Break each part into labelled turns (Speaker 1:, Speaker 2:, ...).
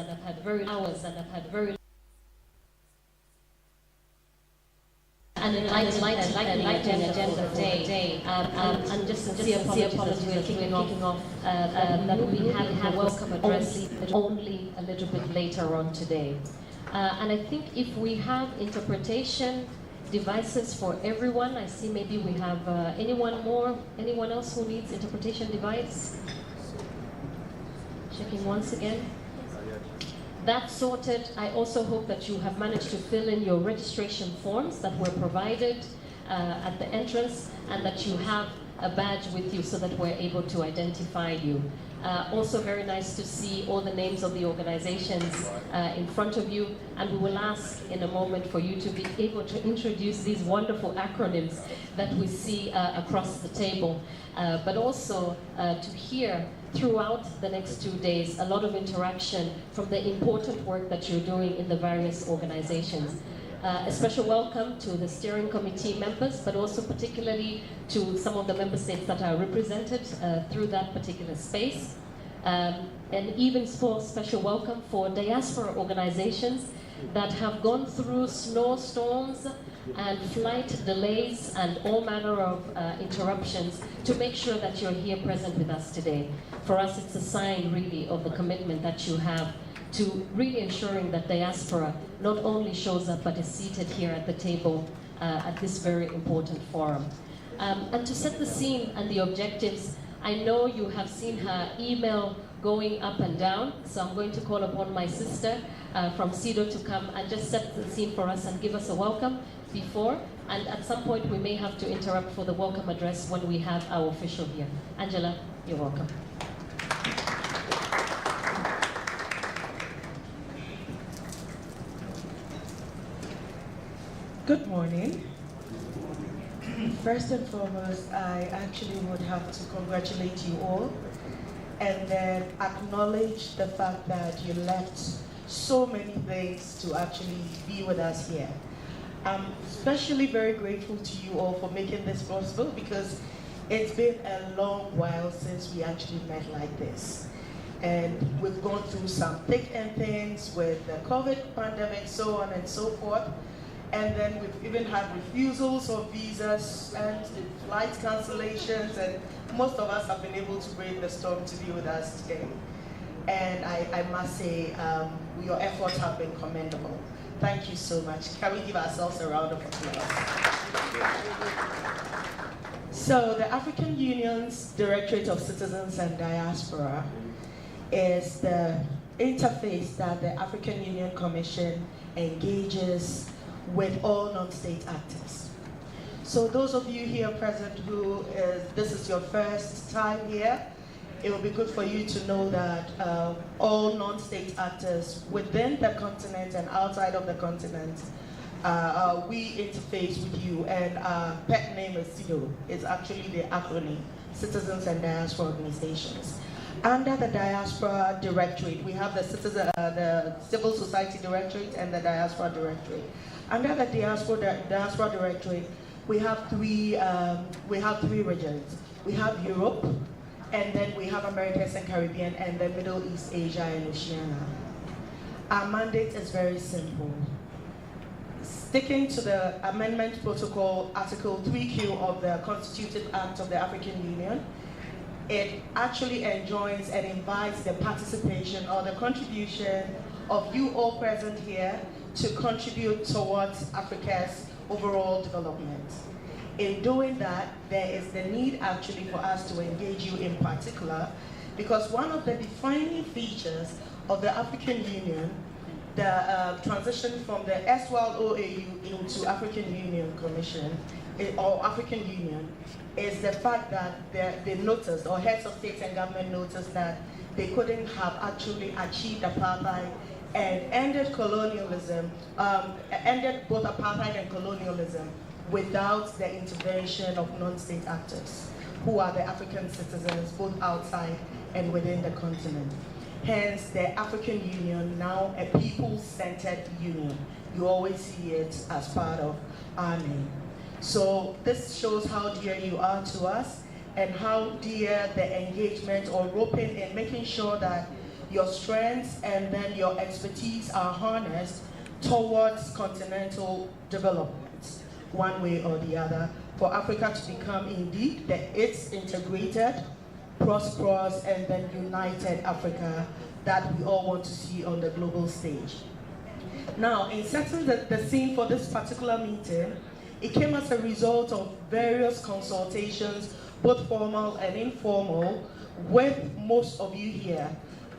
Speaker 1: and I've had very an enlightening agenda day, and just sincere apologies we're kicking off that we have a welcome address only a little bit later on today. And I think if we have interpretation devices for everyone, I see maybe we have anyone else who needs interpretation device? Checking once again. That's sorted. I also hope that you have managed to fill in your registration forms that were provided at the entrance, and that you have a badge with you so that we're able to identify you. Also very nice to see all the names of the organizations in front of you, and we will ask in a moment for you to be able to introduce these wonderful acronyms that we see across the table, but also to hear throughout the next 2 days a lot of interaction from the important work that you're doing in the various organizations. A special welcome to the steering committee members, but also particularly to some of the member states that are represented through that particular space. And even special welcome for diaspora organizations that have gone through snowstorms and flight delays and all manner of interruptions to make sure that you're here present with us today. For us, it's a sign really of the commitment that you have to really ensuring that diaspora not only shows up but is seated here at the table at this very important forum. And to set the scene and the objectives, I know you have seen her email going up and down, so I'm going to call upon my sister from CEDAW to come and just set the scene for us and give us a welcome before, and at some point we may have to interrupt for the welcome address when we have our official here. Angela, you're welcome.
Speaker 2: Good morning. First and foremost, I actually would have to congratulate you all and then acknowledge the fact that you left so many things to actually be with us here. I'm especially very grateful to you all for making this possible, because it's been a long while since we actually met like this. And we've gone through some thick and thins with the COVID pandemic, so on and so forth. And then we've even had refusals of visas and flight cancellations, and most of us have been able to brave the storm to be with us today. And I must say, your efforts have been commendable. Thank you so much. Can we give ourselves a round of applause? So the African Union's Directorate of Citizens and Diaspora is the interface that the African Union Commission engages with all non-state actors. So those of you here present who this is your first time here, it will be good for you to know that all non-state actors within the continent and outside of the continent, we interface with you, and our pet name is CEDAW. It's actually the acronym, Citizens and Diaspora Organizations. Under the Diaspora Directorate, we have the Civil Society Directorate and the Diaspora Directorate. Under the Diaspora Directorate, we have three regions. We have Europe, and then we have Americas and Caribbean, and then Middle East, Asia, and Oceania. Our mandate is very simple. Sticking to the Amendment Protocol, Article 3Q of the Constitutive Act of the African Union, it actually enjoins and invites the participation or the contribution of you all present here to contribute towards Africa's overall development. In doing that, there is the need actually for us to engage you in particular, because one of the defining features of the African Union, the transition from the erstwhile OAU into African Union Commission, or African Union, is the fact that they noticed, or heads of state and government noticed, that they couldn't have actually achieved apartheid and ended colonialism, ended both apartheid and colonialism without the intervention of non-state actors, who are the African citizens, both outside and within the continent. Hence, the African Union, now a people-centered union. You always see it as part of our name. So this shows how dear you are to us, and how dear the engagement or roping in, making sure that your strengths and then your expertise are harnessed towards continental development, one way or the other, for Africa to become indeed its integrated, prosperous, and then united Africa that we all want to see on the global stage. Now, in setting the scene for this particular meeting, it came as a result of various consultations, both formal and informal, with most of you here,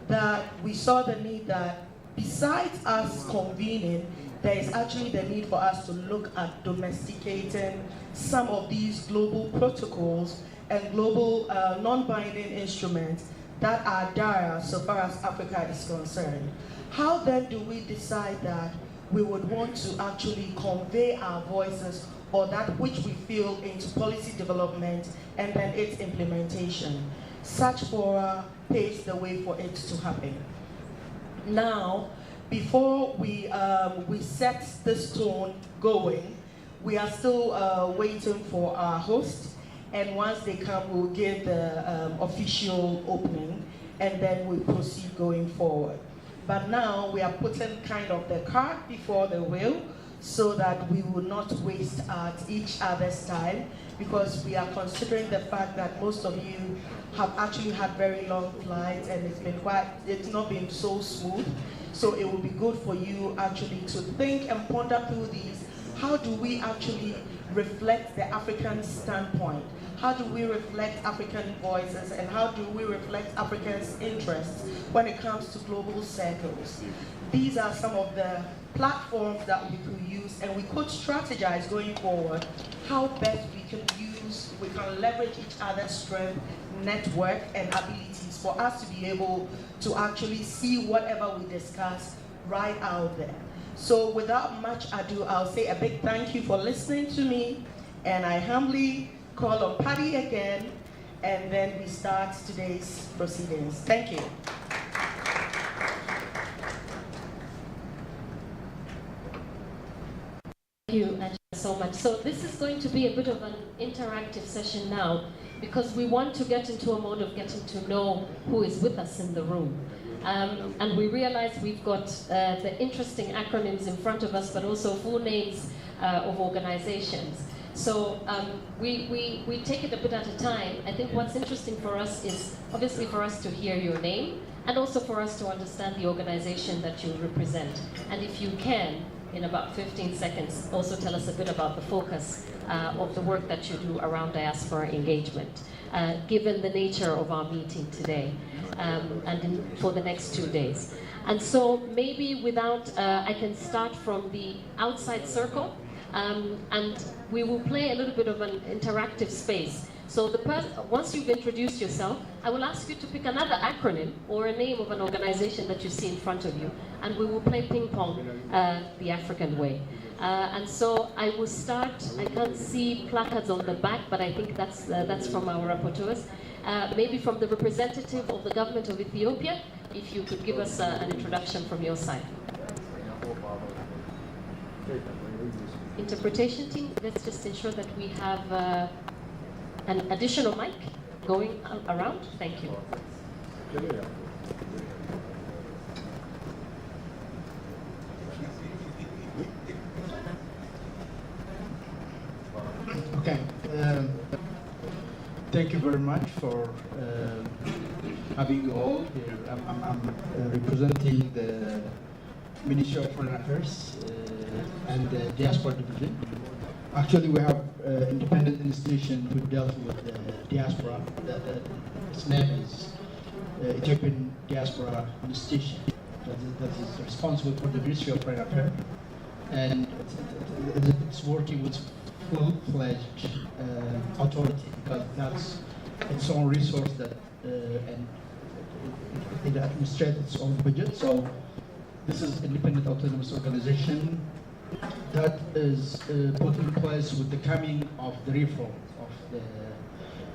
Speaker 2: that we saw the need that besides us convening, there is actually the need for us to look at domesticating some of these global protocols and global non-binding instruments that are dire so far as Africa is concerned. How then do we decide that we would want to actually convey our voices or that which we feel into policy development and then its implementation? Such fora paves the way for it to happen. Now, before we set this tone going, we are still waiting for our host, and once they come, we'll give the official opening, and then we'll proceed going forward. But now we are putting kind of the cart before the wheel so that we will not waste each other's time, because we are considering the fact that most of you have actually had very long flights and it's not been so smooth. So it will be good for you actually to think and ponder through these. How do we actually reflect the African standpoint? How do we reflect African voices, and how do we reflect Africans' interests when it comes to global circles? These are some of the platforms that we could use, and we could strategize going forward how best we can leverage each other's strength, network, and abilities for us to be able to actually see whatever we discuss right out there. So without much ado, I'll say a big thank you for listening to me, and I humbly call on Paddy again, and then we start today's proceedings. Thank you.
Speaker 1: Thank you, Angela, so much. So this is going to be a bit of an interactive session now, because we want to get into a mode of getting to know who is with us in the room. And we realize we've got the interesting acronyms in front of us, but also full names of organizations. So we take it a bit at a time. I think what's interesting for us is obviously for us to hear your name, and also for us to understand the organization that you represent. And if you can, in about 15 seconds, also tell us a bit about the focus of the work that you do around diaspora engagement, given the nature of our meeting today for the next 2 days. And so maybe without, I can start from the outside circle, and we will play a little bit of an interactive space. So once you've introduced yourself, I will ask you to pick another acronym or a name of an organization that you see in front of you, and we will play ping pong the African way. And so I will start. I can't see placards on the back, but I think that's from our rapporteurs. Maybe from the representative of the government of Ethiopia, if you could give us an introduction from your side. Interpretation team, let's just ensure that we have an additional mic going around. Thank you.
Speaker 3: Okay. Thank you very much for having you all here. I'm representing the Ministry of Foreign Affairs and the Diaspora Division. Actually, we have an independent institution who deals with the diaspora. Its name is Ethiopian Diaspora Institution. That is responsible for the Ministry of Foreign Affairs, and it's working with full-fledged authority, because that's its own resource that and it administrates its own budget. So this is independent autonomous organization that is put in place with the coming of the reform of the,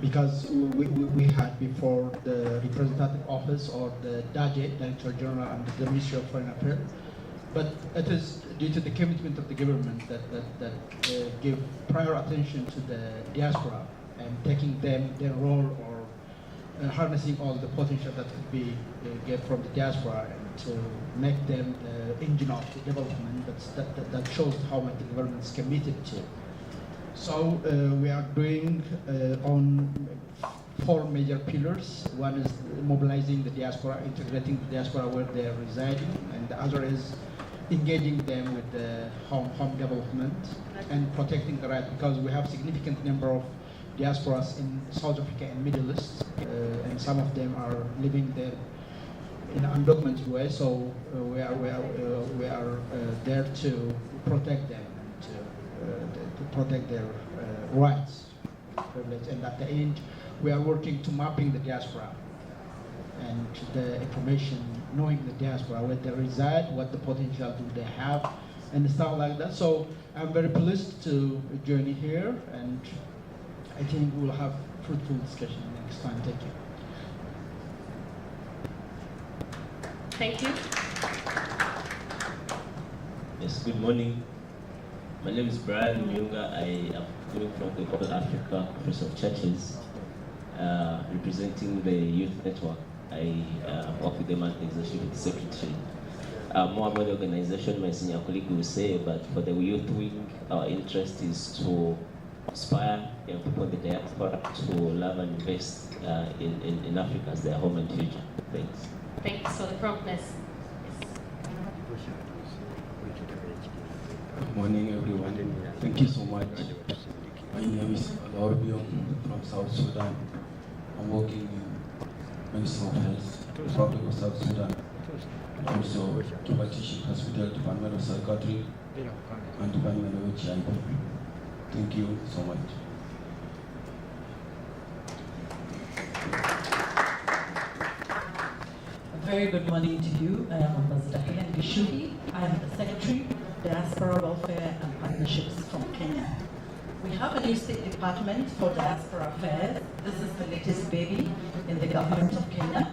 Speaker 3: because we had before the representative office or the DAGE, Director General, under the Ministry of Foreign Affairs, but it is due to the commitment of the government that give prior attention to the diaspora and taking them their role or harnessing all the potential that could be get from the diaspora and to make them the engine of the development that shows how much the government is committed to. So we are doing on 4 major pillars. One is mobilizing the diaspora, integrating the diaspora where they are residing, and the other is engaging them with the home development and protecting the right, because we have significant number of diasporas in South Africa and Middle East, and some of them are living there in an undocumented way. So we are there to protect them and to protect their rights, privilege, and at the end we are working to mapping the diaspora and the information, knowing the diaspora, where they reside, what the potential do they have, and stuff like that. So I'm very pleased to join you here, and I think we'll have fruitful discussion next time. Thank you.
Speaker 1: Thank you.
Speaker 4: Yes, good morning. My name is Brian Myunga. I am coming from the Global Africa Conference of Churches, representing the youth network. I work with them as the executive secretary. More about the organization, my senior colleague will say, but for the youth wing, our interest is to inspire young people in the diaspora to love and invest in Africa as their home and future. Thanks.
Speaker 1: Thanks for the promptness.
Speaker 5: Good morning, everyone. Thank you so much. My name is Alorbion from South Sudan. I'm working in Ministry of Health, Republic of South Sudan, and also Kibatishi Hospital, Department of Psychiatry, and Department of HIV. Thank you so much.
Speaker 6: A very good morning to you. I am Ambassador Helen Gishugi. I am the Secretary, Diaspora Welfare and Partnerships from Kenya. We have a new State Department for Diaspora Affairs. This is the latest baby in the government of Kenya.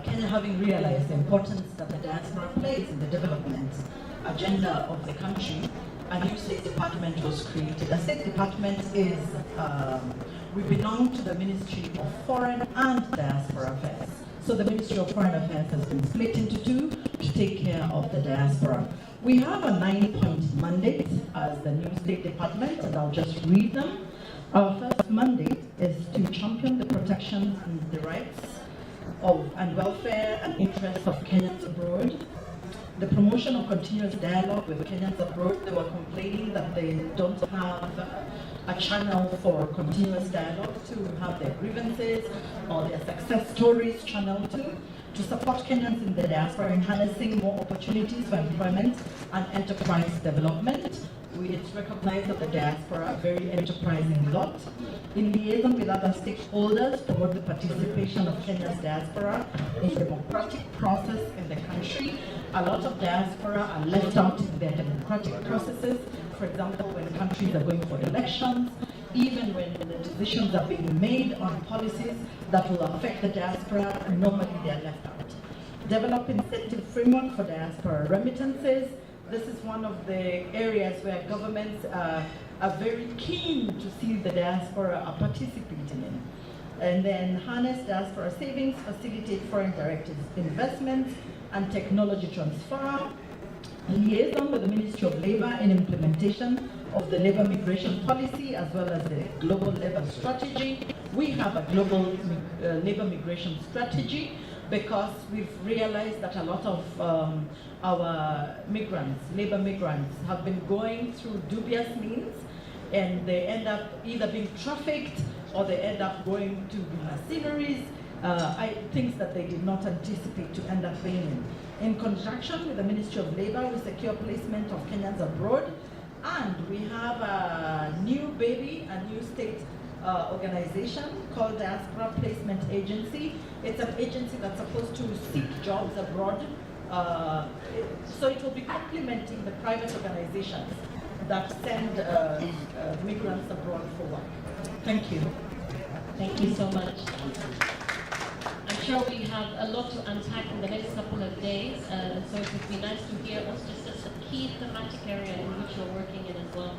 Speaker 6: Kenya, having realized the importance that the diaspora plays in the development agenda of the country, a new State Department was created. The State Department is, we belong to the Ministry of Foreign and Diaspora Affairs. So the Ministry of Foreign Affairs has been split into 2 to take care of the diaspora. We have a 9-point mandate as the new State Department, and I'll just read them. Our first mandate is to champion the protection and the rights of and welfare and interests of Kenyans abroad. The promotion of continuous dialogue with Kenyans abroad. They were complaining that they don't have a channel for continuous dialogue to have their grievances or their success stories channeled to support Kenyans in the diaspora in harnessing more opportunities for employment and enterprise development. It's recognized that the diaspora are a very enterprising lot. In liaison with other stakeholders, promote the participation of Kenya's diaspora in the democratic process in the country. A lot of diaspora are left out in their democratic processes. For example, when countries are going for elections, even when the decisions are being made on policies that will affect the diaspora, normally they are left out. Develop incentive framework for diaspora remittances. This is one of the areas where governments are very keen to see the diaspora are participating in. And then harness diaspora savings, facilitate foreign direct investments and technology transfer. Liaison with the Ministry of Labor in implementation of the labor migration policy as well as the global labor strategy. We have a global labor migration strategy because we've realized that a lot of our migrants, labor migrants, have been going through dubious means, and they end up either being trafficked or they end up going to mercenaries, things that they did not anticipate to end up being in. In conjunction with the Ministry of Labor, we secure placement of Kenyans abroad, and we have a new baby, a new state organization called Diaspora Placement Agency. It's an agency that's supposed to seek jobs abroad. So it will be complementing the private organizations that send migrants abroad for work. Thank you.
Speaker 1: Thank you so much. I'm sure we have a lot to unpack in the next couple of days, so it would be nice to hear also just a key thematic area in which you're working in as well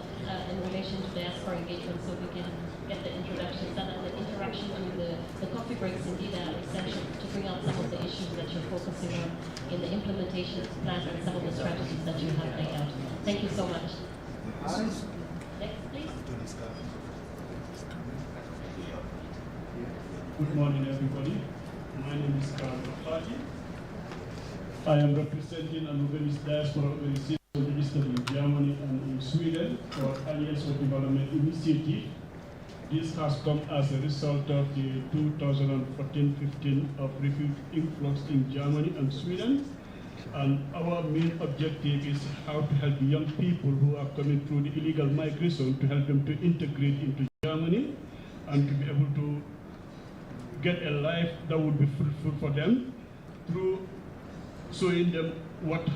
Speaker 1: in relation to diaspora engagement, so we can get the introductions done and the interaction to the coffee breaks indeed are essential to bring out some of the issues that you're focusing on in the implementation plan and some of the strategies that you have laid out. Thank you so much. Next, please.
Speaker 7: Good morning, everybody. My name is Karl Bafaji. I am representing an organized diaspora organization registered in Germany and in Sweden for Alliance for Development Initiative. This has come as a result of the 2014-15 of refugee influx in Germany and Sweden. And our main objective is how to help young people who are coming through the illegal migration, to help them to integrate into Germany and to be able to get a life that would be fruitful for them through showing them what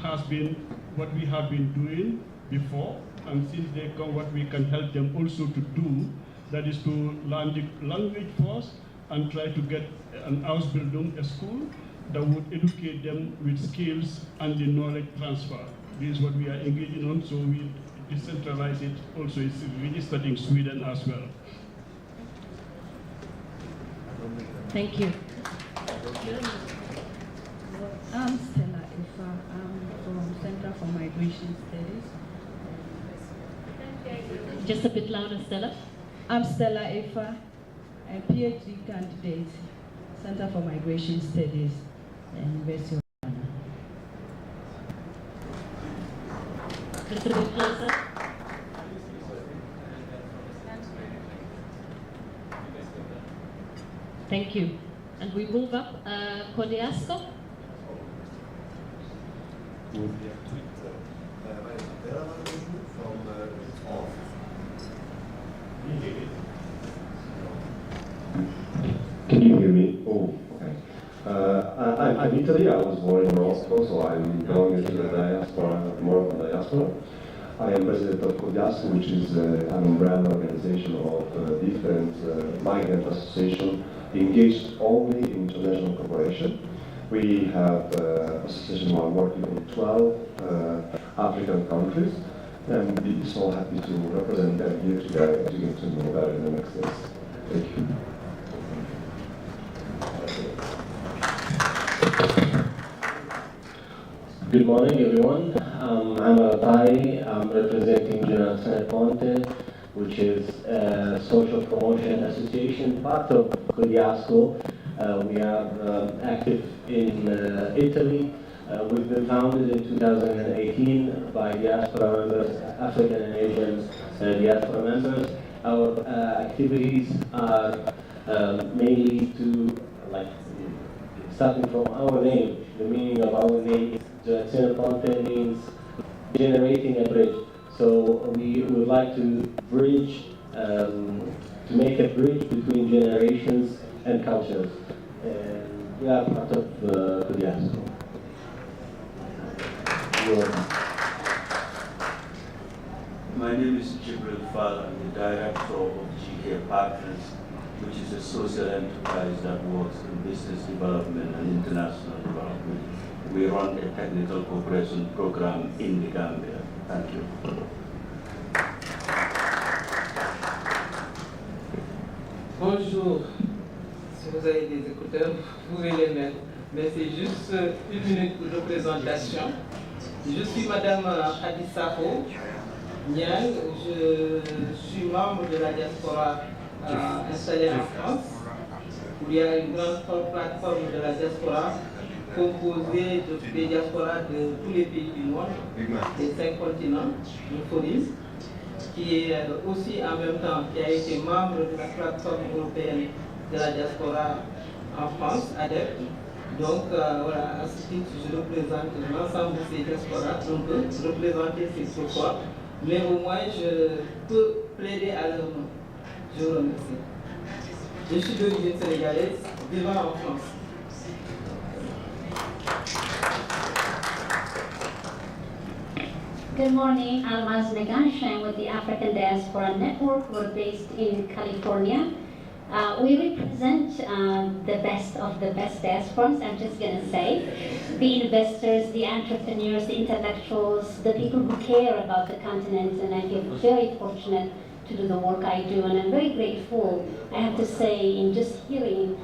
Speaker 7: we have been doing before, and since they come, what we can help them also to do, that is to learn the language first and try to get an house building, a school that would educate them with skills and the knowledge transfer. This is what we are engaging on, so we decentralize it. Also, it's registered in Sweden as well.
Speaker 1: Thank you.
Speaker 8: I'm Stella Ifa. I'm from Center for Migration Studies.
Speaker 1: Just a bit louder, Stella.
Speaker 8: I'm Stella Ifa, a PhD candidate, Center for Migration Studies at University of Ghana.
Speaker 1: Just a bit closer. Thank you. And we move up. Kodiasko.
Speaker 9: Can you hear me? Oh, okay. I'm Italy. I was born in Moscow, so I'm belonging to the diaspora, Moroccan diaspora. I am president of Diaspora, which is an umbrella organization of different migrant associations engaged only in international cooperation. We have association who are working in 12 African countries, and we're so happy to represent them here today to get to know better in the next days. Thank you.
Speaker 4: Good morning, everyone. I'm Altai. I'm representing Generazione Ponte, which is a social promotion association, part of Codiasco. We are active in Italy. We've been founded in 2018 by diaspora members, African and Asian diaspora members. Our activities are mainly to, starting from our name. The meaning of our name is Generazione Ponte means generating a bridge. So we would like to bridge, to make a bridge between generations and cultures. And we are part of Codiasco.
Speaker 10: My name is Jibril Fall. I'm the director of GK Partners, which is a social enterprise that works in business development and international development. We run a technical cooperation program in the Gambia. Thank you.
Speaker 11: Bonjour. Si vous avez des écouteurs, vous pouvez les mettre. Mais c'est juste une minute de présentation. Je suis Madame Hadissako Niang. Je suis membre de la diaspora installée en France, où il y a une grande plateforme de la diaspora composée des diasporas de tous les pays du monde, des 5 continents, le FORIS, qui est aussi en même temps, qui a été membre de la plateforme européenne de la diaspora en France, ADEP. Donc voilà, à ce titre, je représente l'ensemble de ces diasporas, un peu, représenter c'est pourquoi, mais au moins je peux plaider à leur nom. Je vous remercie. Je suis d'origine sénégalaise, vivant en France.
Speaker 12: Good morning, Almaz Negash. I'm with the African Diaspora Network. We're based in California. We represent the best of the best diasporas, I'm just going to say. The investors, the entrepreneurs, the intellectuals, the people who care about the continent, and I feel very fortunate to do the work I do, and I'm very grateful, I have to say, in just hearing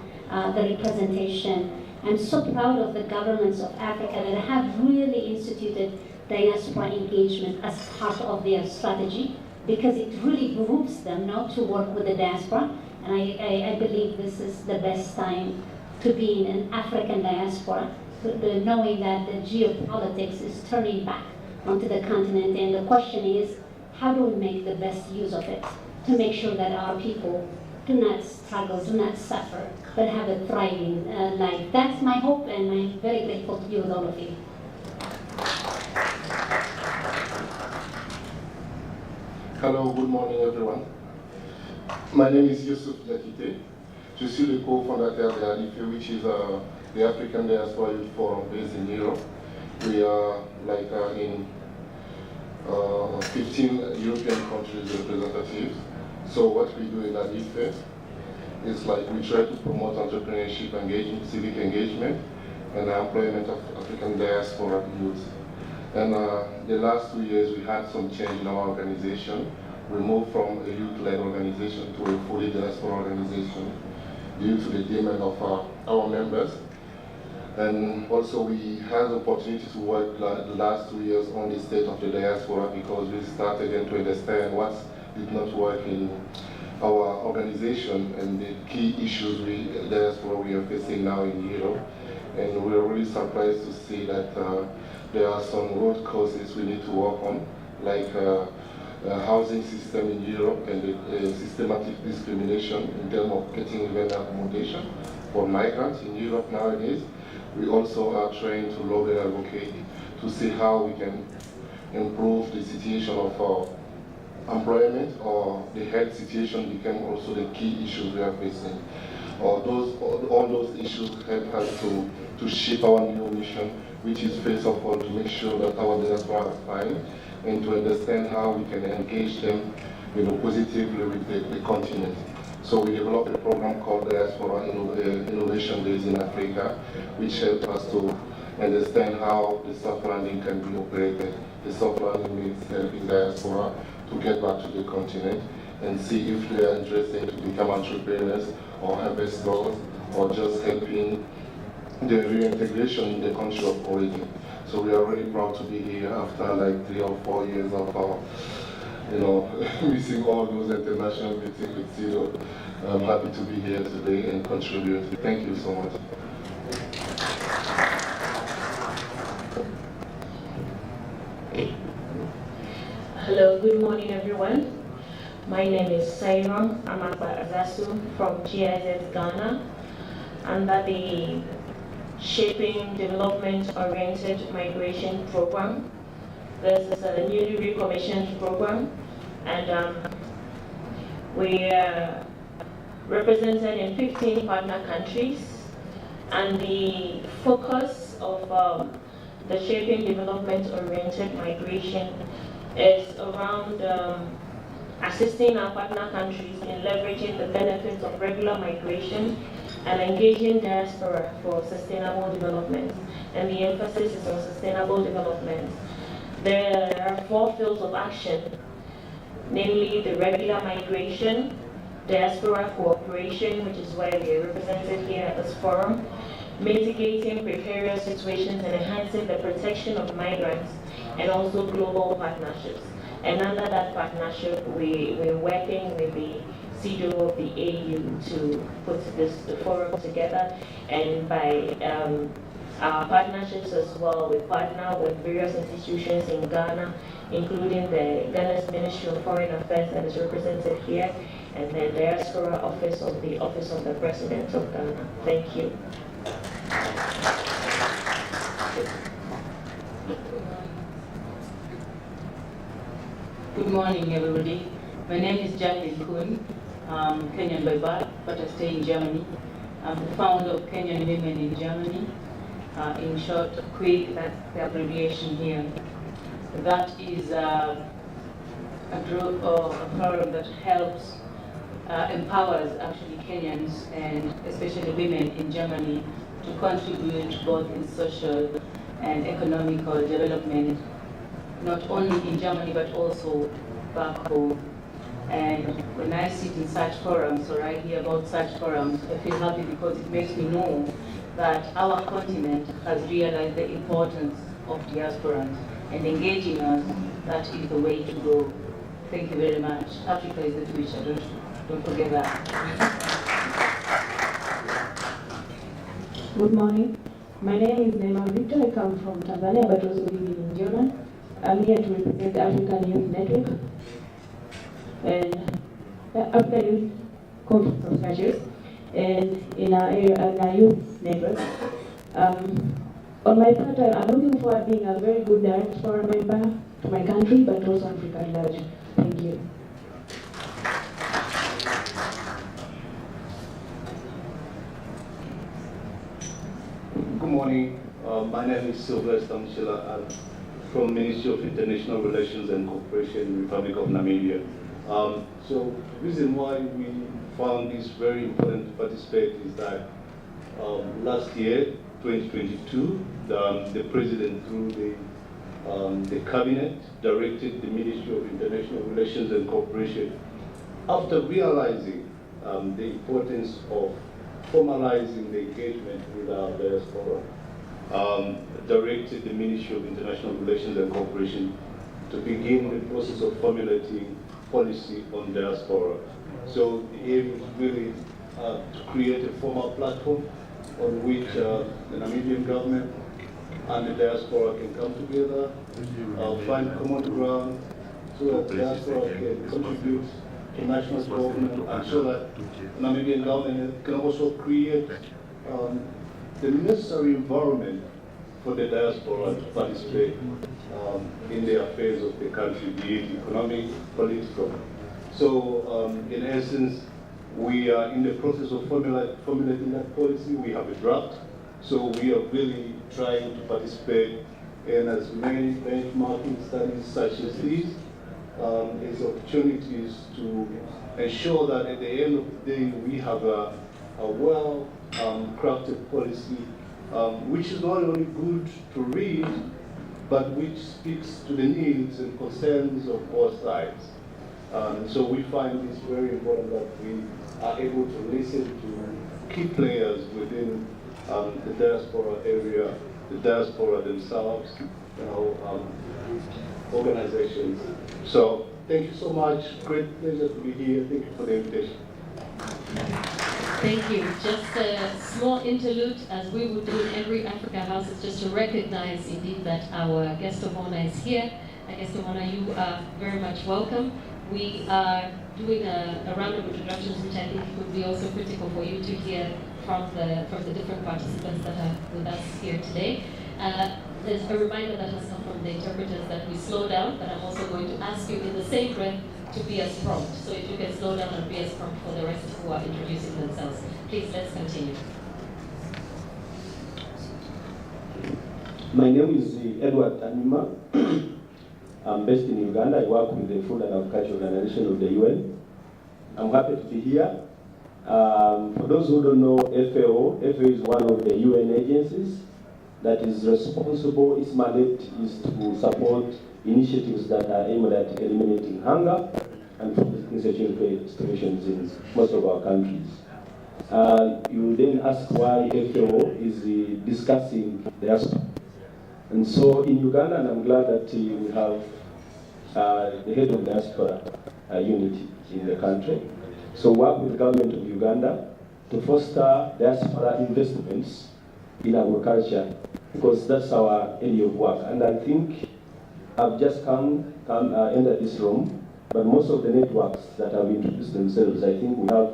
Speaker 12: the representation. I'm so proud of the governments of Africa that have really instituted diaspora engagement as part of their strategy, because it really behooves them now to work with the diaspora. And I believe this is the best time to be in an African diaspora, knowing that the geopolitics is turning back onto the continent. And the question is, how do we make the best use of it to make sure that our people do not struggle, do not suffer, but have a thriving life? That's my hope, and I'm very grateful to be with all of you.
Speaker 13: Hello, good morning everyone. My name is Yusuf Jakite. Je suis le co-fondateur de ADIFE, which is the African Diaspora Youth Forum based in Europe. We are in 15 European countries representatives. So what we do in ADIFE is we try to promote entrepreneurship, engagement, civic engagement, and the employment of African diaspora youth. And the last 2 years we had some change in our organization. We moved from a youth-led organization to a fully diaspora organization due to the demand of our members. And also we had the opportunity to work the last 2 years on the state of the diaspora, because we started then to understand what did not work in our organization and the key issues diaspora we are facing now in Europe. And we are really surprised to see that there are some root causes we need to work on, like housing system in Europe and the systematic discrimination in terms of getting even accommodation for migrants in Europe nowadays. We also are trying to lobby and advocate to see how we can improve the situation of employment, or the health situation became also the key issues we are facing. All those issues help us to shape our new mission, which is first of all to make sure that our diaspora are fine, and to understand how we can engage them positively with the continent. So we developed a program called Diaspora Innovation Days in Africa, which helped us to understand how the soft landing can be operated. The soft landing means helping diaspora to get back to the continent and see if they are interested to become entrepreneurs or ambassadors, or just helping the reintegration in the country of origin. So we are really proud to be here after 3 or 4 years of missing all those international meetings with CEDAW. I'm happy to be here today and contribute. Thank you so much.
Speaker 14: Hello, good morning everyone. My name is Sairam Amapa Azasu from GIZ Ghana, under the Shaping Development-Oriented Migration Program. This is a newly recommissioned program, and we are represented in 15 partner countries, and the focus of the Shaping Development-Oriented Migration is around assisting our partner countries in leveraging the benefits of regular migration and engaging diaspora for sustainable development. And the emphasis is on sustainable development. There are 4 fields of action, namely the regular migration, diaspora cooperation, which is why we are represented here at this forum, mitigating precarious situations and enhancing the protection of migrants, and also global partnerships. And under that partnership, we're working with the CEDAW of the AU to put the forum together, and by our partnerships as well, we partner with various institutions in Ghana, including the Ghana's Ministry of Foreign Affairs that is represented here, and the Diaspora Office of the President of Ghana. Thank you.
Speaker 11: Good morning, everybody. My name is Jacqueline Kuhn. I'm Kenyan by birth, but I stay in Germany. I'm the founder of Kenyan Women in Germany. In short, QUIG, that's the abbreviation here. That is a group or a forum that helps, empowers actually Kenyans and especially women in Germany to contribute both in social and economical development, not only in Germany but also back home. And when I sit in such forums or I hear about such forums, I feel happy because it makes me know that our continent has realized the importance of diasporans and engaging us, that is the way to go. Thank you very much. Africa is the future, don't forget that.
Speaker 15: Good morning. My name is Neema Victor. I come from Tanzania but also living in Jordan. I'm here to represent the African Youth Network and the African Youth Conference of Churches, and in our area, in our youth network. On my part, I'm looking forward to being a very good diaspora member to my country, but also Africa at large. Thank you.
Speaker 16: Good morning. My name is Sylvester Mshila. I'm from Ministry of International Relations and Cooperation, Republic of Namibia. So the reason why we found this very important to participate is that last year, 2022, the President, through the Cabinet, directed the Ministry of International Relations and Cooperation, after realizing the importance of formalizing the engagement with our diaspora, directed the Ministry of International Relations and Cooperation to begin the process of formulating policy on diaspora. So the aim is really to create a formal platform on which the Namibian government and the diaspora can come together, find common ground, so that the diaspora can contribute to national development, and so that Namibian government can also create the necessary environment for the diaspora to participate in the affairs of the country, be it economic, political. So in essence, we are in the process of formulating that policy. We have a draft, so we are really trying to participate in as many benchmarking studies such as these, as opportunities to ensure that at the end of the day we have a well-crafted policy, which is not only good to read, but which speaks to the needs and concerns of both sides. So we find this very important that we are able to listen to key players within the diaspora area, the diaspora themselves, organizations. So thank you so much. Great pleasure to be here. Thank you for the invitation.
Speaker 1: Thank you. Just a small interlude, as we would do in every Africa House, is just to recognize indeed that our guest of honor is here. Guest of honor, you are very much welcome. We are doing a round of introductions, which I think would be also critical for you to hear from the different participants that are with us here today. There's a reminder that has come from the interpreters that we slow down, but I'm also going to ask you in the same breath to be as prompt. So if you can slow down and be as prompt for the rest who are introducing themselves. Please, let's continue.
Speaker 17: My name is Edward Anima. I'm based in Uganda. I work with the Food and Agriculture Organization of the UN. I'm happy to be here. For those who don't know FAO is one of the UN agencies that is responsible. Its mandate is to support initiatives that are aimed at eliminating hunger and food insecurity situations in most of our countries. You then ask why FAO is discussing diaspora. And so in Uganda, and I'm glad that we have the head of diaspora unity in the country. So work with the government of Uganda to foster diaspora investments in agriculture, because that's our area of work. And I think I've just entered this room, but most of the networks that have introduced themselves, I think we have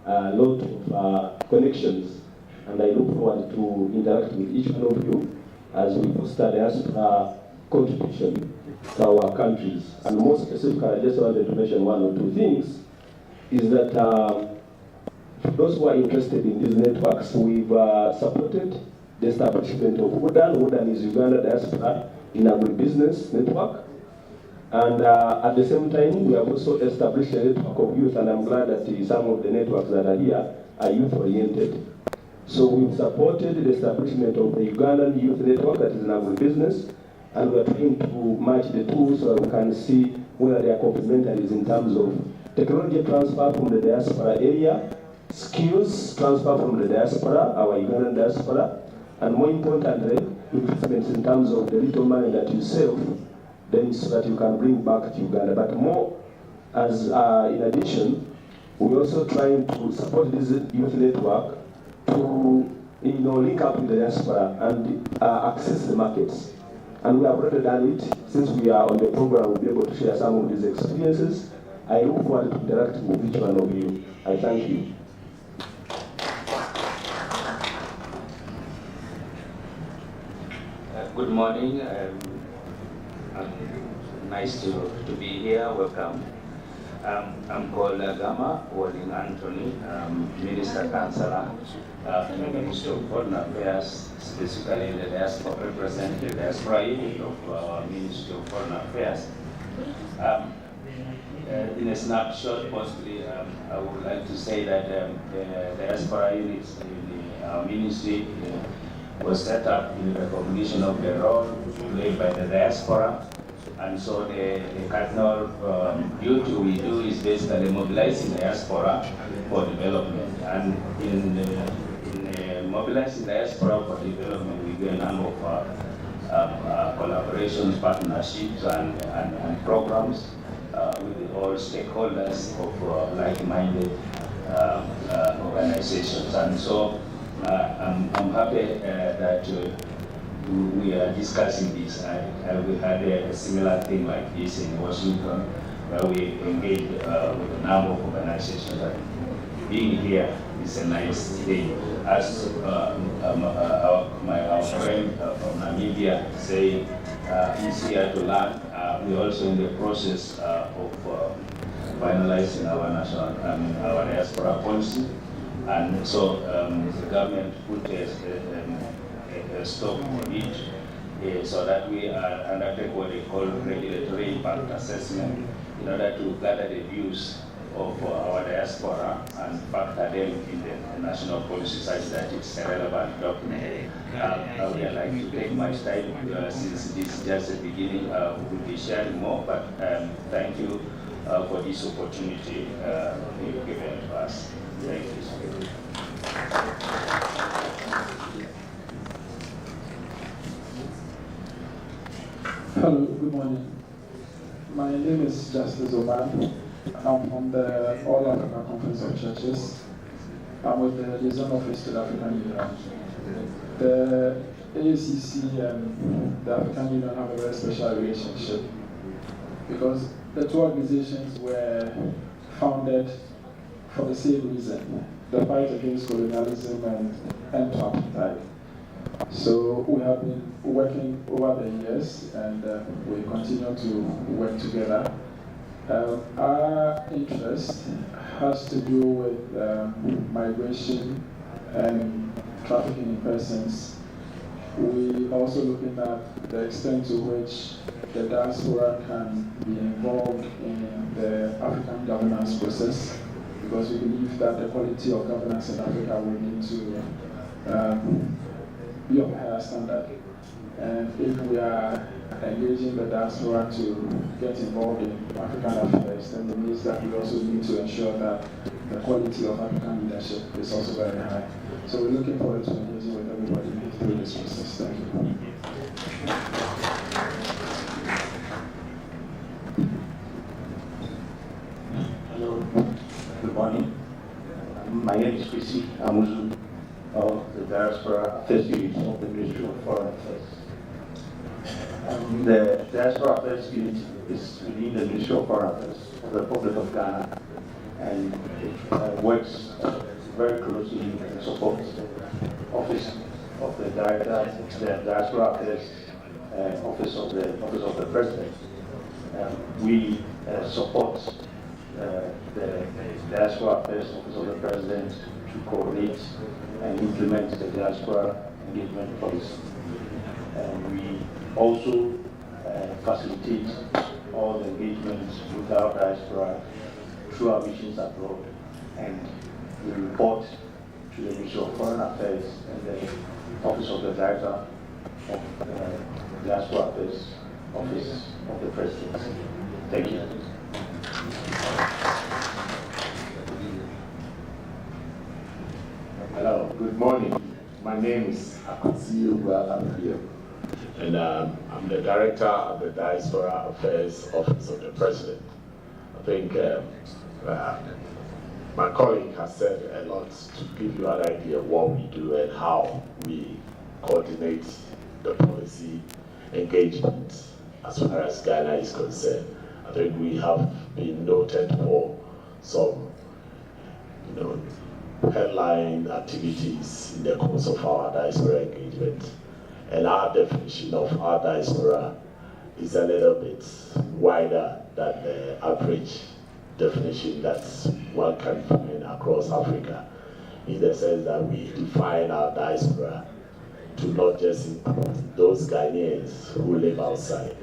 Speaker 17: a lot of connections, and I look forward to interact with each one of you as we foster diaspora contribution to our countries. And more specifically, I just wanted to mention one or two things, is that for those who are interested in these networks, we've supported the establishment of UDAN. UDAN is Uganda Diaspora in Agribusiness Network. And at the same time, we have also established a network of youth, and I'm glad that some of the networks that are here are youth-oriented. So we've supported the establishment of the Ugandan Youth Network, that is an agribusiness, and we're trying to match the two so that we can see whether they are complementaries in terms of technology transfer from the diaspora area, skills transfer from the diaspora, our Ugandan diaspora, and more importantly, investments in terms of the little money that you save, then so that you can bring back to Uganda. But more, as in addition, we're also trying to support this youth network to link up with the diaspora and access the markets. And we have already done it. Since we are on the program, we'll be able to share some of these experiences. I look forward to interacting with each one of you. I thank you.
Speaker 18: Good morning. Nice to be here. Welcome. I'm called Gama Walling Anthony, Minister Councillor in the Ministry of Foreign Affairs, specifically in the diaspora, representing the diaspora unit of our Ministry of Foreign Affairs. In a snapshot, mostly, I would like to say that the diaspora unit in our ministry was set up in recognition of the role played by the diaspora. And so the cardinal duty we do is basically mobilizing diaspora for development. And in mobilizing diaspora for development, we do a number of collaborations, partnerships, and programs with all stakeholders of like-minded organizations. And so I'm happy that we are discussing this. We had a similar thing like this in Washington, where we engaged with a number of organizations. And being here is a nice thing. As our friend from Namibia saying, he's here to learn. We're also in the process of finalizing our diaspora policy. And so the government put a stop on it so that we undertake what they call regulatory impact assessment in order to gather the views of our diaspora and factor them in the national policy such that it's a relevant document. I would like to take my time since this is just the beginning. We will be sharing more, but thank you for this opportunity you've given to us. Thank you.
Speaker 19: Hello, good morning. My name is Justice Omar. I'm from the All Africa Conference of Churches. I'm with the Liaison Office to the African Union. The AACC and the African Union have a very special relationship because the two organizations were founded for the same reason, the fight against colonialism and end to apartheid. So we have been working over the years and we continue to work together. Our interest has to do with migration and trafficking in persons. We are also looking at the extent to which the diaspora can be involved in the African governance process, because we believe that the quality of governance in Africa will need to be of a higher standard. And if we are engaging the diaspora to get involved in African affairs, then it means that we also need to ensure that the quality of African leadership is also very high. So we're looking forward to engaging with everybody through this process. Thank you.
Speaker 20: Hello, good morning. My name is Kwesi Amuzu of the Diaspora Affairs Unit of the Ministry of Foreign Affairs. The Diaspora Affairs Unit is within the Ministry of Foreign Affairs of the Republic of Ghana, and it works very closely and supports the Office of the Director, the Diaspora Affairs Office of the President. We support the Diaspora Affairs Office of the President to coordinate and implement the diaspora engagement policy. And we also facilitate all the engagements with our diaspora through our missions abroad. And we report to the Ministry of Foreign Affairs and the Office of the Director of the Diaspora Affairs Office of the President. Thank you.
Speaker 21: My name is Akwasi, and I'm the Director of the Diaspora Affairs Office of the President. I think my colleague has said a lot to give you an idea of what we do and how we coordinate the policy engagement as far as Ghana is concerned. I think we have been noted for some, headline activities in the course of our diaspora engagement. And our definition of our diaspora is a little bit wider than the average definition that one can find across Africa, in the sense that we define our diaspora to not just include those Ghanaians who live outside,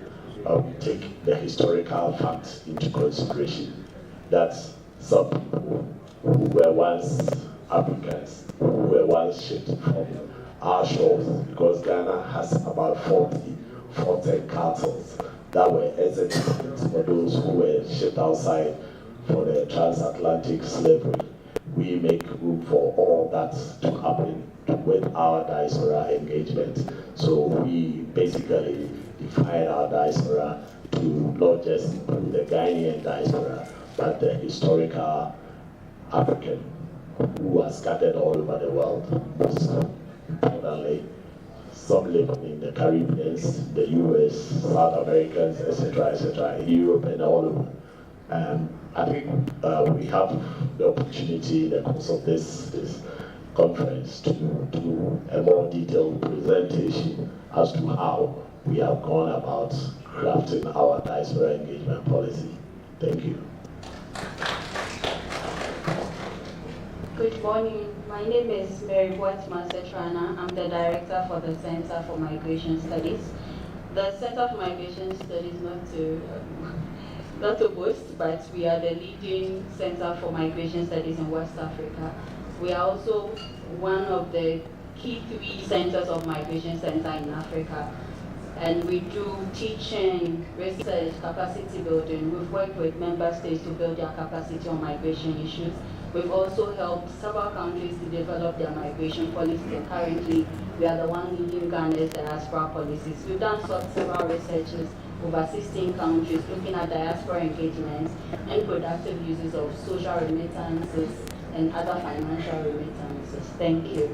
Speaker 21: but we take the historical fact into consideration that some people who were once Africans, who were once shipped from our shores, because Ghana has about 40 castles that were executed for those who were shipped outside for the transatlantic slavery. We make room for all that to happen with our diaspora engagement. So we basically define our diaspora to not just include the Ghanaian diaspora, but the historical African who are scattered all over the world. Most importantly, some living in the Caribbean, the US, South Americans, etc., Europe, and all over. I think we have the opportunity in the course of this conference to do a more detailed presentation as to how we have gone about crafting our diaspora engagement policy. Thank you.
Speaker 22: Good morning. My name is Mary Boat-Masetrana. I'm the director for the Center for Migration Studies. The Center for Migration Studies, not to boast, but we are the leading Center for Migration Studies in West Africa. We are also one of the key 3 centers of migration center in Africa. And we do teaching, research, capacity building. We've worked with member states to build their capacity on migration issues. We've also helped several countries to develop their migration policies, and currently we are the one leading Ghana's diaspora policies. We've done several researches over 16 countries looking at diaspora engagements and productive uses of social remittances and other financial remittances. Thank you.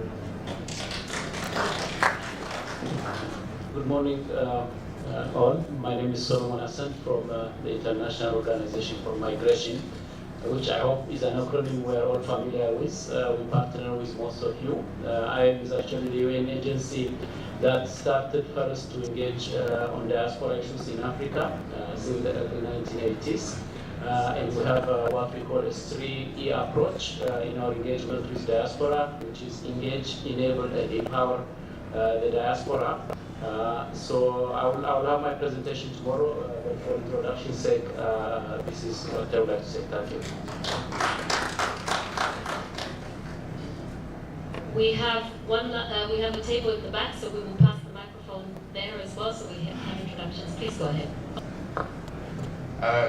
Speaker 23: Good morning, all. My name is Solomon Hassan from the International Organization for Migration, which I hope is an acronym we're all familiar with. We partner with most of you. IOM is actually the UN agency that started first to engage on diaspora issues in Africa since the early 1980s. And we have what we call a 3E approach in our engagement with diaspora, which is engage, enable, and empower the diaspora. So I will have my presentation tomorrow, but for introduction's sake, this is what I would like to say. Thank you.
Speaker 1: We have we have a table at the back, so we will pass the microphone there as well, so we have introductions. Please go ahead.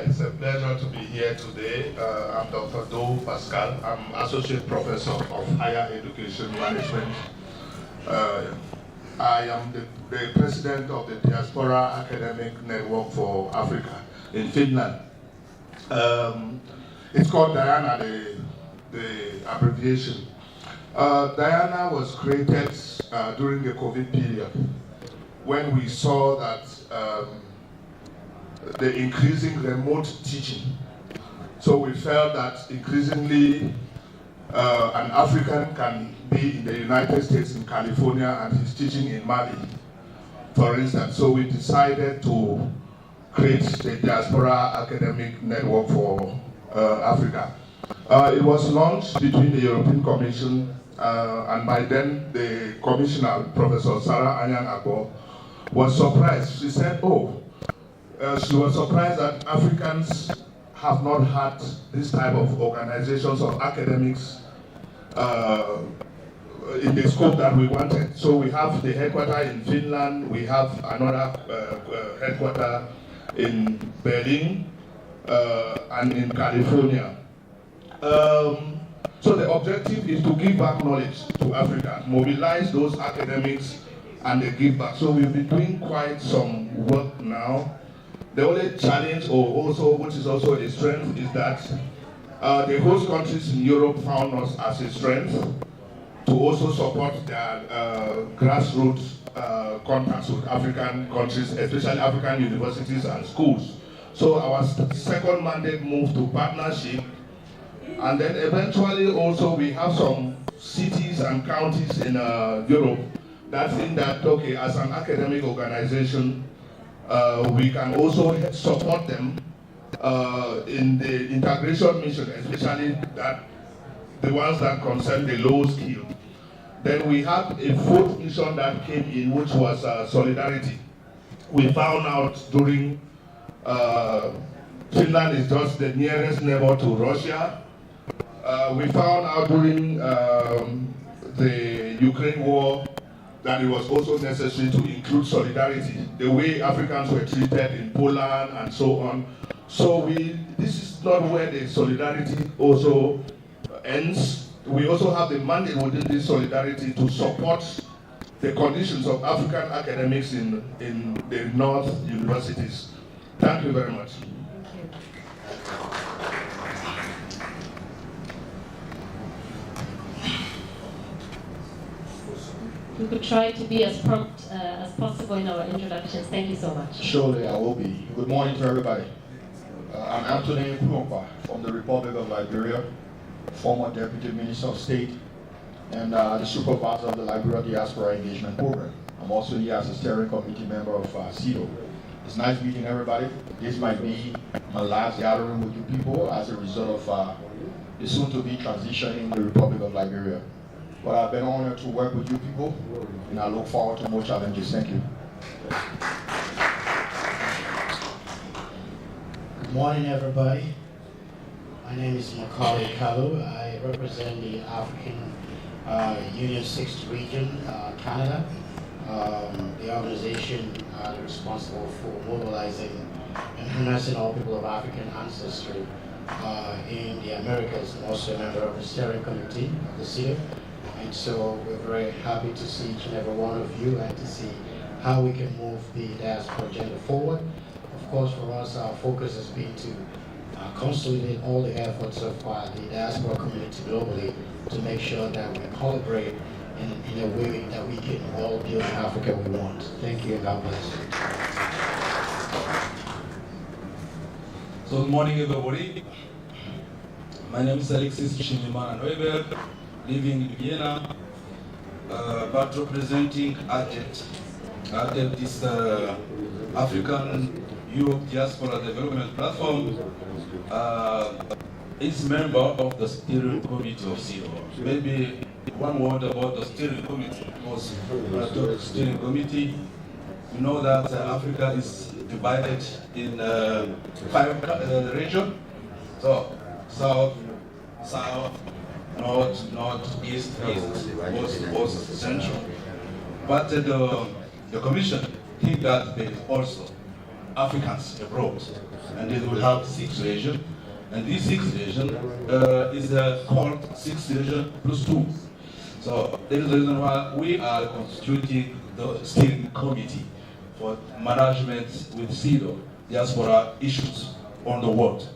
Speaker 24: It's a pleasure to be here today. I'm Dr. Dou Pascal. I'm Associate Professor of Higher Education Management. I am the President of the Diaspora Academic Network for Africa in Finland. It's called Diana, the abbreviation. Diana was created during the COVID period when we saw that the increasing remote teaching. So we felt that increasingly an African can be in the United States, in California, and he's teaching in Mali, for instance. So we decided to create the Diaspora Academic Network for Africa. It was launched between the European Commission and by then the Commissioner, Professor Sarah Anyang-Agbo, was surprised. She said, she was surprised that Africans have not had this type of organizations of academics in the scope that we wanted. So we have the headquarters in Finland, we have another headquarters in Berlin and in California. So the objective is to give back knowledge to Africa, mobilize those academics, and they give back. So we've been doing quite some work now. The only challenge, or also which is also a strength, is that the host countries in Europe found us as a strength to also support their grassroots contacts with African countries, especially African universities and schools. So our second mandate moved to partnership, and then eventually also we have some cities and counties in Europe that think that, okay, as an academic organization, we can also support them in the integration mission, especially that the ones that concern the low skilled. Then we had a fourth mission that came in, which was solidarity. We found out during Finland is just the nearest neighbor to Russia. We found out during the Ukraine war that it was also necessary to include solidarity, the way Africans were treated in Poland and so on. So this is not where the solidarity also ends. We also have the mandate within this solidarity to support the conditions of African academics in the North universities. Thank you very much.
Speaker 1: We could try to be as prompt as possible in our introductions. Thank you so much.
Speaker 2: Surely I will be. Good morning to everybody. I'm Anthony Kumpa from the Republic of Liberia, former Deputy Minister of State and the supervisor of the Liberia Diaspora Engagement Program. I'm also here as a steering committee member of CEDO. It's nice meeting everybody. This might be my last gathering with you people as a result of the soon-to-be transition in the Republic of Liberia. But I've been honored to work with you people, and I look forward to more challenges. Thank you.
Speaker 3: Good morning, everybody. My name is Macaulay Kalu. I represent the African Union 6th Region, Canada. The organization responsible for mobilizing and harnessing all people of African ancestry in the Americas. I'm also a member of the steering committee of the CEDO. And so we're very happy to see each and every one of you and to see how we can move the diaspora agenda forward. Of course, for us, our focus has been to consolidate all the efforts of the diaspora community globally to make sure that we collaborate in a way that we can all build the Africa we want. Thank you and God bless.
Speaker 5: So good morning, everybody. My name is Alexis Chimimana Neuberg, living in Vienna, but representing ADET. ADET is the African Europe Diaspora Development Platform. It's member of the steering committee of CEDO. Maybe one word about the steering committee, because when I talk steering committee, you know that Africa is divided in 5 regions. So south, north, east, west, central. But the Commission thinks that there is also Africans abroad, and they will have 6 regions, and these 6 regions is called 6 regions plus 2. So that is the reason why we are constituting the steering committee for management with CEDO, diaspora issues on the world.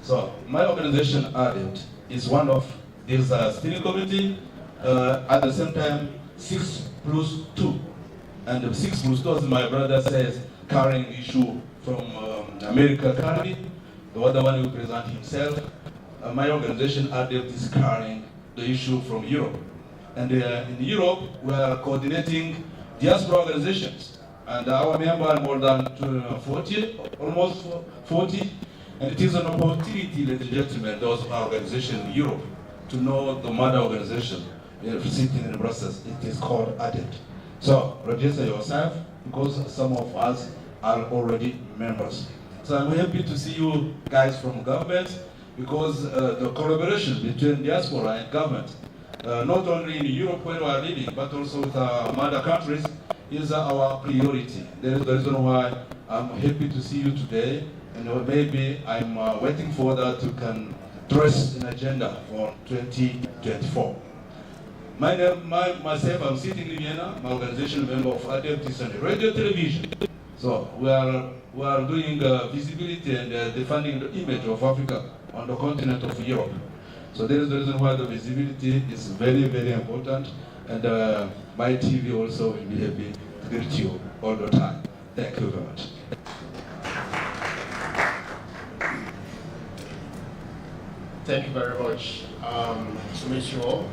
Speaker 5: So my organization, ADET, is one of these steering committee, at the same time 6 plus 2. And the 6 plus 2, as my brother says, carrying issue from America currently, the other one will present himself. My organization, ADET, is carrying the issue from Europe. And in Europe, we are coordinating diaspora organizations. And our members are more than 40, almost 40. And it is an opportunity, ladies and gentlemen, those organizations in Europe, to know the mother organization sitting in Brussels. It is called ADET. So register yourself, because some of us are already members. So I'm happy to see you guys from government, because the collaboration between diaspora and government, not only in Europe where we are living, but also with our mother countries, is our priority. That is the reason why I'm happy to see you today, and maybe I'm waiting for that to can address an agenda for 2024. Myself, I'm sitting in Vienna. My organization member of Adeptis and Radio Television. So we are doing visibility and defending the image of Africa on the continent of Europe. So there is the reason why the visibility is very, very important, and my TV also will be happy to greet you all the time. Thank you very much.
Speaker 6: Thank you very much. To meet you all,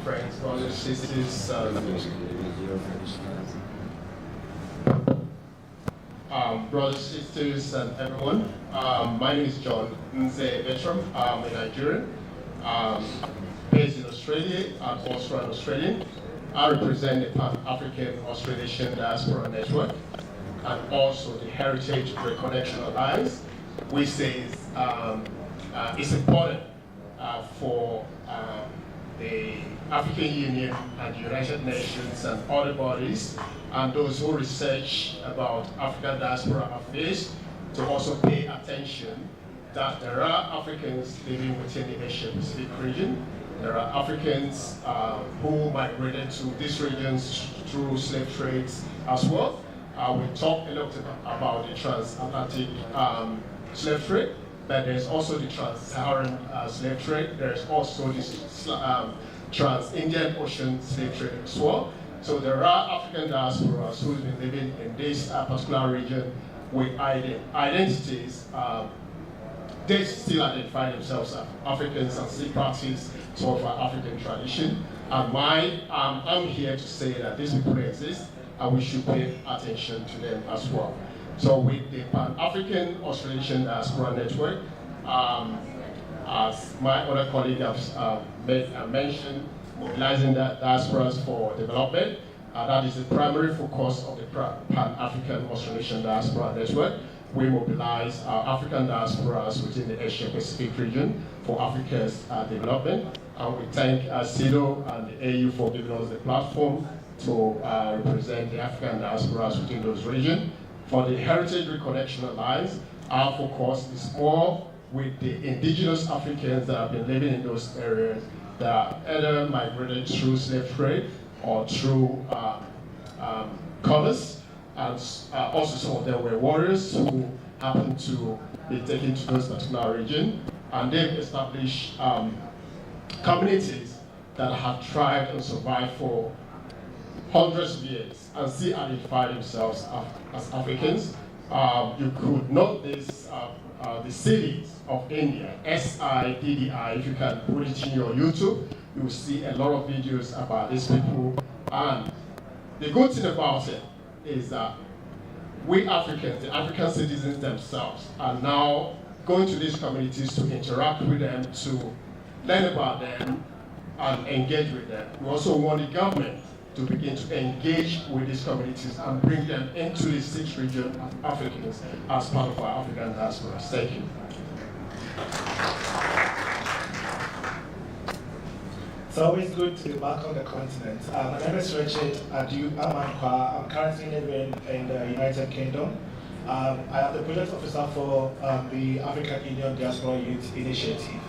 Speaker 6: friends, brothers, sisters, brothers, sisters, and everyone. My name is John Nze Vetram. I'm a Nigerian, based in Australia and also an Australian. I represent the Pan-African Australasian Diaspora Network and also the Heritage Reconnection Alliance, which says it's important for the African Union and the United Nations and other bodies and those who research about African diaspora affairs to also pay attention that there are Africans living within the Asia Pacific region. There are Africans who migrated to these regions through slave trades as well. We talked a lot about the transatlantic slave trade, but there's also the trans-Saharan slave trade. There's also this trans-Indian Ocean slave trade as well. So there are African diasporas who've been living in this particular region with identities. They still identify themselves as Africans and still practice sort of African tradition. And I'm here to say that these people exist and we should pay attention to them as well. So with the Pan-African Australasian Diaspora Network, as my other colleague has mentioned, mobilizing the diasporas for development, that is the primary focus of the Pan-African Australasian Diaspora Network. We mobilize African diasporas within the Asia Pacific region for Africa's development. And we thank CEDAW and the AU for giving us the platform to represent the African diasporas within those regions. For the Heritage Reconnection Alliance, our focus is more with the indigenous Africans that have been living in those areas that either migrated through slave trade or through commerce. And also some of them were warriors who happened to be taken to those particular region. And they've established communities that have thrived and survived for hundreds of years and still identify themselves as Africans. You could note this, the cities of India, SIDDI, if you can put it in your YouTube, you will see a lot of videos about these people. And the good thing about it is that we Africans, the African citizens themselves, are now going to these communities to interact with them, to learn about them, and engage with them. We also want the government to begin to engage with these communities and bring them into the 6 region of Africans as part of our African diaspora. Thank you.
Speaker 7: It's always good to be back on the continent. My name is Richard Adu Amankwa. I'm currently living in the United Kingdom. I am the project officer for the African Union Diaspora Youth Initiative.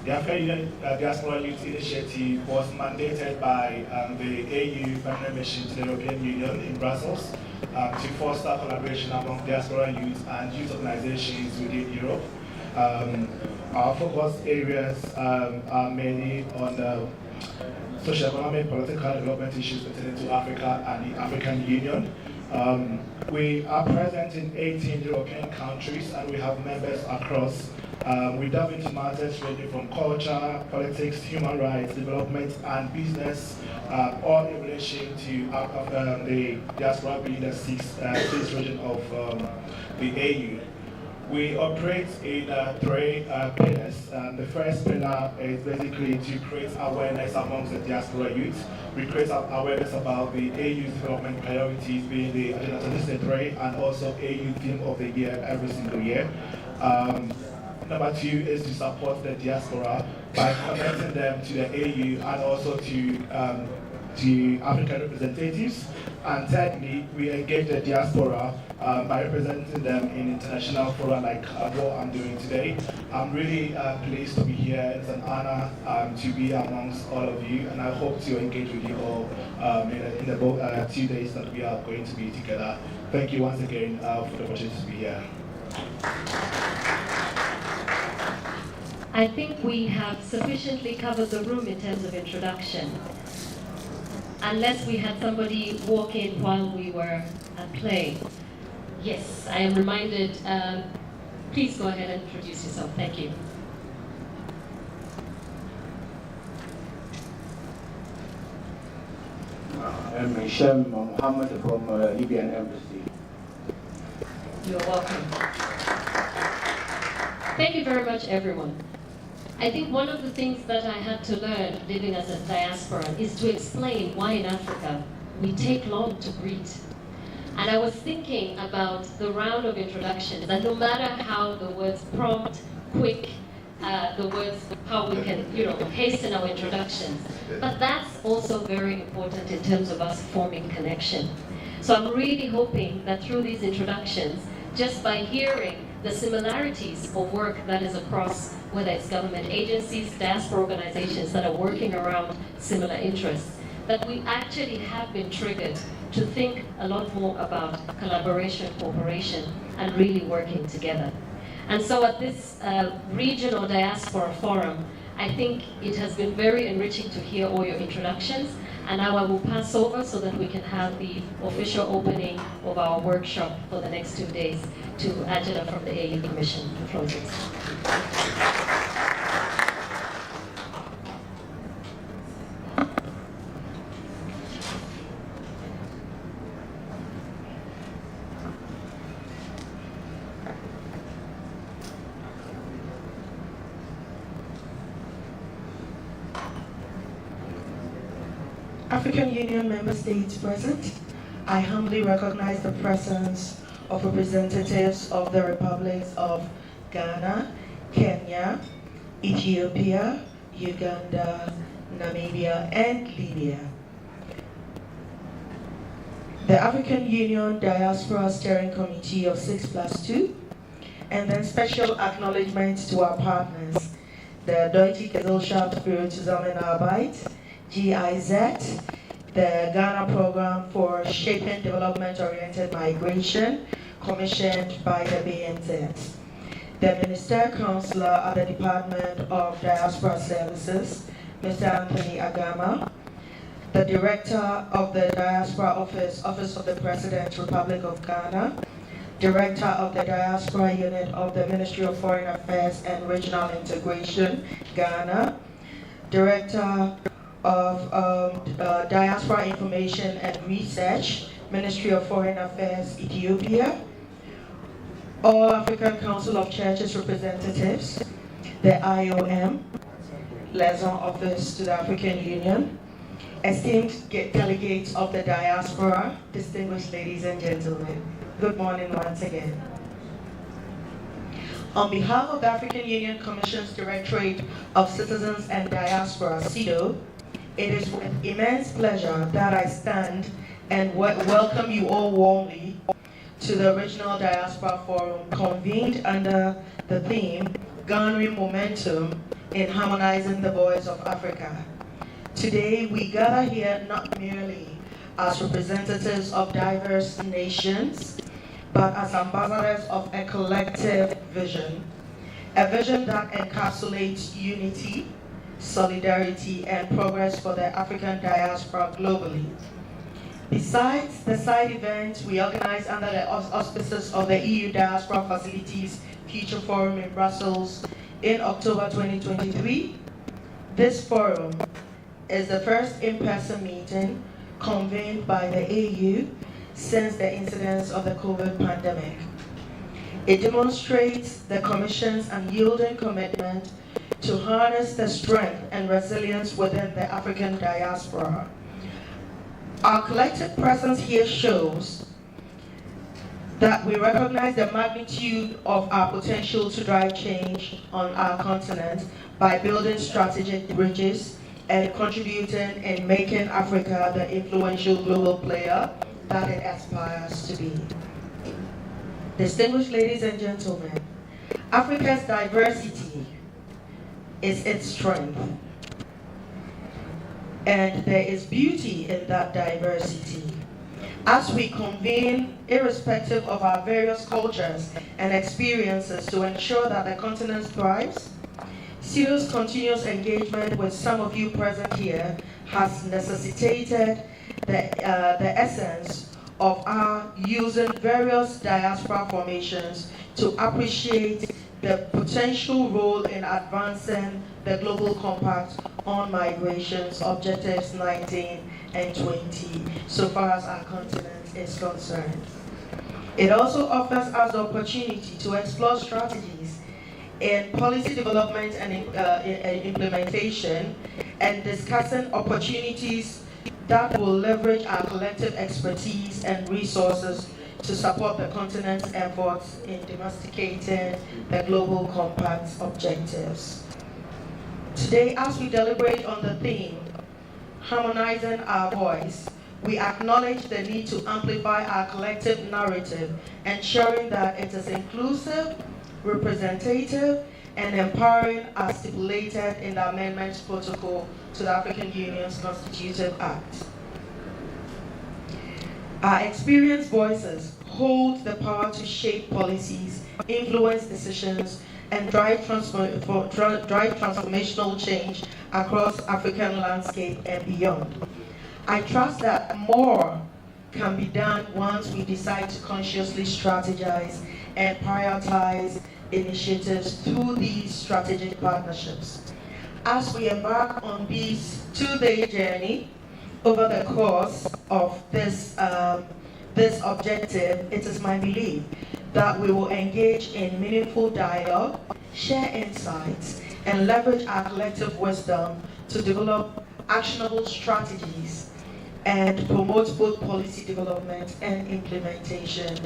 Speaker 7: The African Union Diaspora Youth Initiative was mandated by the AU Permanent Mission to the European Union in Brussels to foster collaboration among diaspora youth and youth organizations within Europe. Our focus areas are mainly on the socio-economic, political development issues pertaining to Africa and the African Union. We are present in 18 European countries and we have members across. We delve into matters ranging from culture, politics, human rights, development, and business, all in relation to the diaspora being the sixth region of the AU. We operate in 3 pillars. The first pillar is basically to create awareness amongst the diaspora youth. We create awareness about the AU development priorities being the Agenda 2023 and also AU Theme of the Year every single year. Number 2 is to support the diaspora by connecting them to the AU and also to to African representatives. And thirdly, we engage the diaspora by representing them in international fora like what I'm doing today. I'm really pleased to be here. It's an honor to be amongst all of you, and I hope to engage with you all in the 2 days that we are going to be together. Thank you once again for the opportunity to be here.
Speaker 1: I think we have sufficiently covered the room in terms of introduction. Unless we had somebody walk in while we were at play. Yes, I am reminded. Please go ahead and introduce yourself. Thank you.
Speaker 4: I'm Hisham Mohammed from Libyan Embassy.
Speaker 1: You're welcome. Thank you very much, everyone. I think one of the things that I had to learn living as a diaspora is to explain why in Africa we take long to greet. And I was thinking about the round of introductions, and no matter how the words prompt, quick, the words, how we can, hasten our introductions. But that's also very important in terms of us forming connection. So I'm really hoping that through these introductions, just by hearing the similarities of work that is across, whether it's government agencies, diaspora organizations that are working around similar interests, that we actually have been triggered to think a lot more about collaboration, cooperation, and really working together. And so at this regional diaspora forum, I think it has been very enriching to hear all your introductions. And now I will pass over so that we can have the official opening of our workshop for the next 2 days to Angela from the AU Commission to close it.
Speaker 8: African Union member states present, I humbly recognize the presence of representatives of the republics of Ghana, Kenya, Ethiopia, Uganda, Namibia, and Libya. The African Union Diaspora Steering Committee of 6+2, and then special acknowledgements to our partners, the Deutsche Gesellschaft für Zusammenarbeit, GIZ, the Ghana Program for Shaping Development-Oriented Migration, commissioned by the BNZ. The Minister Counselor at the Department of Diaspora Services, Mr. Anthony Agama, the Director of the Diaspora Office, Office of the President, Republic of Ghana, Director of the Diaspora Unit of the Ministry of Foreign Affairs and Regional Integration, Ghana, Director of Diaspora Information and Research, Ministry of Foreign Affairs, Ethiopia, All African Council of Churches representatives, the IOM, Liaison Office to the African Union, esteemed delegates of the diaspora, distinguished ladies and gentlemen, good morning once again. On behalf of the African Union Commission's Directorate of Citizens and Diaspora, CIDO, it is with immense pleasure that I stand and welcome you all warmly to the Regional Diaspora Forum convened under the theme, Garnering Momentum in Harmonizing the Voice of Africa. Today, we gather here not merely as representatives of diverse nations, but as ambassadors of a collective vision, a vision that encapsulates unity, solidarity, and progress for the African diaspora globally. Besides the side events we organize under the auspices of the EU Diaspora Facilities Future Forum in Brussels in October 2023, this forum is the first in-person meeting convened by the AU since the incidence of the COVID pandemic. It demonstrates the Commission's unyielding commitment to harness the strength and resilience within the African diaspora. Our collective presence here shows that we recognize the magnitude of our potential to drive change on our continent by building strategic bridges and contributing in making Africa the influential global player that it aspires to be. Distinguished ladies and gentlemen, Africa's diversity is its strength, and there is beauty in that diversity. As we convene, irrespective of our various cultures and experiences, to ensure that the continent thrives, CEDAW's continuous engagement with some of you present here has necessitated the essence of our using various diaspora formations to appreciate the potential role in advancing the Global Compact on Migrations, Objectives 19 and 20, so far as our continent is concerned. It also offers us the opportunity to explore strategies in policy development and implementation, and discussing opportunities that will leverage our collective expertise and resources to support the continent's efforts in domesticating the Global Compact's objectives. Today, as we deliberate on the theme, harmonizing our voice, we acknowledge the need to amplify our collective narrative, ensuring that it is inclusive, representative, and empowering as stipulated in the Amendments Protocol to the African Union's Constitutive Act. Our experienced voices hold the power to shape policies, influence decisions, and drive transformational change across African landscape and beyond. I trust that more can be done once we decide to consciously strategize and prioritize initiatives through these strategic partnerships. As we embark on this two-day journey over the course of this objective, it is my belief that we will engage in meaningful dialogue, share insights, and leverage our collective wisdom to develop actionable strategies and promote both policy development and implementation,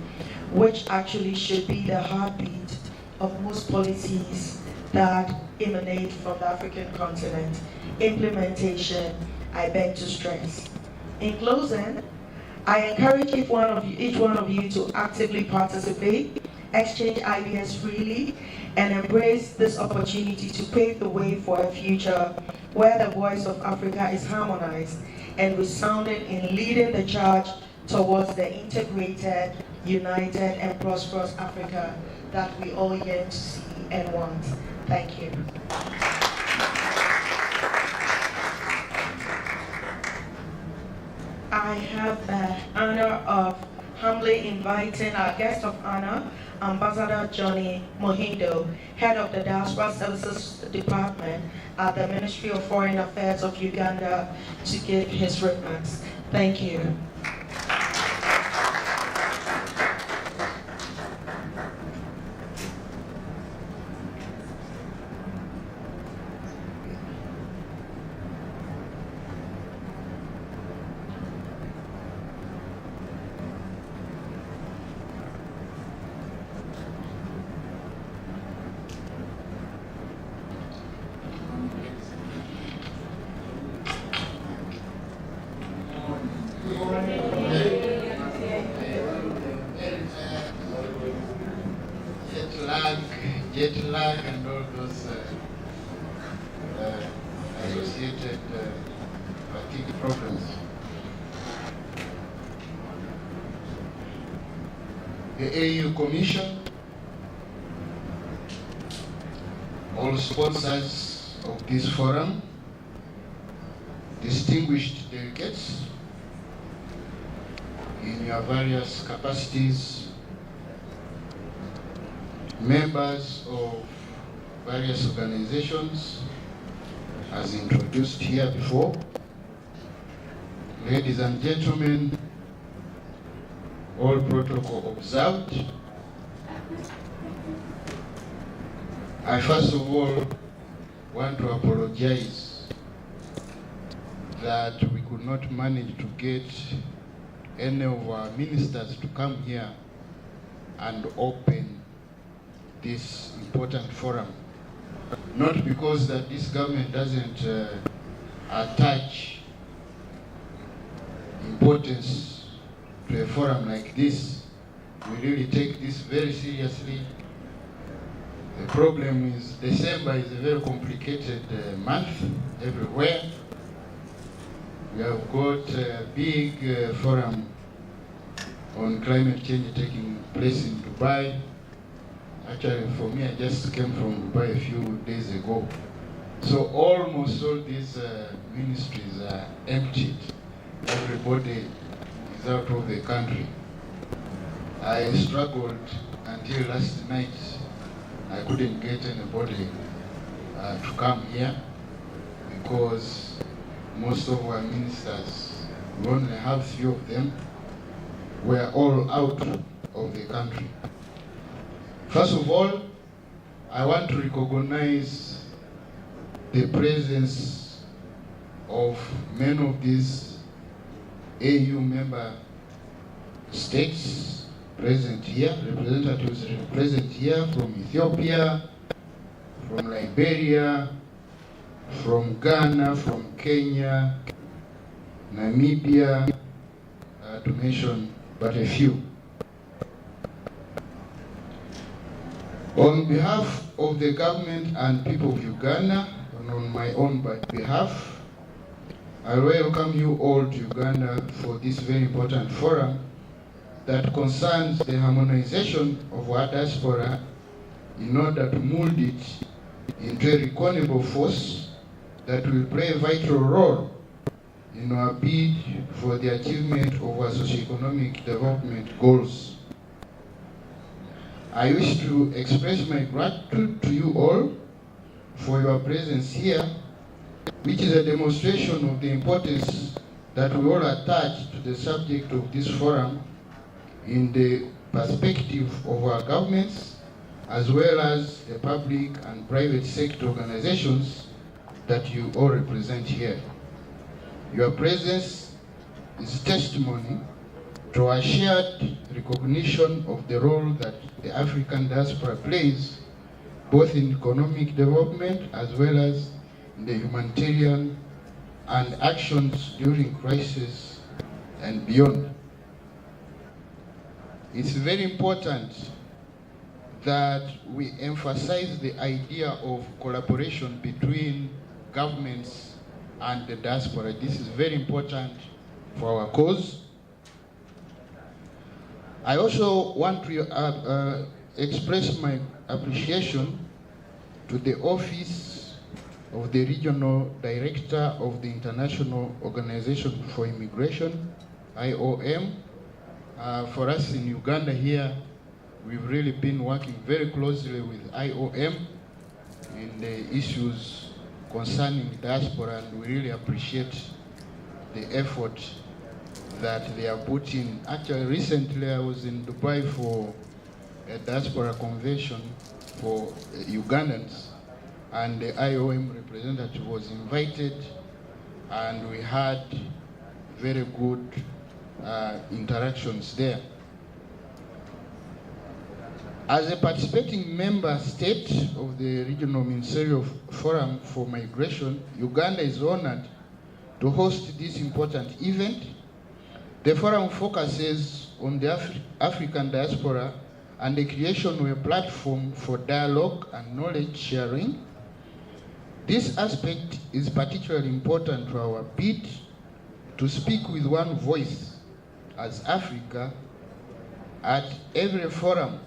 Speaker 8: which actually should be the heartbeat of most policies that emanate from the African continent. Implementation, I beg to stress. In closing, I encourage each one of you to actively participate, exchange ideas freely, and embrace this opportunity to pave the way for a future where the voice of Africa is harmonized and resounding in leading the charge towards the integrated, united, and prosperous Africa that we all yearn to see and want. Thank you. I have the honor of humbly inviting our guest of honor, Ambassador Johnny Mohindo, Head of the Diaspora Services Department at the Ministry of Foreign Affairs of Uganda, to give his remarks. Thank you.
Speaker 9: Jet lag and all those associated fatigue problems. The AU Commission, all sponsors of this forum, distinguished delegates in your various capacities, members of various organizations, as introduced here before, ladies and gentlemen, all protocol observed. I first of all want to apologize that we could not manage to get any of our ministers to come here and open this important forum. Not because that this government doesn't attach importance to a forum like this. We really take this very seriously. The problem is December is a very complicated month everywhere. We have got a big forum on climate change taking place in Dubai. Actually, for me, I just came from Dubai a few days ago. So almost all these ministries are emptied. Everybody is out of the country. I struggled until last night. I couldn't get anybody to come here because most of our ministers, we only have few of them, were all out of the country. First of all, I want to recognize the presence of many of these AU member states present here, representatives present here from Ethiopia, from Liberia, from Ghana, from Kenya, Namibia, to mention but a few. On behalf of the government and people of Uganda, and on my own behalf, I welcome you all to Uganda for this very important forum that concerns the harmonization of our diaspora in order to mold it into a reckonable force that will play a vital role in our bid for the achievement of our socioeconomic development goals. I wish to express my gratitude to you all for your presence here, which is a demonstration of the importance that we all attach to the subject of this forum in the perspective of our governments, as well as the public and private sector organizations that you all represent here. Your presence is testimony to our shared recognition of the role that the African diaspora plays, both in economic development as well as in the humanitarian and actions during crisis and beyond. It's very important that we emphasize the idea of collaboration between governments and the diaspora. This is very important for our cause. I also want to express my appreciation to the Office of the Regional Director of the International Organization for Immigration, IOM. For us in Uganda here, we've really been working very closely with IOM in the issues concerning diaspora, and we really appreciate the effort that they are putting. Actually, recently I was in Dubai for a diaspora convention for Ugandans, and the IOM representative was invited, and we had very good interactions there. As a participating member state of the Regional Ministerial Forum for Migration, Uganda is honored to host this important event. The forum focuses on the African diaspora and the creation of a platform for dialogue and knowledge sharing. This aspect is particularly important to our bid to speak with one voice as Africa at every forum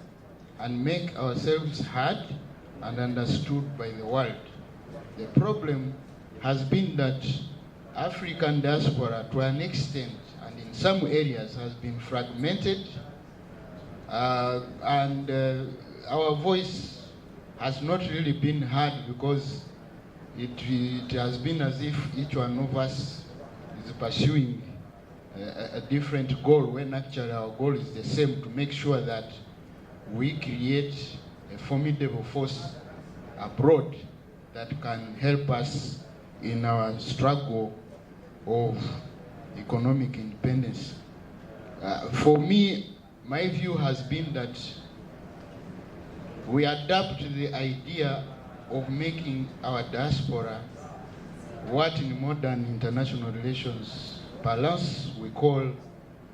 Speaker 9: and make ourselves heard and understood by the world. The problem has been that African diaspora, to an extent and in some areas, has been fragmented, and our voice has not really been heard because it has been as if each one of us is pursuing a different goal, when actually our goal is the same, to make sure that we create a formidable force abroad that can help us in our struggle of economic independence. For me, my view has been that we adapt the idea of making our diaspora what in modern international relations parlance we call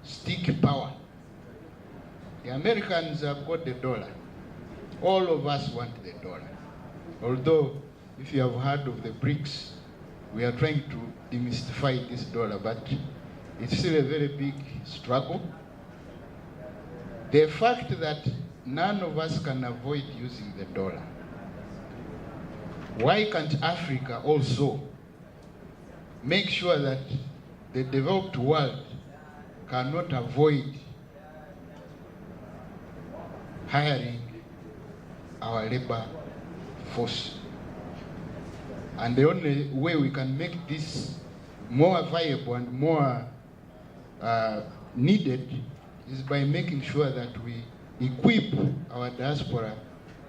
Speaker 9: stick power. The Americans have got the dollar. All of us want the dollar. Although, if you have heard of the BRICS, we are trying to demystify this dollar, but it's still a very big struggle. The fact that none of us can avoid using the dollar, why can't Africa also make sure that the developed world cannot avoid hiring our labor force? And the only way we can make this more viable and more needed is by making sure that we equip our diaspora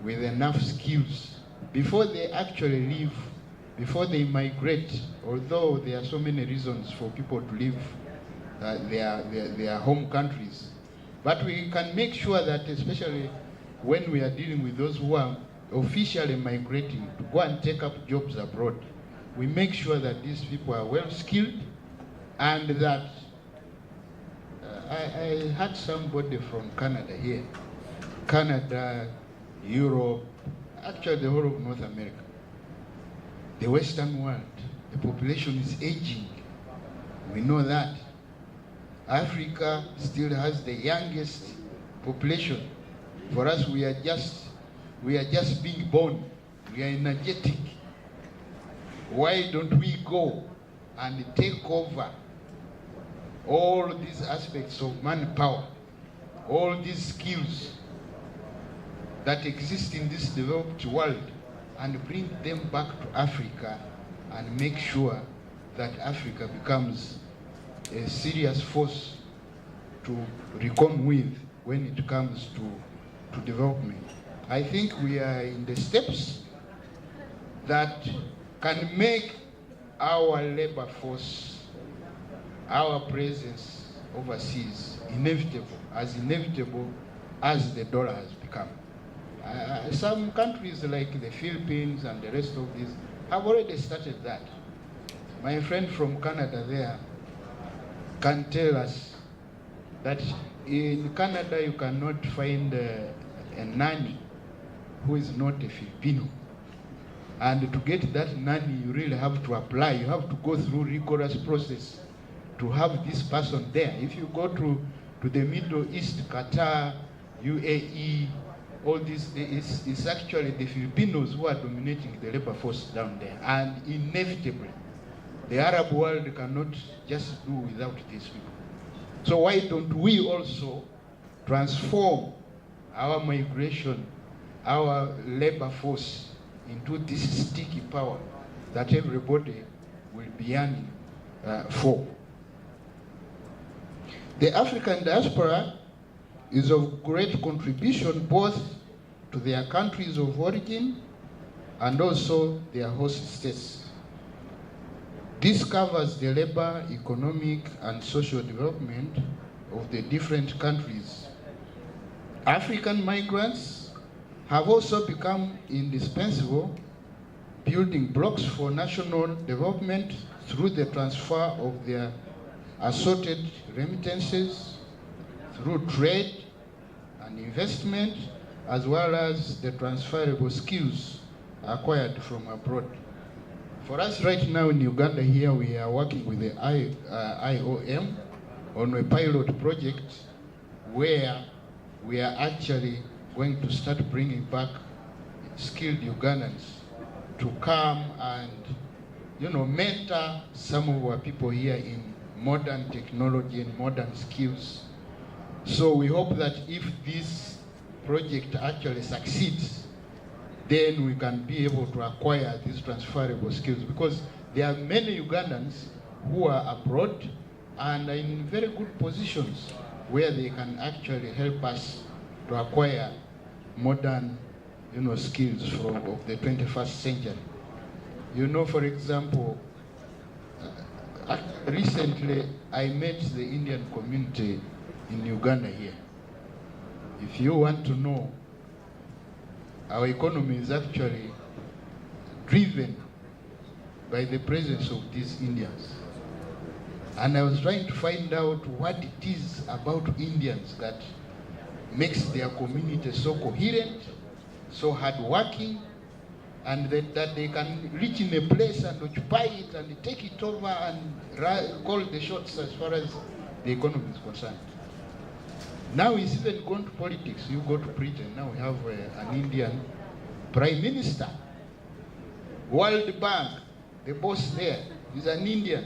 Speaker 9: with enough skills before they actually leave, before they migrate, although there are so many reasons for people to leave their home countries. But we can make sure that, especially when we are dealing with those who are officially migrating to go and take up jobs abroad, we make sure that these people are well skilled, and that I had somebody from Canada here, Canada, Europe, actually the whole of North America, the Western world, the population is aging. We know that. Africa still has the youngest population. For us, we are just being born. We are energetic. Why don't we go and take over all these aspects of manpower, all these skills that exist in this developed world, and bring them back to Africa and make sure that Africa becomes a serious force to reckon with when it comes to development. I think we are in the steps that can make our labor force, our presence overseas, inevitable as the dollar has become. Some countries like the Philippines and the rest of these have already started that. My friend from Canada there can tell us that in Canada you cannot find a nanny who is not a Filipino. And to get that nanny, you really have to apply. You have to go through rigorous process to have this person there. If you go to the Middle East, Qatar, UAE, all this, it's actually the Filipinos who are dominating the labor force down there. And inevitably, the Arab world cannot just do without these people. So why don't we also transform our migration, our labor force, into this sticky power that everybody will be yearning for? The African diaspora is of great contribution both to their countries of origin and also their host states. This covers the labor, economic, and social development of the different countries. African migrants have also become indispensable building blocks for national development through the transfer of their assorted remittances, through trade and investment, as well as the transferable skills acquired from abroad. For us right now in Uganda here, we are working with the IOM on a pilot project where we are actually going to start bringing back skilled Ugandans to come and, mentor some of our people here in modern technology and modern skills. So we hope that if this project actually succeeds, then we can be able to acquire these transferable skills, because there are many Ugandans who are abroad and are in very good positions where they can actually help us to acquire modern, skills of the 21st century. For example, recently I met the Indian community in Uganda here. If you want to know, our economy is actually driven by the presence of these Indians. And I was trying to find out what it is about Indians that makes their community so coherent, so hardworking, and that they can reach in a place and occupy it and take it over and call the shots as far as the economy is concerned. Now it's even gone to politics. You go to Britain, now we have an Indian Prime Minister. World Bank, the boss there is an Indian.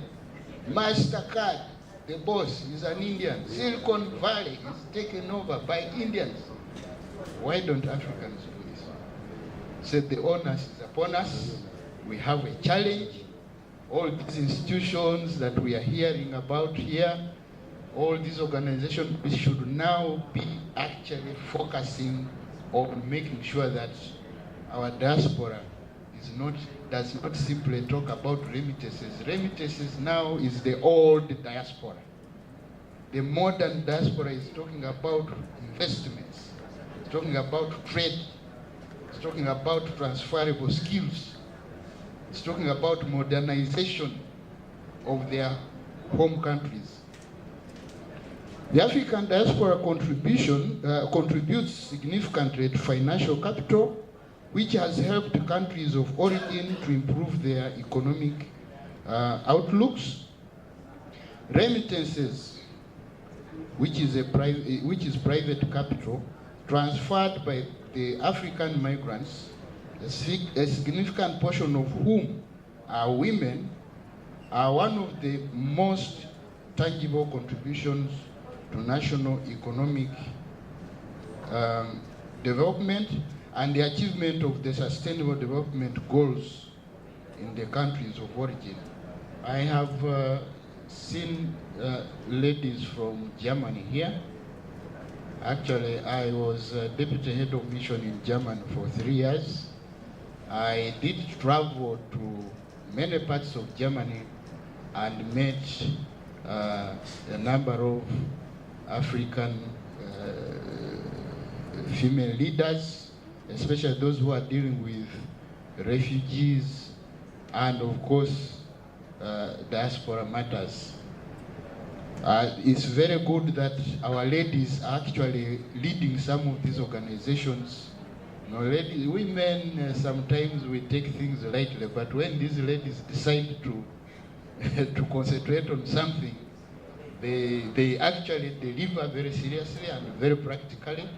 Speaker 9: MasterCard, the boss is an Indian. Silicon Valley is taken over by Indians. Why don't Africans do this? So the onus is upon us. We have a challenge. All these institutions that we are hearing about here, all these organizations, we should now be actually focusing on making sure that our diaspora does not simply talk about remittances. Remittances now is the old diaspora. The modern diaspora is talking about investments. It's talking about trade. It's talking about transferable skills. It's talking about modernization of their home countries. The African diaspora contributes significantly to financial capital, which has helped countries of origin to improve their economic outlooks. Remittances, which is private capital, transferred by the African migrants, a significant portion of whom are women, are one of the most tangible contributions to national economic development and the achievement of the sustainable development goals in the countries of origin. I have seen ladies from Germany here. Actually, I was deputy head of mission in Germany for 3 years. I did travel to many parts of Germany and met a number of African female leaders, especially those who are dealing with refugees and, of course, diaspora matters. It's very good that our ladies are actually leading some of these organizations. You know, women, sometimes we take things lightly, but when these ladies decide to concentrate on something, they actually deliver very seriously and very practically,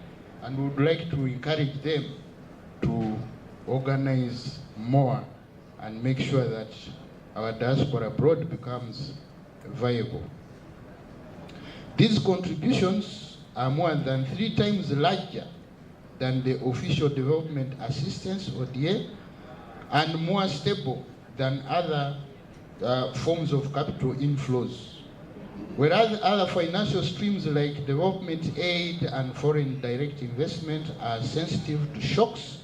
Speaker 9: and we would like to encourage them to organize more and make sure that our diaspora abroad becomes viable. These contributions are more than 3 times larger than the official development assistance, ODA, and more stable than other forms of capital inflows. Whereas other financial streams like development aid and foreign direct investment are sensitive to shocks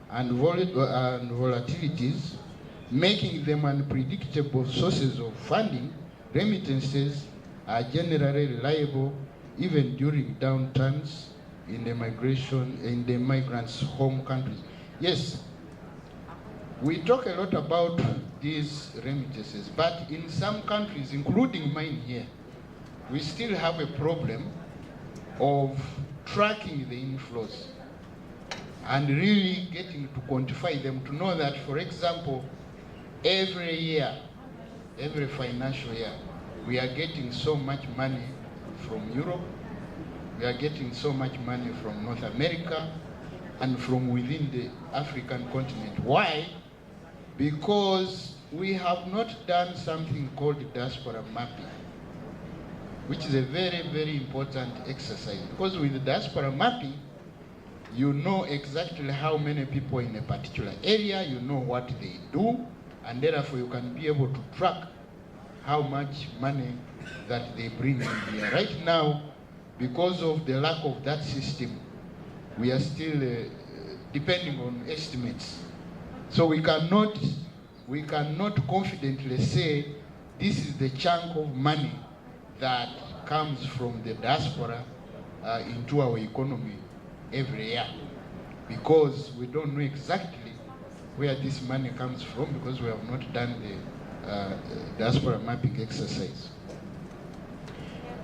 Speaker 9: and volatilities, making them unpredictable sources of funding, remittances are generally reliable even during downturns in the migrants' home countries. Yes, we talk a lot about these remittances, but in some countries, including mine here, we still have a problem of tracking the inflows and really getting to quantify them, to know that, for example, every year, every financial year, we are getting so much money from Europe, we are getting so much money from North America, and from within the African continent. Why? Because we have not done something called diaspora mapping, which is a very, very important exercise. Because with the diaspora mapping, you know exactly how many people in a particular area, you know what they do, and therefore you can be able to track how much money that they bring in here. Right now, because of the lack of that system, we are still depending on estimates. So we cannot confidently say this is the chunk of money that comes from the diaspora into our economy every year, because we don't know exactly where this money comes from, because we have not done the diaspora mapping exercise.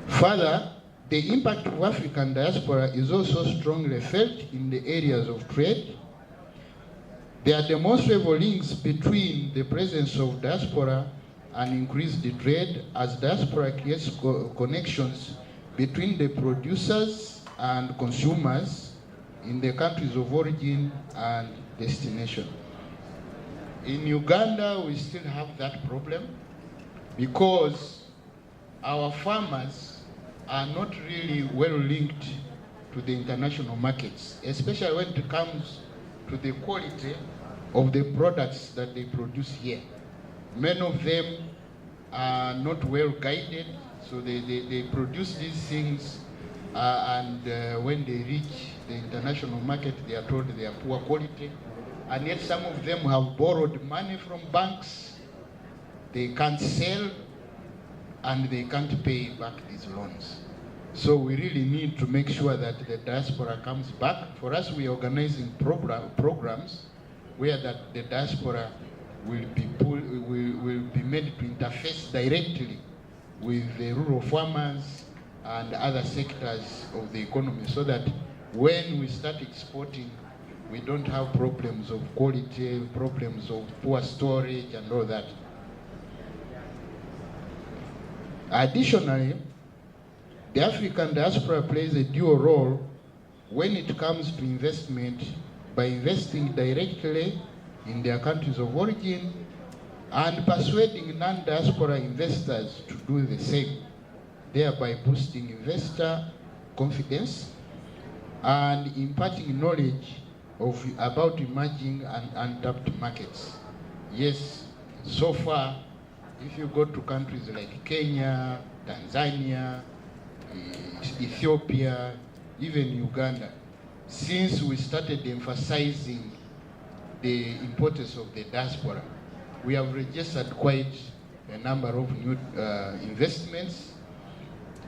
Speaker 9: Further, the impact of African diaspora is also strongly felt in the areas of trade. There are demonstrable links between the presence of diaspora and increased trade, as diaspora creates connections between the producers and consumers in the countries of origin and destination. In Uganda, we still have that problem because our farmers are not really well linked to the international markets, especially when it comes to the quality of the products that they produce here. Many of them are not well guided, so they produce these things and when they reach the international market, they are told they are poor quality. And yet some of them have borrowed money from banks, they can't sell, and they can't pay back these loans. So we really need to make sure that the diaspora comes back. For us, we are organizing programs where that the diaspora will be made to interface directly with the rural farmers and other sectors of the economy, so that when we start exporting, we don't have problems of quality, problems of poor storage and all that. Additionally, the African diaspora plays a dual role when it comes to investment by investing directly in their countries of origin and persuading non-diaspora investors to do the same, thereby boosting investor confidence and imparting knowledge about emerging and untapped markets. Yes, so far, if you go to countries like Kenya, Tanzania, Ethiopia, even Uganda, since we started emphasizing the importance of the diaspora, we have registered quite a number of new investments.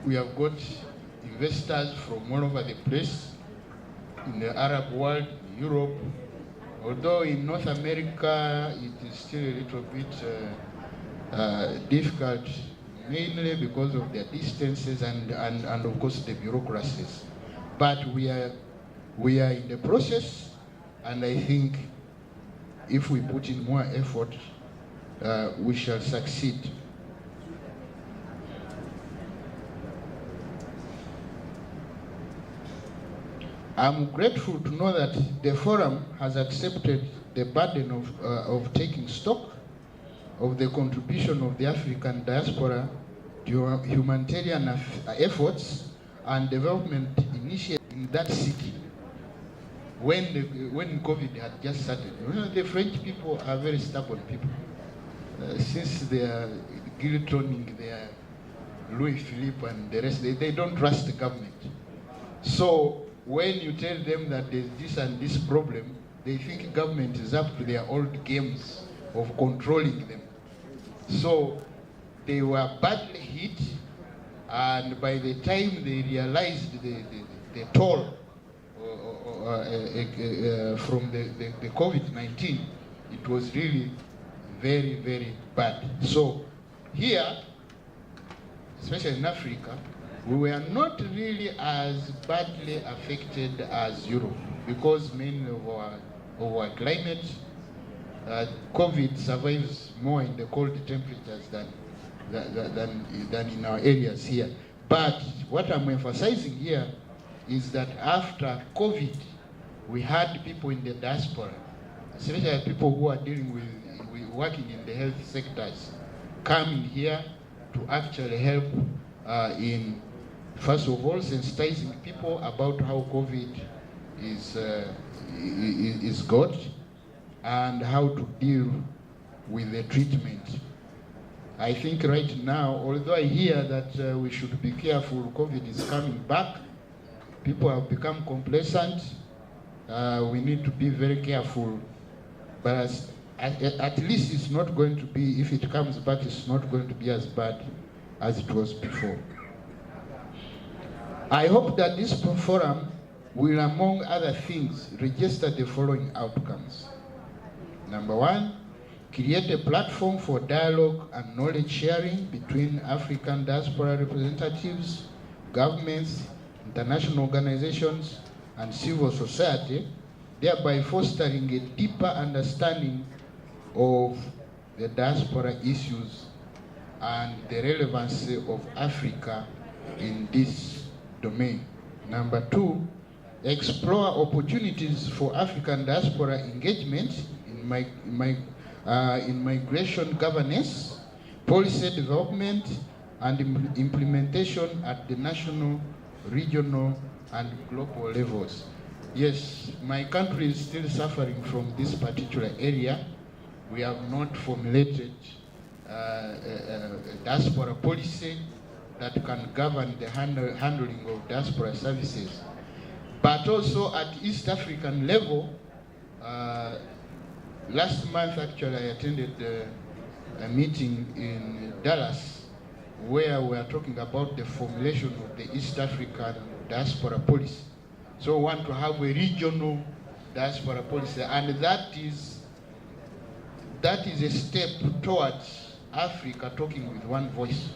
Speaker 9: We have got investors from all over the place, in the Arab world, Europe, although in North America it is still a little bit difficult, mainly because of their distances and of course the bureaucracies. But we are in the process, and I think if we put in more effort, we shall succeed. I'm grateful to know that the forum has accepted the burden of taking stock of the contribution of the African diaspora to humanitarian efforts and development initiatives in that city when COVID had just started. You know, the French people are very stubborn people. Since they are guillotining their Louis Philippe and the rest, they don't trust the government. So when you tell them that there's this and this problem, they think government is up to their old games of controlling them. So they were badly hit, and by the time they realized the toll from the COVID-19, it was really very, very bad. So here, especially in Africa, we were not really as badly affected as Europe, because mainly of our climate. COVID survives more in the cold temperatures than in our areas here. But what I'm emphasizing here is that after COVID, we had people in the diaspora, especially people who are dealing with working in the health sectors, coming here to actually help in, first of all, sensitizing people about how COVID is got and how to deal with the treatment. I think right now, although I hear that we should be careful, COVID is coming back, people have become complacent, we need to be very careful, but at least it's not going to be, if it comes back, it's not going to be as bad as it was before. I hope that this forum will, among other things, register the following outcomes. Number one, create a platform for dialogue and knowledge sharing between African diaspora representatives, governments, international organizations, and civil society, thereby fostering a deeper understanding of the diaspora issues and the relevancy of Africa in this domain. Number two, explore opportunities for African diaspora engagement in migration governance, policy development, and implementation at the national, regional, and global levels. Yes, my country is still suffering from this particular area. We have not formulated a diaspora policy that can govern the handling of diaspora services. But also at East African level, last month actually I attended a meeting in Dallas where we are talking about the formulation of the East African diaspora policy. So we want to have a regional diaspora policy, and that is a step towards Africa talking with one voice.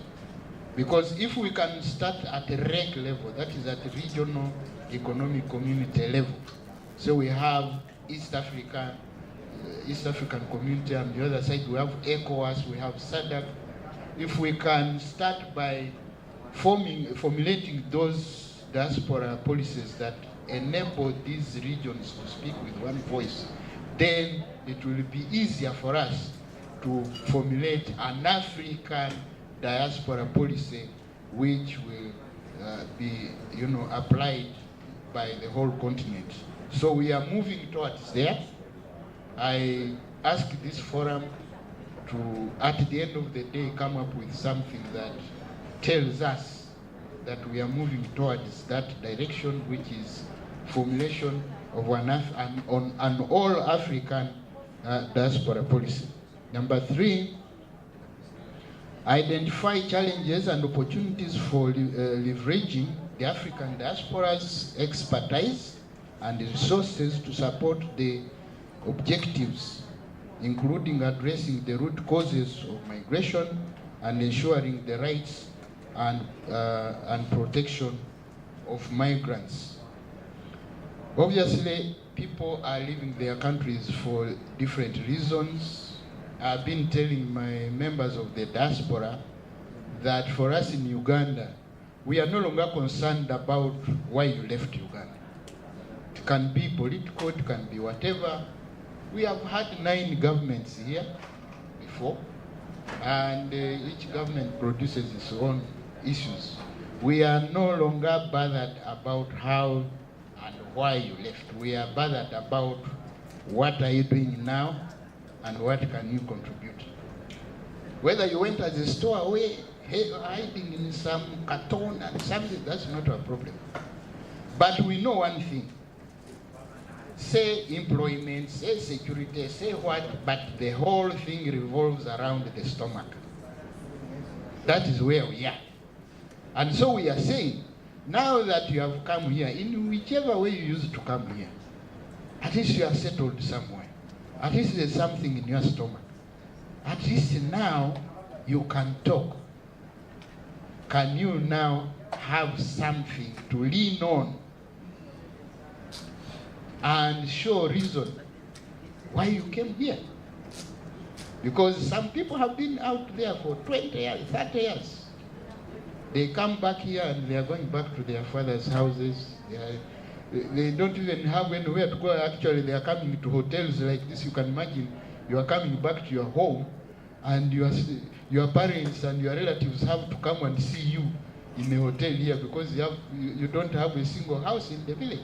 Speaker 9: Because if we can start at a REC level, that is at the regional economic community level, so we have East African community, and the other side we have ECOWAS, we have SADC. If we can start by formulating those diaspora policies that enable these regions to speak with one voice, then it will be easier for us to formulate an African diaspora policy which will be, applied by the whole continent. So we are moving towards there. I ask this forum to, at the end of the day, come up with something that tells us that we are moving towards that direction, which is formulation of an all-African diaspora policy. Number three, identify challenges and opportunities for leveraging the African diaspora's expertise and resources to support the objectives, including addressing the root causes of migration and ensuring the rights and protection of migrants. Obviously, people are leaving their countries for different reasons. I've been telling my members of the diaspora that for us in Uganda, we are no longer concerned about why you left Uganda. It can be political, it can be whatever. We have had 9 governments here before, and each government produces its own issues. We are no longer bothered about how and why you left. We are bothered about what are you doing now and what can you contribute. Whether you went as a stowaway, hiding in some carton and something, that's not a problem. But we know one thing. Say employment, say security, say what, but the whole thing revolves around the stomach. That is where we are. And so we are saying, now that you have come here, in whichever way you used to come here, at least you are settled somewhere. At least there's something in your stomach. At least now you can talk. Can you now have something to lean on and show reason why you came here? Because some people have been out there for 20 years, 30 years. They come back here and they are going back to their father's houses. They don't even have anywhere to go. Actually, they are coming to hotels like this. You can imagine you are coming back to your home and your parents and your relatives have to come and see you in a hotel here because you don't have a single house in the village.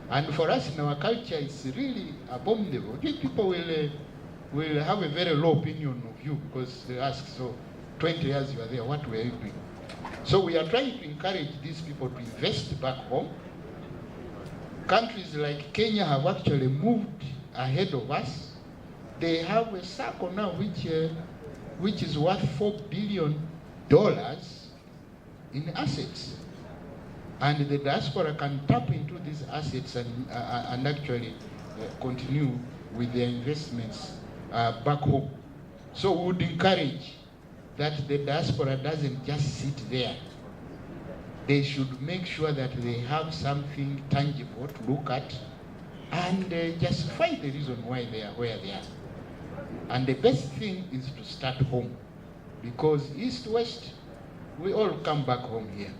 Speaker 9: And for us in our culture, it's really abominable. People will have a very low opinion of you because they ask, so 20 years you are there, what were you doing? So we are trying to encourage these people to invest back home. Countries like Kenya have actually moved ahead of us. They have a circle now which is worth $4 billion in assets. And the diaspora can tap into these assets and actually continue with their investments back home. So we would encourage that the diaspora doesn't just sit there. They should make sure that they have something tangible to look at and justify the reason why they are where they are. And the best thing is to start home, because East, West, we all come back home here.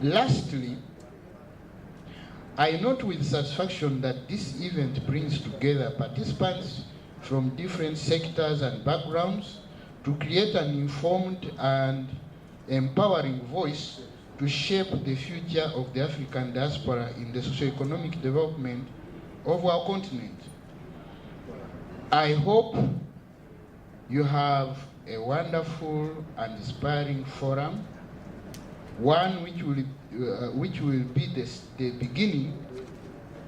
Speaker 9: Lastly, I note with satisfaction that this event brings together participants from different sectors and backgrounds to create an informed and empowering voice to shape the future of the African diaspora in the socio-economic development of our continent. I hope you have a wonderful and inspiring forum, one which will be the beginning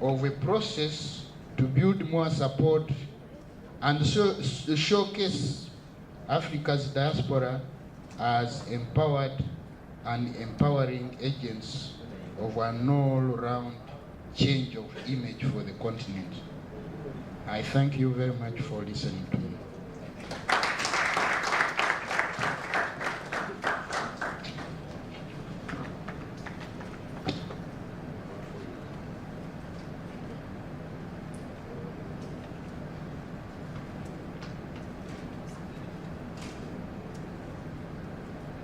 Speaker 9: of a process to build more support and showcase Africa's diaspora as empowered and empowering agents of an all-round change of image for the continent. I thank you very much for listening to me.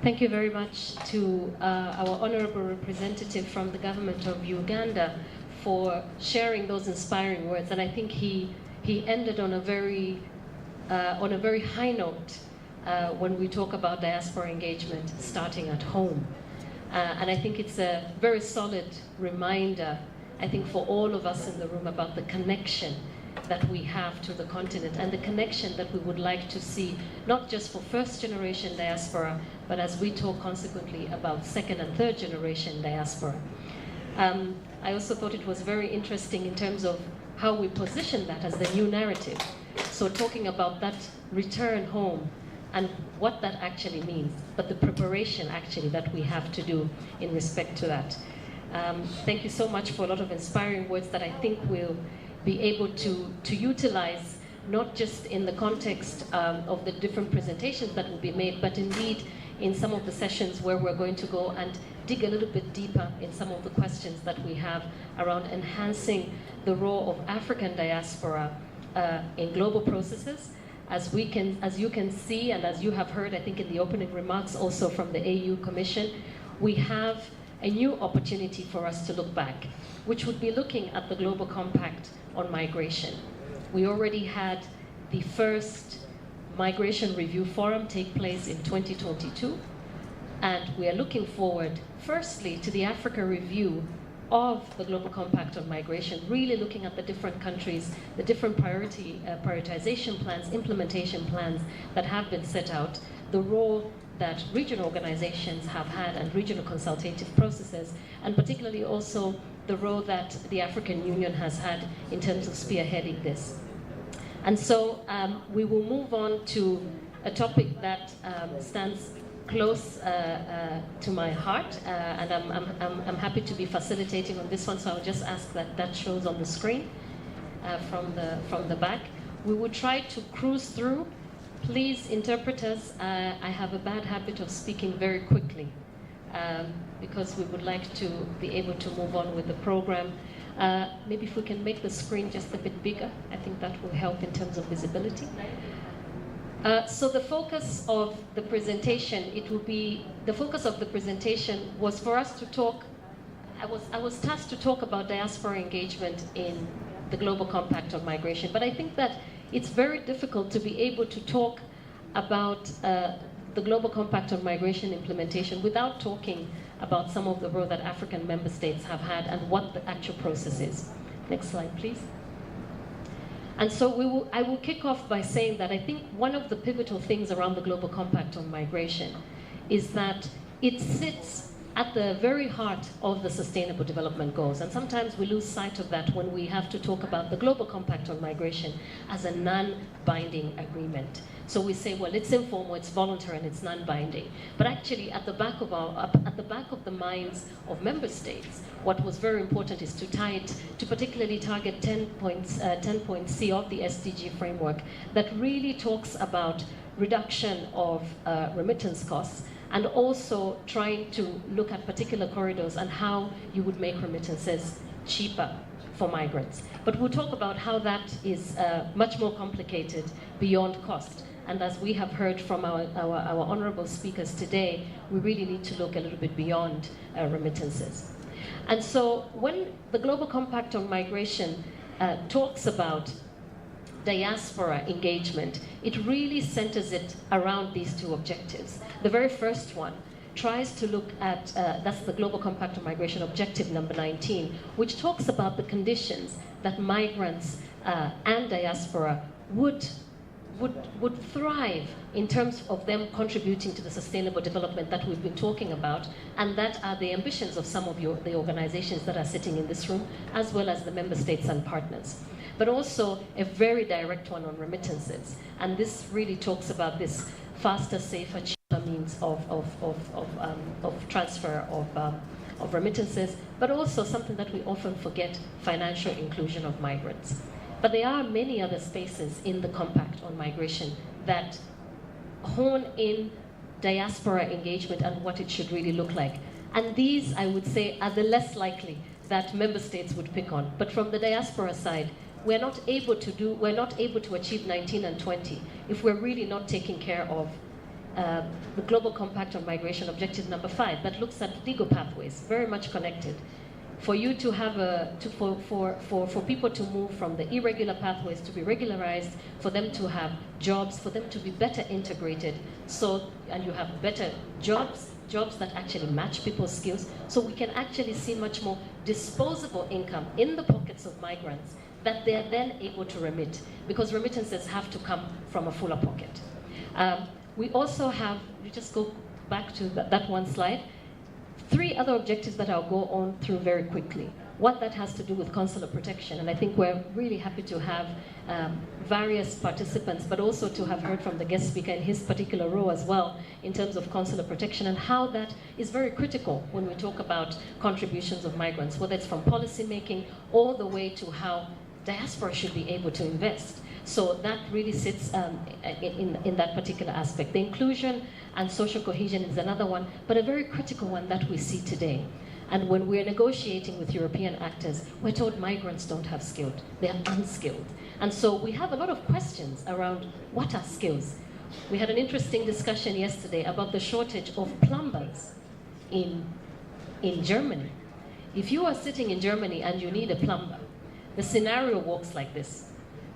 Speaker 1: Thank you very much to our honorable representative from the government of Uganda for sharing those inspiring words. And I think he ended on a very high note when we talk about diaspora engagement starting at home. And I think it's a very solid reminder, I think, for all of us in the room about the connection that we have to the continent and the connection that we would like to see, not just for first generation diaspora, but as we talk consequently about second and third generation diaspora. I also thought it was very interesting in terms of how we position that as the new narrative. So talking about that return home and what that actually means, but the preparation actually that we have to do in respect to that. Thank you so much for a lot of inspiring words that I think will be able to utilize, not just in the context of the different presentations that will be made, but indeed in some of the sessions where we're going to go and dig a little bit deeper in some of the questions that we have around enhancing the role of African diaspora in global processes. As you can see, and as you have heard, I think in the opening remarks also from the AU Commission, we have a new opportunity for us to look back, which would be looking at the Global Compact on migration. We already had the first Migration Review Forum take place in 2022, and we are looking forward, firstly, to the Africa Review of the Global Compact on migration, really looking at the different countries, the different prioritization plans, implementation plans that have been set out, the role that regional organizations have had and regional consultative processes, and particularly also the role that the African Union has had in terms of spearheading this. And so we will move on to a topic that stands close to my heart, and I'm happy to be facilitating on this one, so I'll just ask that that shows on the screen from the back. We will try to cruise through. Please, interpreters, I have a bad habit of speaking very quickly because we would like to be able to move on with the program. Maybe if we can make the screen just a bit bigger, I think that will help in terms of visibility. So the focus of the presentation, the focus of the presentation was for us to talk, I was tasked to talk about diaspora engagement in the Global Compact on migration, but I think that it's very difficult to be able to talk about the Global Compact on migration implementation without talking about some of the role that African member states have had and what the actual process is. Next slide, please. And so I will kick off by saying that I think one of the pivotal things around the Global Compact on migration is that it sits at the very heart of the Sustainable Development Goals. And sometimes we lose sight of that when we have to talk about the Global Compact on Migration as a non-binding agreement. So we say, well, it's informal, it's voluntary, and it's non-binding. But actually, at the back of the minds of member states, what was very important is to particularly target 10 points C of the SDG framework that really talks about reduction of remittance costs, and also trying to look at particular corridors and how you would make remittances cheaper for migrants. But we'll talk about how that is much more complicated beyond cost. And as we have heard from our honorable speakers today, we really need to look a little bit beyond remittances. And so when the Global Compact on Migration talks about diaspora engagement, it really centers it around these two objectives. The very first one tries to look at, that's the Global Compact on Migration objective number 19, which talks about the conditions that migrants and diaspora would thrive in terms of them contributing to the sustainable development that we've been talking about, and that are the ambitions of some of the organizations that are sitting in this room, as well as the member states and partners. But also a very direct one on remittances. And this really talks about this faster, safer, cheaper means of transfer of remittances, but also something that we often forget, financial inclusion of migrants. But there are many other spaces in the Compact on Migration that hone in diaspora engagement and what it should really look like. And these, I would say, are the less likely that member states would pick on. But from the diaspora side, we're not able to achieve 19 and 20 if we're really not taking care of the Global Compact on Migration objective number 5 that looks at legal pathways, very much connected. For you to have for people to move from the irregular pathways to be regularized, for them to have jobs, for them to be better integrated, and you have better jobs that actually match people's skills, so we can actually see much more disposable income in the pockets of migrants that they're then able to remit, because remittances have to come from a fuller pocket. We also have, you just go back to that one slide, 3 other objectives that I'll go on through very quickly. What that has to do with consular protection, and I think we're really happy to have various participants, but also to have heard from the guest speaker in his particular role as well, in terms of consular protection and how that is very critical when we talk about contributions of migrants, whether it's from policy making all the way to how diaspora should be able to invest. So that really sits in that particular aspect. The inclusion and social cohesion is another one, but a very critical one that we see today. And when we're negotiating with European actors, we're told migrants don't have skills, they're unskilled. And so we have a lot of questions around what are skills. We had an interesting discussion yesterday about the shortage of plumbers in Germany. If you are sitting in Germany and you need a plumber, the scenario works like this.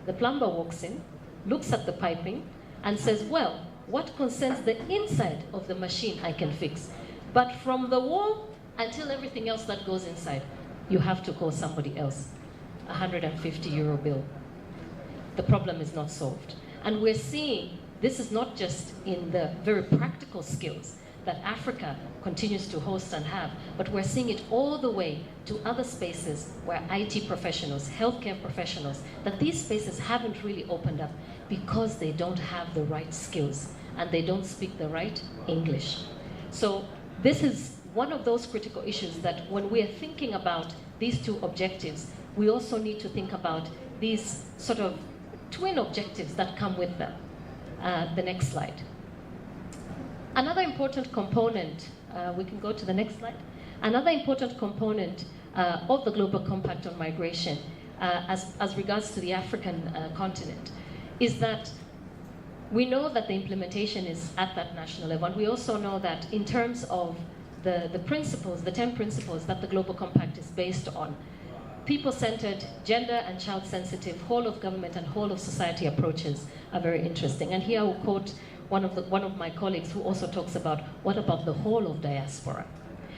Speaker 1: The plumber walks in, looks at the piping, and says, well, what concerns the inside of the machine I can fix. But from the wall until everything else that goes inside, you have to call somebody else. €150 bill. The problem is not solved. And we're seeing this is not just in the very practical skills that Africa continues to host and have, but we're seeing it all the way to other spaces where IT professionals, healthcare professionals, that these spaces haven't really opened up because they don't have the right skills and they don't speak the right English. So this is one of those critical issues that when we're thinking about these 2 objectives, we also need to think about these sort of twin objectives that come with them. The next slide. Another important component, we can go to the next slide. Another important component of the Global Compact on Migration as regards to the African continent is that we know that the implementation is at that national level. And we also know that in terms of the principles, the 10 principles that the Global Compact is based on, people-centered, gender and child-sensitive, whole of government and whole of society approaches are very interesting. And here I will quote one of my colleagues who also talks about what about the whole of diaspora?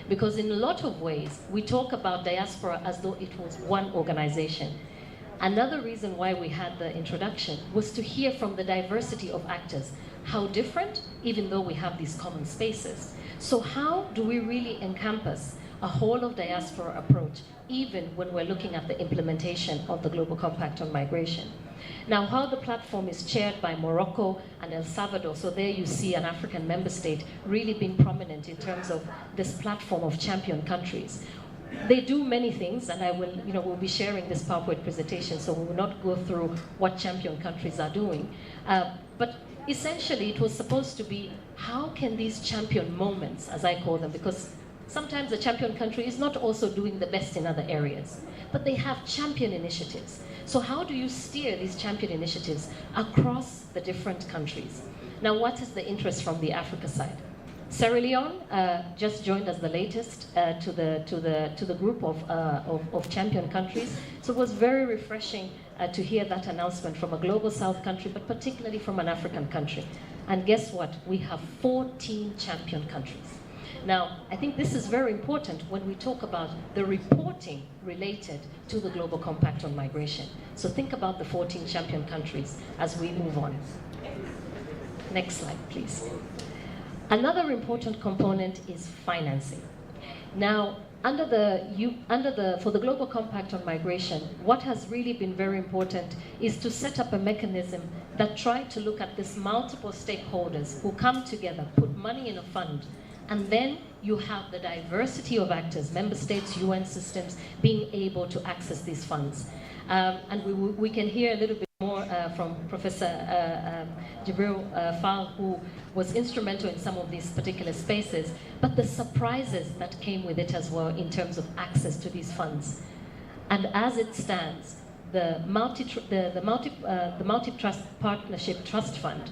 Speaker 1: Because in a lot of ways, we talk about diaspora as though it was one organization. Another reason why we had the introduction was to hear from the diversity of actors. How different, even though we have these common spaces. So how do we really encompass a whole of diaspora approach, even when we're looking at the implementation of the Global Compact on Migration? Now, how the platform is chaired by Morocco and El Salvador, so there you see an African member state really being prominent in terms of this platform of champion countries. They do many things, and I will, we'll be sharing this PowerPoint presentation, so we will not go through what champion countries are doing. But essentially, it was supposed to be, how can these champion moments, as I call them, because sometimes a champion country is not also doing the best in other areas, but they have champion initiatives. So how do you steer these champion initiatives across the different countries? Now, what is the interest from the Africa side? Sierra Leone just joined as the latest to the group of champion countries. So it was very refreshing to hear that announcement from a global South country, but particularly from an African country. And guess what? We have 14 champion countries. Now, I think this is very important when we talk about the reporting related to the Global Compact on Migration. So think about the 14 champion countries as we move on. Next slide, please. Another important component is financing. Now, for the Global Compact on Migration, what has really been very important is to set up a mechanism that tried to look at this multiple stakeholders who come together, put money in a fund, and then you have the diversity of actors, member states, UN systems, being able to access these funds. And we can hear a little bit more from Professor Jibril Fall, who was instrumental in some of these particular spaces, but the surprises that came with it as well in terms of access to these funds. And as it stands, the multi-trust partnership trust fund,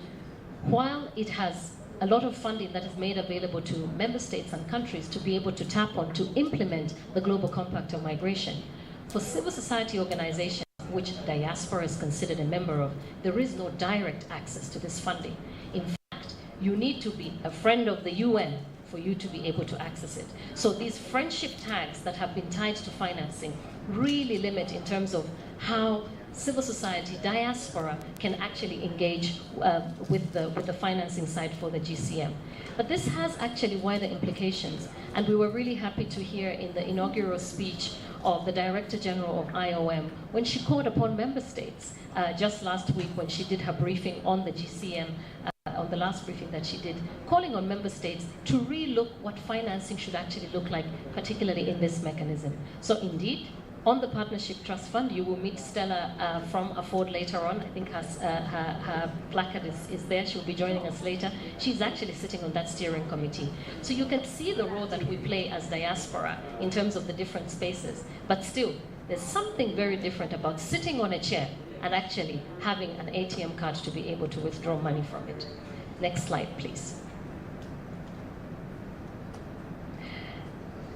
Speaker 1: while it has a lot of funding that is made available to member states and countries to be able to tap on to implement the Global Compact on Migration, for civil society organizations, which Diaspora is considered a member of, there is no direct access to this funding. In fact, you need to be a friend of the UN for you to be able to access it. So these friendship tags that have been tied to financing really limit in terms of how civil society, diaspora, can actually engage with the financing side for the GCM. But this has actually wider implications, and we were really happy to hear in the inaugural speech of the Director General of IOM, when she called upon member states just last week when she did her briefing on the GCM, on the last briefing that she did, calling on member states to re-look what financing should actually look like, particularly in this mechanism. So indeed, on the Partnership Trust Fund, you will meet Stella from Afford later on. I think her placard is there. She'll be joining us later. She's actually sitting on that steering committee. So you can see the role that we play as diaspora in terms of the different spaces. But still, there's something very different about sitting on a chair and actually having an ATM card to be able to withdraw money from it. Next slide, please.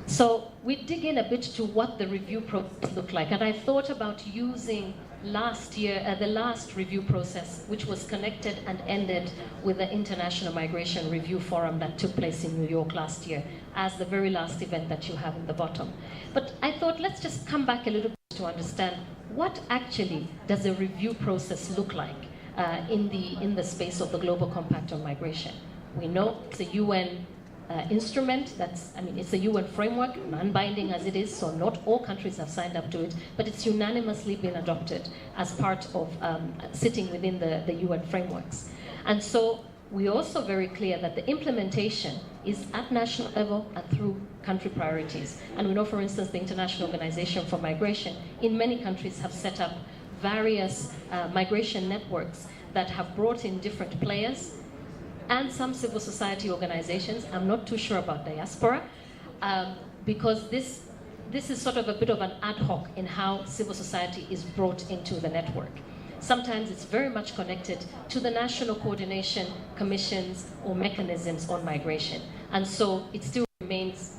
Speaker 1: So we dig in a bit to what the review process looked like, and I thought about using last year, the last review process, which was connected and ended with the International Migration Review Forum that took place in New York last year, as the very last event that you have in the bottom. But I thought, let's just come back a little bit to understand what actually does a review process look like in the space of the Global Compact on Migration. We know it's a UN instrument, it's a UN framework, non-binding as it is, so not all countries have signed up to it, but it's unanimously been adopted as part of sitting within the UN frameworks. And so we're also very clear that the implementation is at national level and through country priorities. And we know, for instance, the International Organization for Migration in many countries have set up various migration networks that have brought in different players and some civil society organizations. I'm not too sure about Diaspora, because this is sort of a bit of an ad hoc in how civil society is brought into the network. Sometimes it's very much connected to the national coordination commissions or mechanisms on migration. And so it still remains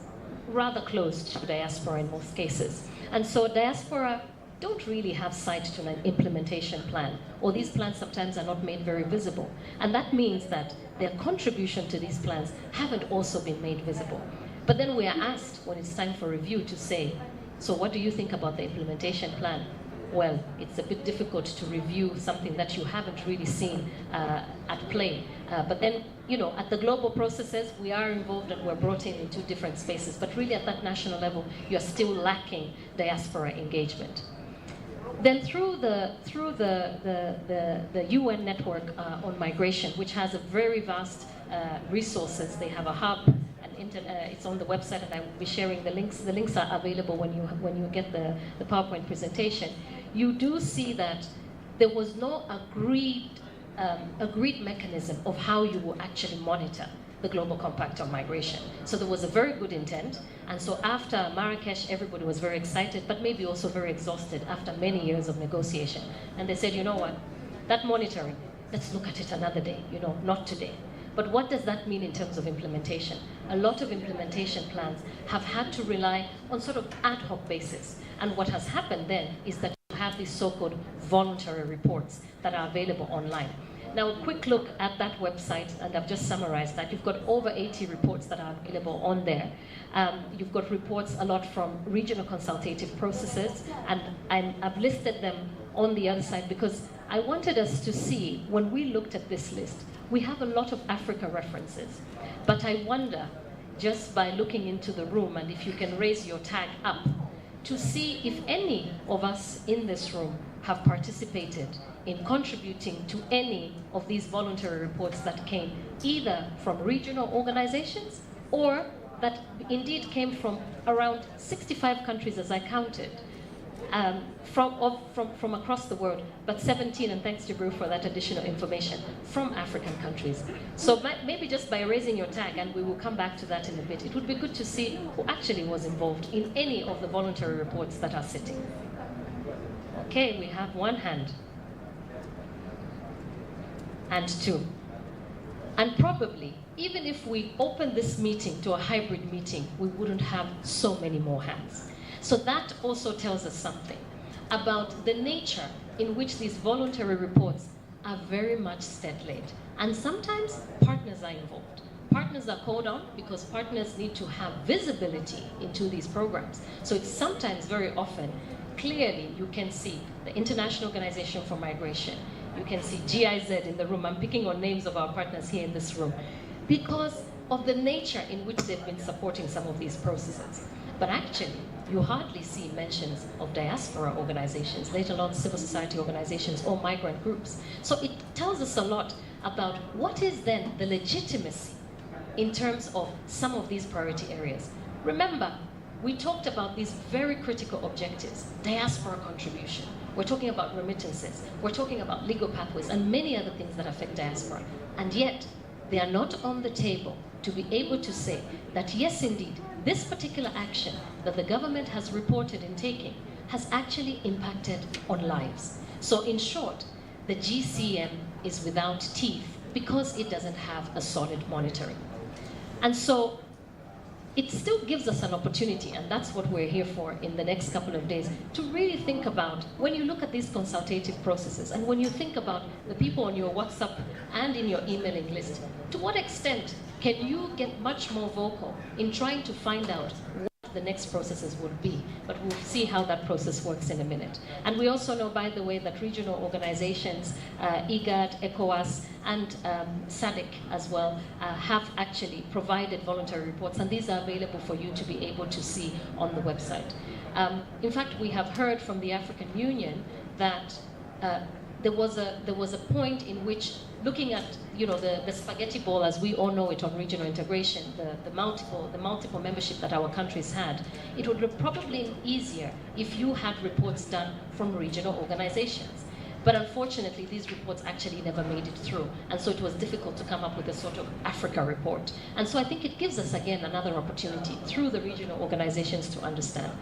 Speaker 1: rather close to Diaspora in most cases. And so Diaspora don't really have sight to an implementation plan, or these plans sometimes are not made very visible. And that means that their contribution to these plans haven't also been made visible. But then we are asked when it's time for review to say, so what do you think about the implementation plan? well, it's a bit difficult to review something that you haven't really seen at play. But then, you know, at the global processes, we are involved and we're brought in two different spaces. But really at that national level, you're still lacking diaspora engagement. Then through the UN network on migration, which has a very vast resources, they have a hub. It's on the website, and I will be sharing the links. The links are available when you get the PowerPoint presentation. You do see that there was no agreed mechanism of how you will actually monitor the Global Compact on Migration. So there was a very good intent, and so after Marrakesh, everybody was very excited, but maybe also very exhausted after many years of negotiation. And they said, you know what, that monitoring, let's look at it another day, you know, not today. But what does that mean in terms of implementation? A lot of implementation plans have had to rely on sort of ad hoc basis. And what has happened then is that you have these so-called voluntary reports that are available online. Now, a quick look at that website, and I've just summarized that. You've got over 80 reports that are available on there. You've got reports a lot from regional consultative processes, and I've listed them on the other side because I wanted us to see, when we looked at this list, we have a lot of Africa references. But I wonder, just by looking into the room, and if you can raise your tag up, to see if any of us in this room have participated in contributing to any of these voluntary reports that came either from regional organizations or that indeed came from around 65 countries as I counted, from across the world, but 17, and thanks to Brew for that additional information, from African countries. So maybe just by raising your tag, and we will come back to that in a bit, it would be good to see who actually was involved in any of the voluntary reports that are sitting. Okay, we have one hand. And two. And probably, even if we open this meeting to a hybrid meeting, we wouldn't have so many more hands. So that also tells us something about the nature in which these voluntary reports are very much state-led. And sometimes partners are involved. Partners are called on because partners need to have visibility into these programs. So it's sometimes, very often, clearly you can see the International Organization for Migration. You can see GIZ in the room. I'm picking on names of our partners here in this room because of the nature in which they've been supporting some of these processes. But actually, you hardly see mentions of diaspora organizations, let alone civil society organizations or migrant groups. So it tells us a lot about what is then the legitimacy in terms of some of these priority areas. Remember, we talked about these very critical objectives: diaspora contribution. We're talking about remittances. We're talking about legal pathways and many other things that affect diaspora. And yet, they are not on the table to be able to say that, yes, indeed, this particular action that the government has reported in taking has actually impacted on lives. So in short, the GCM is without teeth because it doesn't have a solid monitoring. And so it still gives us an opportunity, and that's what we're here for in the next couple of days, to really think about, when you look at these consultative processes, and when you think about the people on your WhatsApp and in your emailing list, to what extent can you get much more vocal in trying to find out what the next processes would be? But we'll see how that process works in a minute. And we also know, by the way, that regional organizations, IGAD, ECOWAS, and SADC as well, have actually provided voluntary reports, and these are available for you to be able to see on the website. In fact, we have heard from the African Union that there was a point in which, looking at, you know, the spaghetti ball as we all know it on regional integration, the multiple membership that our countries had, it would have probably been easier if you had reports done from regional organizations. But unfortunately, these reports actually never made it through. And so it was difficult to come up with a sort of Africa report. And so I think it gives us, again, another opportunity through the regional organizations to understand.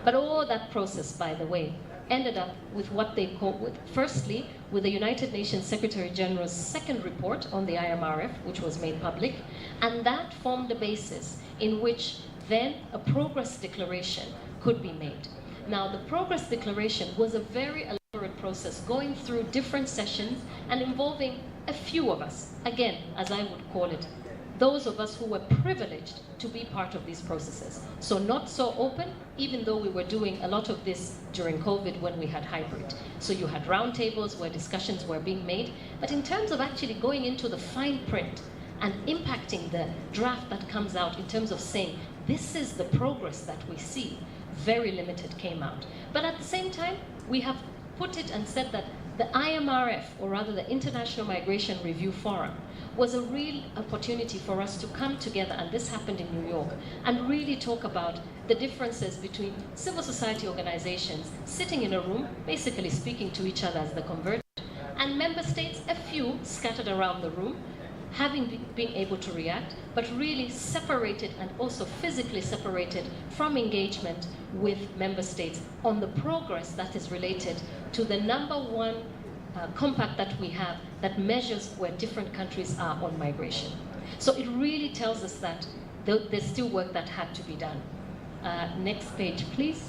Speaker 1: But all that process, by the way, ended up with what they call, firstly, with the United Nations Secretary General's second report on the IMRF, which was made public. And that formed the basis in which then a progress declaration could be made. Now, the progress declaration was a very elaborate process, going through different sessions and involving a few of us. Again, as I would call it, those of us who were privileged to be part of these processes. So not so open, even though we were doing a lot of this during COVID when we had hybrid. So you had roundtables where discussions were being made, but in terms of actually going into the fine print and impacting the draft that comes out in terms of saying, this is the progress that we see, very limited came out. But at the same time, we have put it and said that the IMRF, or rather the International Migration Review Forum, was a real opportunity for us to come together, and this happened in New York, and really talk about the differences between civil society organizations sitting in a room, basically speaking to each other as the converted, and member states, a few scattered around the room, having been able to react, but really separated and also physically separated from engagement with member states on the progress that is related to the #1 compact that we have that measures where different countries are on migration. So it really tells us that there's still work that had to be done. Next page, please.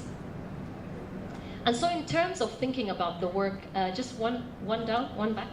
Speaker 1: And so in terms of thinking about the work, just one down, one back.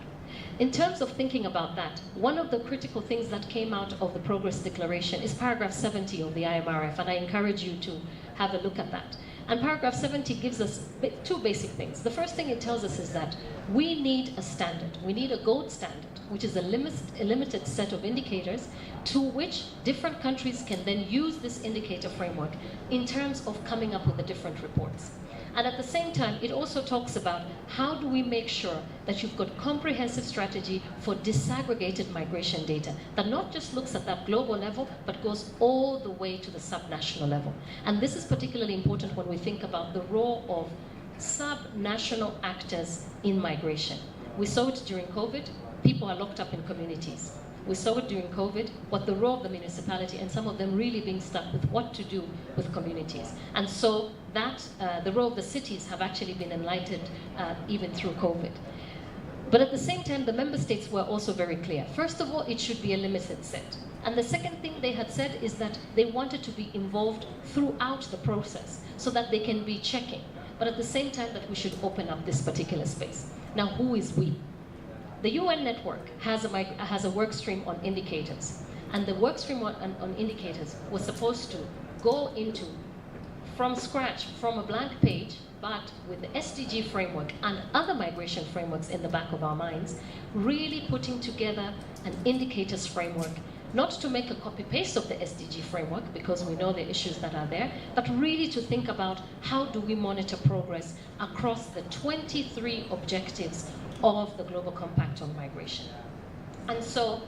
Speaker 1: In terms of thinking about that, one of the critical things that came out of the Progress Declaration is paragraph 70 of the IMRF, and I encourage you to have a look at that. And paragraph 70 gives us two basic things. The first thing it tells us is that we need a standard. We need a gold standard, which is a limited set of indicators to which different countries can then use this indicator framework in terms of coming up with the different reports. And at the same time, it also talks about how do we make sure that you've got comprehensive strategy for disaggregated migration data that not just looks at that global level, but goes all the way to the subnational level. And this is particularly important when we think about the role of subnational actors in migration. We saw it during COVID, people are locked up in communities. We saw it during COVID, what the role of the municipality and some of them really being stuck with what to do with communities. And so that, the role of the cities have actually been enlightened even through COVID. But at the same time, the member states were also very clear. First of all, it should be a limited set. And the second thing they had said is that they wanted to be involved throughout the process so that they can be checking. But at the same time that we should open up this particular space. Now, who is we? The UN network has a work stream on indicators, and the work stream on indicators was supposed to go into, from scratch, from a blank page, but with the SDG framework and other migration frameworks in the back of our minds, really putting together an indicators framework, not to make a copy-paste of the SDG framework, because we know the issues that are there, but really to think about how do we monitor progress across the 23 objectives of the Global Compact on Migration. And so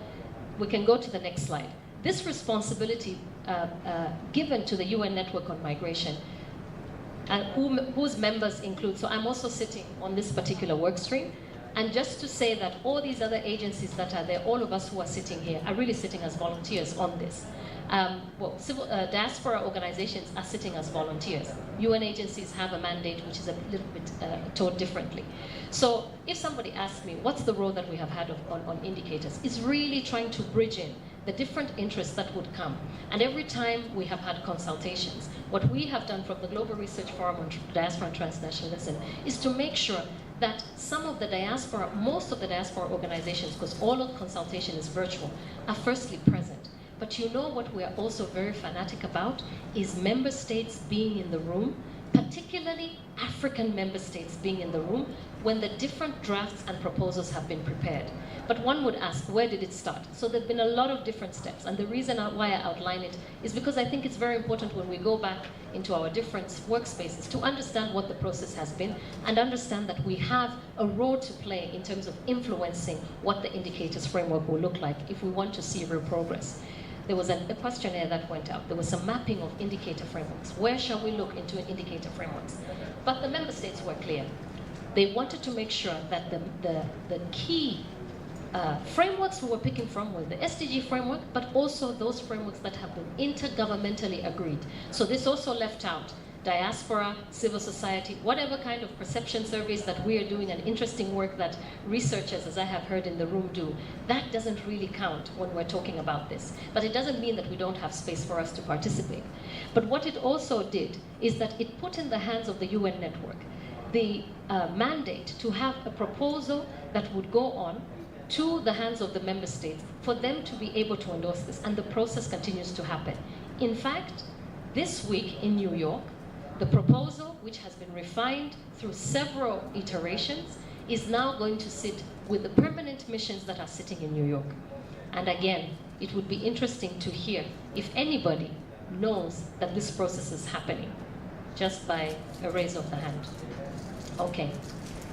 Speaker 1: we can go to the next slide. This responsibility given to the UN Network on Migration, whose members include, so I'm also sitting on this particular work stream, and just to say that all these other agencies that are there, all of us who are sitting here, are really sitting as volunteers on this. Diaspora organizations are sitting as volunteers. UN agencies have a mandate which is a little bit taught differently. So if somebody asks me, what's the role that we have had on indicators? It's really trying to bridge in the different interests that would come. And every time we have had consultations, what we have done from the Global Research Forum on Diaspora and Transnationalism is to make sure that some of the diaspora, most of the diaspora organizations, because all of consultation is virtual, are firstly present. But you know what we are also very fanatic about is member states being in the room, particularly African member states being in the room when the different drafts and proposals have been prepared. But one would ask, where did it start? So there have been a lot of different steps, and the reason why I outline it is because I think it's very important when we go back into our different workspaces to understand what the process has been and understand that we have a role to play in terms of influencing what the indicators framework will look like if we want to see real progress. There was a questionnaire that went out. There was some mapping of indicator frameworks. Where shall we look into indicator frameworks? But the member states were clear. They wanted to make sure that the key frameworks we were picking from were the SDG framework, but also those frameworks that have been intergovernmentally agreed. So this also left out diaspora, civil society, whatever kind of perception surveys that we are doing, and interesting work that researchers, as I have heard in the room, do. That doesn't really count when we're talking about this. But it doesn't mean that we don't have space for us to participate. But what it also did is that it put in the hands of the UN network the mandate to have a proposal that would go on to the hands of the member states for them to be able to endorse this, and the process continues to happen. In fact, this week in New York, the proposal, which has been refined through several iterations, is now going to sit with the permanent missions that are sitting in New York. And again, it would be interesting to hear if anybody knows that this process is happening, just by a raise of the hand. Okay,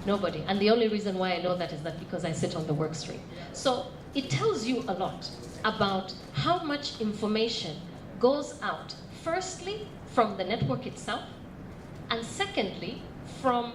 Speaker 1: nobody. And the only reason why I know that is that because I sit on the work stream. So it tells you a lot about how much information goes out, firstly, from the network itself, and secondly, from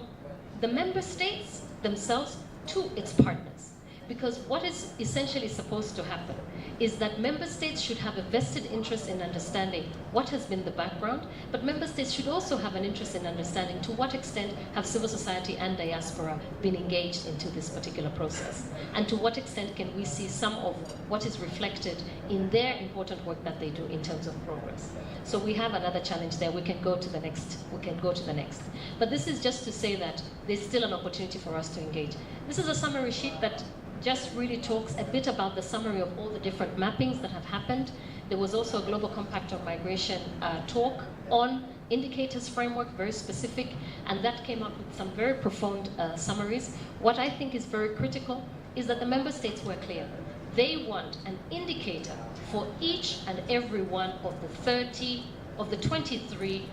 Speaker 1: the member states themselves to its partners. Because what is essentially supposed to happen is that member states should have a vested interest in understanding what has been the background, but member states should also have an interest in understanding to what extent have civil society and diaspora been engaged into this particular process, and to what extent can we see some of what is reflected in their important work that they do in terms of progress. So we have another challenge there. We can go to the next. But this is just to say that there's still an opportunity for us to engage. This is a summary sheet that just really talks a bit about the summary of all the different mappings that have happened. There was also a Global Compact on Migration talk on indicators framework, very specific, and that came up with some very profound summaries. What I think is very critical is that the member states were clear. They want an indicator for each and every one of the 23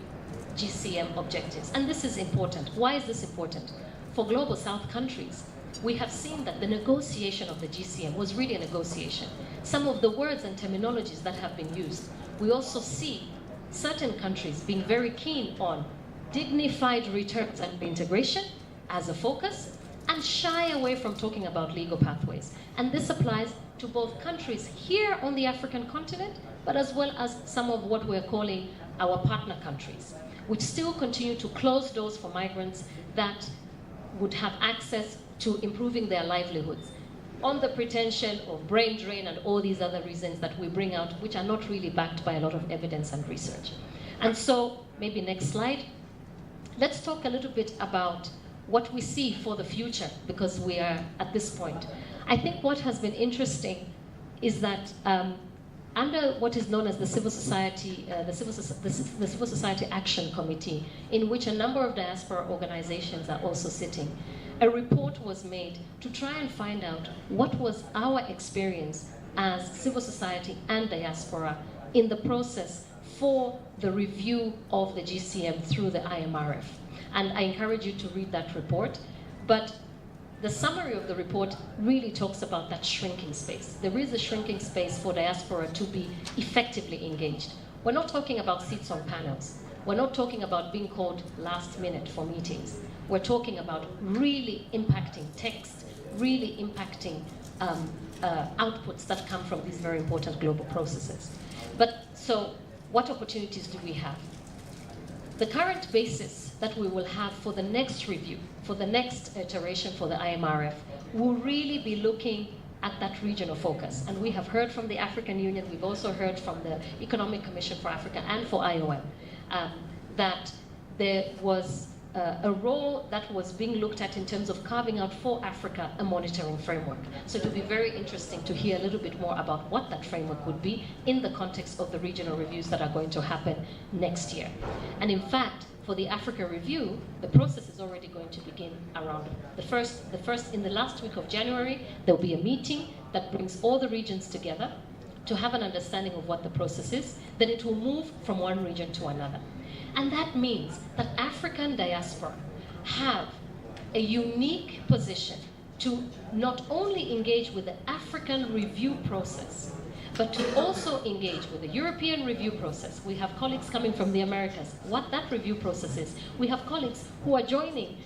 Speaker 1: GCM objectives. And this is important. Why is this important? For Global South countries, we have seen that the negotiation of the GCM was really a negotiation. Some of the words and terminologies that have been used, we also see certain countries being very keen on dignified returns and reintegration as a focus, and shy away from talking about legal pathways. And this applies to both countries here on the African continent, but as well as some of what we're calling our partner countries, which still continue to close doors for migrants that would have access to improving their livelihoods, on the pretension of brain drain and all these other reasons that we bring out, which are not really backed by a lot of evidence and research. And so, maybe next slide. Let's talk a little bit about what we see for the future, because we are at this point. I think what has been interesting is that under what is known as the Civil Society, the Civil Society Action Committee, in which a number of diaspora organizations are also sitting, a report was made to try and find out what was our experience as civil society and diaspora in the process for the review of the GCM through the IMRF. And I encourage you to read that report. But the summary of the report really talks about that shrinking space. There is a shrinking space for diaspora to be effectively engaged. We're not talking about seats on panels. We're not talking about being called last minute for meetings. We're talking about really impacting text, really impacting outputs that come from these very important global processes. But so what opportunities do we have? The current basis that we will have for the next review, for the next iteration for the IMRF, will really be looking at that regional focus. And we have heard from the African Union, we've also heard from the Economic Commission for Africa and for IOM, that there was a role that was being looked at in terms of carving out for Africa a monitoring framework. So it would be very interesting to hear a little bit more about what that framework would be in the context of the regional reviews that are going to happen next year. And in fact, for the Africa review, the process is already going to begin around in the last week of January. There'll be a meeting that brings all the regions together to have an understanding of what the process is. Then it will move from one region to another. And that means that African diaspora have a unique position to not only engage with the African review process, but to also engage with the European review process. We have colleagues coming from the Americas. What that review process is, we have colleagues who are joining,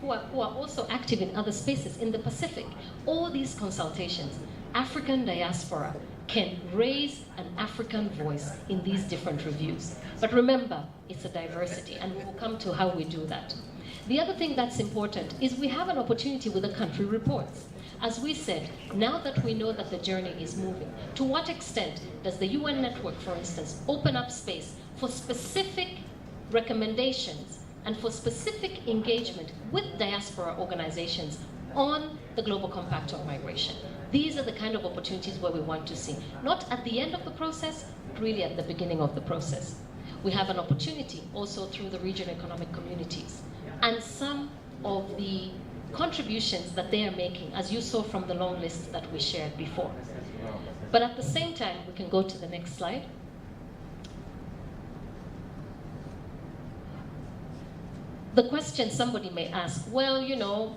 Speaker 1: who are also active in other spaces in the Pacific. All these consultations, African diaspora can raise an African voice in these different reviews. But remember, it's a diversity, and we will come to how we do that. The other thing that's important is we have an opportunity with the country reports. As we said, now that we know that the journey is moving, to what extent does the UN network, for instance, open up space for specific recommendations and for specific engagement with diaspora organizations on the Global Compact on Migration? These are the kind of opportunities where we want to see. Not at the end of the process, but really at the beginning of the process. We have an opportunity also through the regional economic communities. And some of the contributions that they are making, as you saw from the long list that we shared before. But at the same time, we can go to the next slide. The question somebody may ask, well, you know,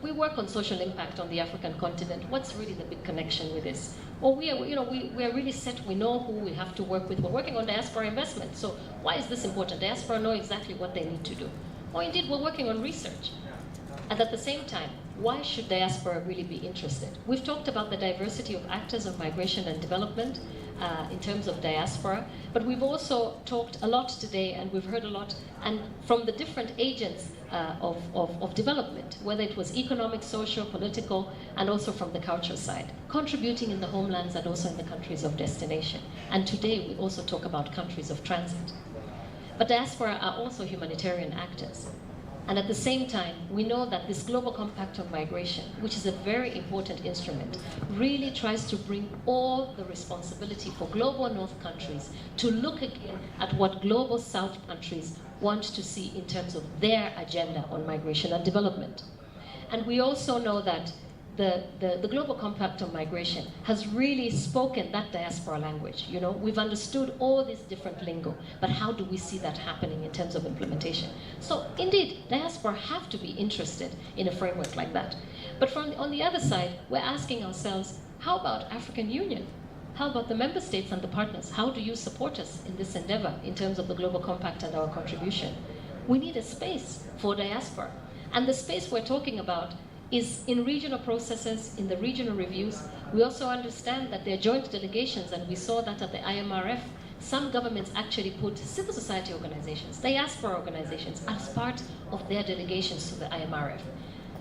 Speaker 1: we work on social impact on the African continent. What's really the big connection with this? Well, we are really set. We know who we have to work with. We're working on diaspora investment. So why is this important? Diaspora know exactly what they need to do. Or indeed, we're working on research. And at the same time, why should diaspora really be interested? We've talked about the diversity of actors of migration and development in terms of diaspora, but we've also talked a lot today, and we've heard a lot and from the different agents of development, whether it was economic, social, political, and also from the culture side, contributing in the homelands and also in the countries of destination. And today we also talk about countries of transit. But diaspora are also humanitarian actors. And at the same time, we know that this Global Compact on Migration, which is a very important instrument, really tries to bring all the responsibility for global North countries to look again at what global South countries want to see in terms of their agenda on migration and development. And we also know that the Global Compact on Migration has really spoken that diaspora language. You know, we've understood all this different lingo, but how do we see that happening in terms of implementation? So indeed, diaspora have to be interested in a framework like that. But on the other side, we're asking ourselves, how about African Union? How about the member states and the partners? How do you support us in this endeavor in terms of the Global Compact and our contribution? We need a space for diaspora. And the space we're talking about is in regional processes, in the regional reviews. We also understand that there are joint delegations, and we saw that at the IMRF. Some governments actually put civil society organizations, diaspora organizations, as part of their delegations to the IMRF.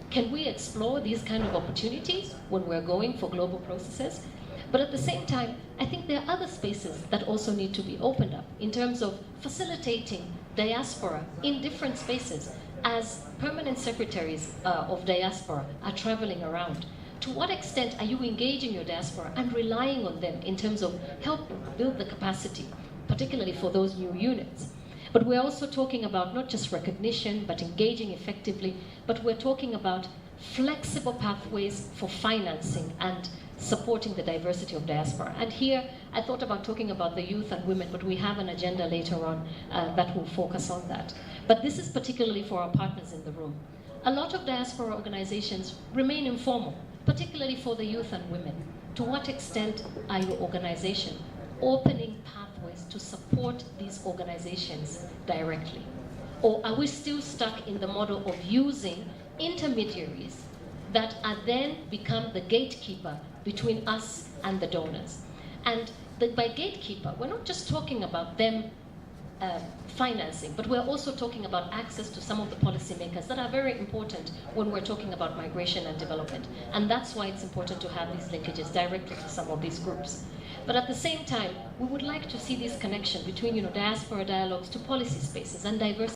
Speaker 1: Can we explore these kind of opportunities when we're going for global processes? But at the same time, I think there are other spaces that also need to be opened up in terms of facilitating diaspora in different spaces as permanent secretaries of diaspora are traveling around. To what extent are you engaging your diaspora and relying on them in terms of helping build the capacity, particularly for those new units? But we're also talking about not just recognition, but engaging effectively, but we're talking about flexible pathways for financing and supporting the diversity of diaspora. And here, I thought about talking about the youth and women, but we have an agenda later on that will focus on that. But this is particularly for our partners in the room. A lot of diaspora organizations remain informal, particularly for the youth and women. To what extent are your organization opening pathways to support these organizations directly? Or are we still stuck in the model of using intermediaries that are then become the gatekeeper between us and the donors? And by gatekeeper, we're not just talking about them financing, but we're also talking about access to some of the policymakers that are very important when we're talking about migration and development. And that's why it's important to have these linkages directly to some of these groups. But at the same time, we would like to see this connection between, you know, diaspora dialogues to policy spaces and diversity.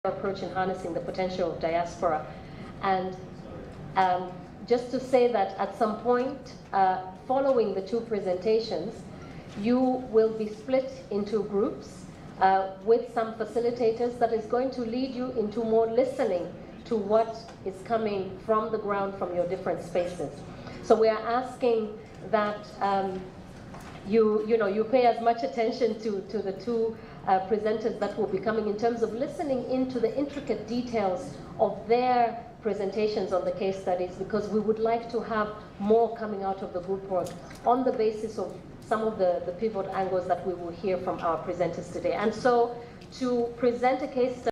Speaker 1: approach in harnessing the potential of diaspora. And just to say that at some point, following the two presentations, you will be split into groups with some facilitators that is going to lead you into more listening to what is coming from the ground from your different spaces. So we are asking that you pay as much attention to the two presenters that will be coming in terms of listening into the intricate details of their presentations on the case studies, because we would like to have more coming out of the group work on the basis of some of the pivot angles that we will hear from our presenters today. And so to present a case study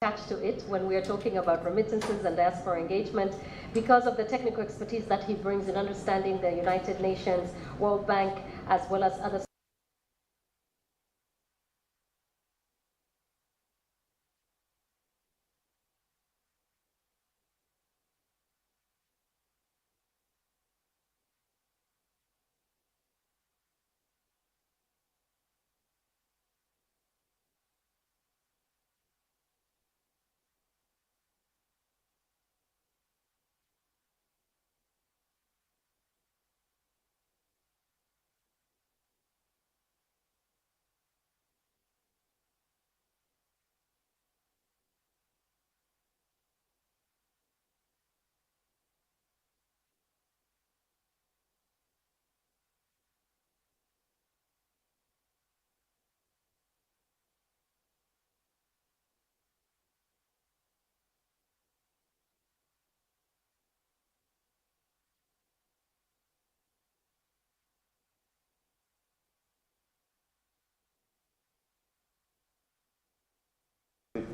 Speaker 1: attached to it when we are talking about remittances and diaspora engagement, because of the technical expertise that he brings in understanding the United Nations, World Bank, as well as other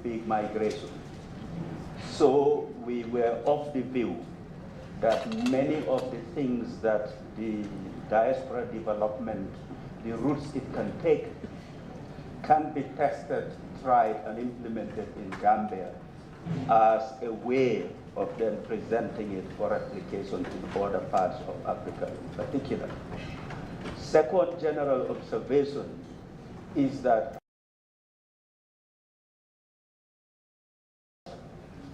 Speaker 10: big migration. So we were of the view that many of the things that the diaspora development, the routes it can take, can be tested, tried, and implemented in Gambia as a way of then presenting it for application in other parts of Africa in particular. Second general observation is that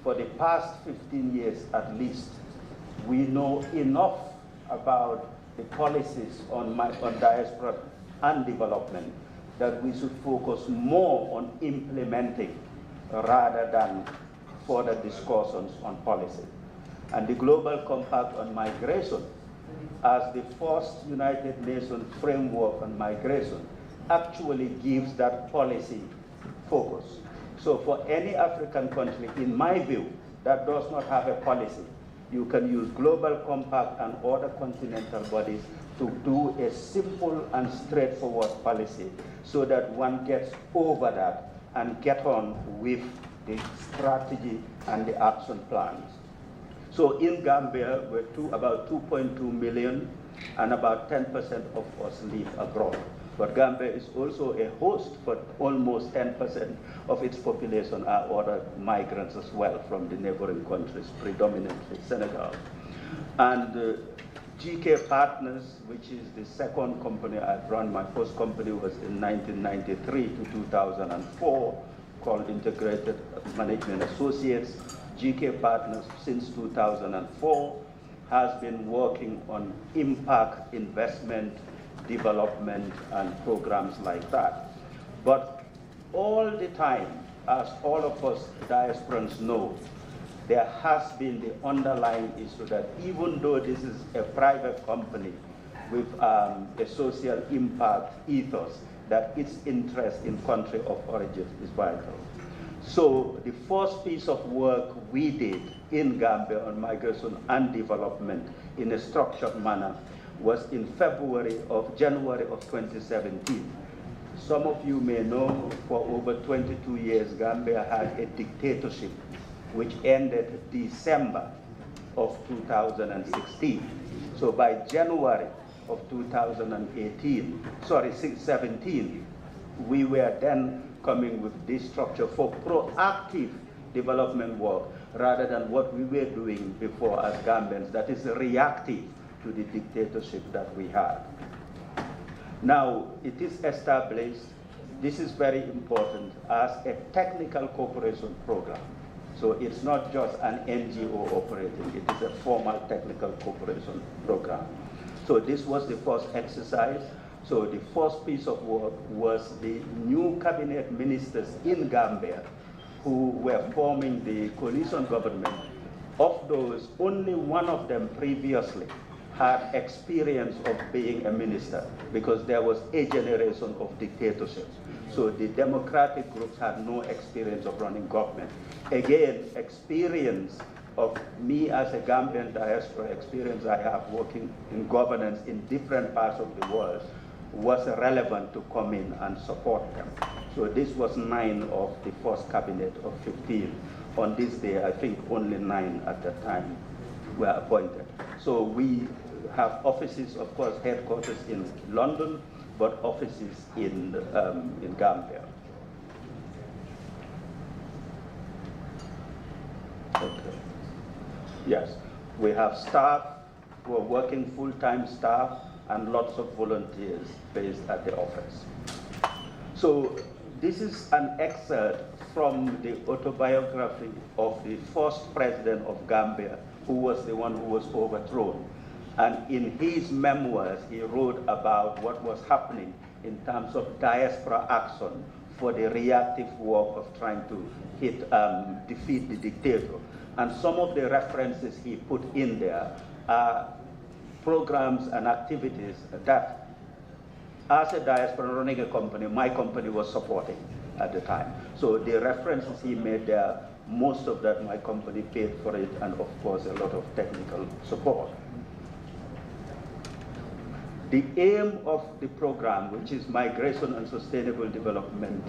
Speaker 10: for the past 15 years at least, we know enough about the policies on diaspora and development that we should focus more on implementing rather than further discussions on policy. And the Global Compact on Migration, as the first United Nations framework on migration, actually gives that policy focus. So for any African country, in my view, that does not have a policy, you can use Global Compact and other continental bodies to do a simple and straightforward policy so that one gets over that and get on with the strategy and the action plans. So in Gambia, we're about 2.2 million, and about 10% of us live abroad. But Gambia is also a host for almost 10% of its population are other migrants as well from the neighboring countries, predominantly Senegal. And GK Partners, which is the second company I've run, my first company was in 1993 to 2004, called Integrated Management Associates. GK Partners since 2004 has been working on impact investment, development, and programs like that. But all the time, as all of us diasporans know, there has been the underlying issue that even though this is a private company with a social impact ethos, that its interest in country of origin is vital. So the first piece of work we did in Gambia on migration and development in a structured manner was in January of 2017. Some of you may know for over 22 years Gambia had a dictatorship which ended December of 2016. So by January of 2017, we were then coming with this structure for proactive development work rather than what we were doing before as Gambians, that is reactive to the dictatorship that we had. Now, it is established, this is very important, as a technical cooperation program. So it's not just an NGO operating, it is a formal technical cooperation program. So this was the first exercise. So the first piece of work was the new cabinet ministers in Gambia who were forming the coalition government. Of those, only one of them previously had experience of being a minister because there was a generation of dictatorships. So the democratic groups had no experience of running government. Again, experience of me as a Gambian diaspora, experience I have working in governance in different parts of the world was relevant to come in and support them. So this was 9 of the first cabinet of 15. On this day, I think only 9 at the time were appointed. So we have offices, of course, headquarters in London, but offices in Gambia. Okay. Yes, we have staff who are working full-time staff and lots of volunteers based at the office. So this is an excerpt from the autobiography of the first president of Gambia, who was the one who was overthrown. And in his memoirs, he wrote about what was happening in terms of diaspora action for the reactive work of trying to defeat the dictator. And some of the references he put in there are programs and activities that, as a diaspora running a company, my company was supporting at the time. So the references he made there, most of that my company paid for it, and of course a lot of technical support. The aim of the program, which is migration and sustainable development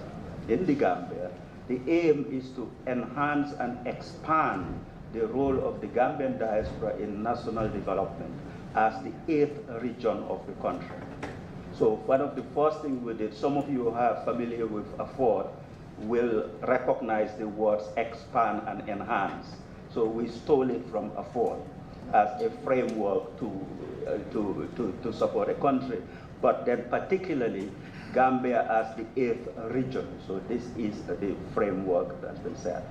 Speaker 10: in the Gambia, the aim is to enhance and expand the role of the Gambian diaspora in national development as the 8th region of the country. So one of the first things we did, some of you who are familiar with AFFORD will recognize the words expand and enhance. So we stole it from AFFORD as a framework to support a country, but then particularly Gambia as the 8th region. So this is the framework that's been set.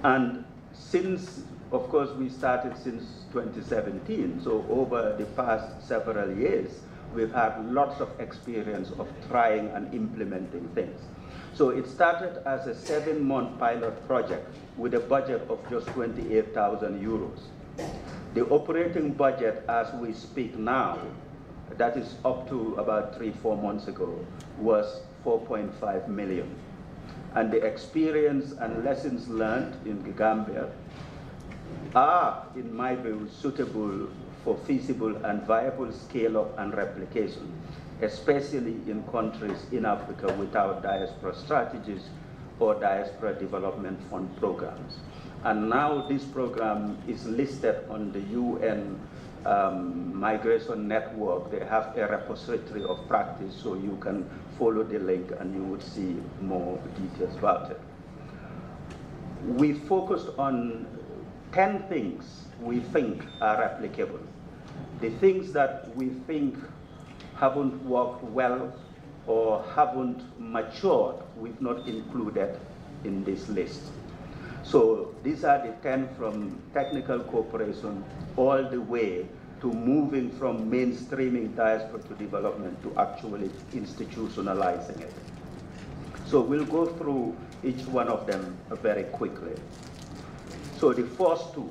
Speaker 10: And since, of course, we started since 2017, so over the past several years, we've had lots of experience of trying and implementing things. So it started as a 7-month pilot project with a budget of just 28,000 euros. The operating budget as we speak now, that is up to about 3-4 months ago, was 4.5 million. And the experience and lessons learned in the Gambia are, in my view, suitable for feasible and viable scale-up and replication, especially in countries in Africa without diaspora strategies or diaspora development fund programs. And now this program is listed on the UN Migration Network. They have a repository of practice, so you can follow the link and you would see more details about it. We focused on 10 things we think are applicable. The things that we think haven't worked well or haven't matured, we've not included in this list. So these are the 10 from technical cooperation all the way to moving from mainstreaming diaspora to development to actually institutionalizing it. So we'll go through each one of them very quickly. So the first two,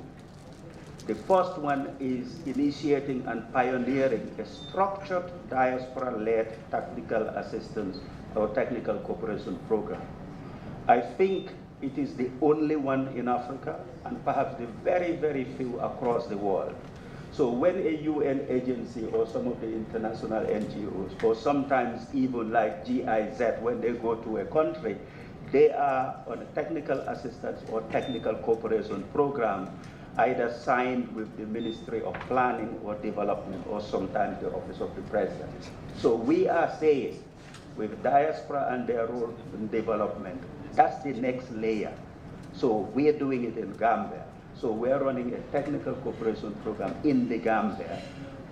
Speaker 10: The first one is initiating and pioneering a structured diaspora-led technical assistance or technical cooperation program. I think it is the only one in Africa and perhaps the very, very few across the world. So when a UN agency or some of the international NGOs, or sometimes even like GIZ, when they go to a country, they are on a technical assistance or technical cooperation program, either signed with the Ministry of Planning or Development, or sometimes the Office of the President. So we are saying, with diaspora and their role in development, that's the next layer. So we're doing it in Gambia. So we're running a technical cooperation program in the Gambia,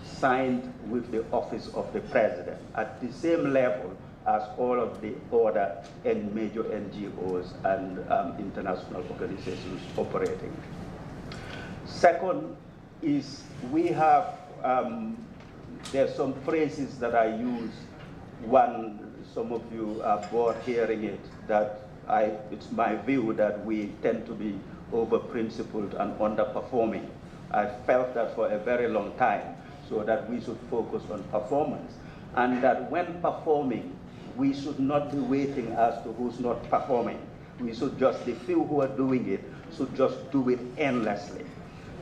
Speaker 10: signed with the Office of the President, at the same level as all of the other major NGOs and international organizations operating. Second is we have, there's some phrases that I use. One, some of you are bored hearing it, that it's my view that we tend to be over-principled and underperforming. I felt that for a very long time, so that we should focus on performance. And that when performing, we should not be waiting as to who's not performing. We should just, the few who are doing it, should just do it endlessly.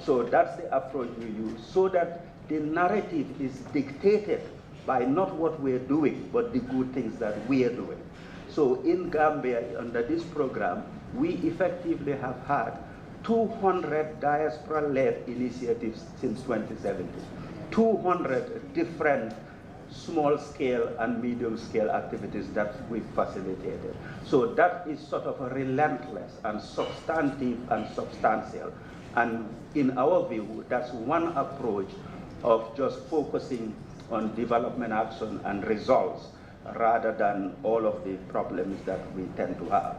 Speaker 10: So that's the approach we use, so that the narrative is dictated by not what we're doing, but the good things that we are doing. So in Gambia, under this program, we effectively have had 200 diaspora-led initiatives since 2017. 200 different small-scale and medium-scale activities that we've facilitated. So that is sort of a relentless and substantive and substantial. And in our view, that's one approach of just focusing on development action and results rather than all of the problems that we tend to have.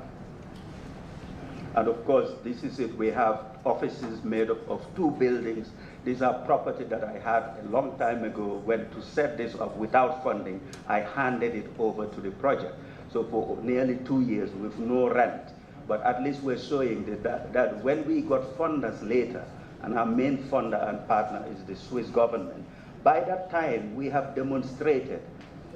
Speaker 10: And of course, this is it. We have offices made up of 2 buildings. These are property that I had a long time ago. When to set this up without funding, I handed it over to the project. So for nearly 2 years with no rent. But at least we're showing that when we got funders later, and our main funder and partner is the Swiss government, by that time we have demonstrated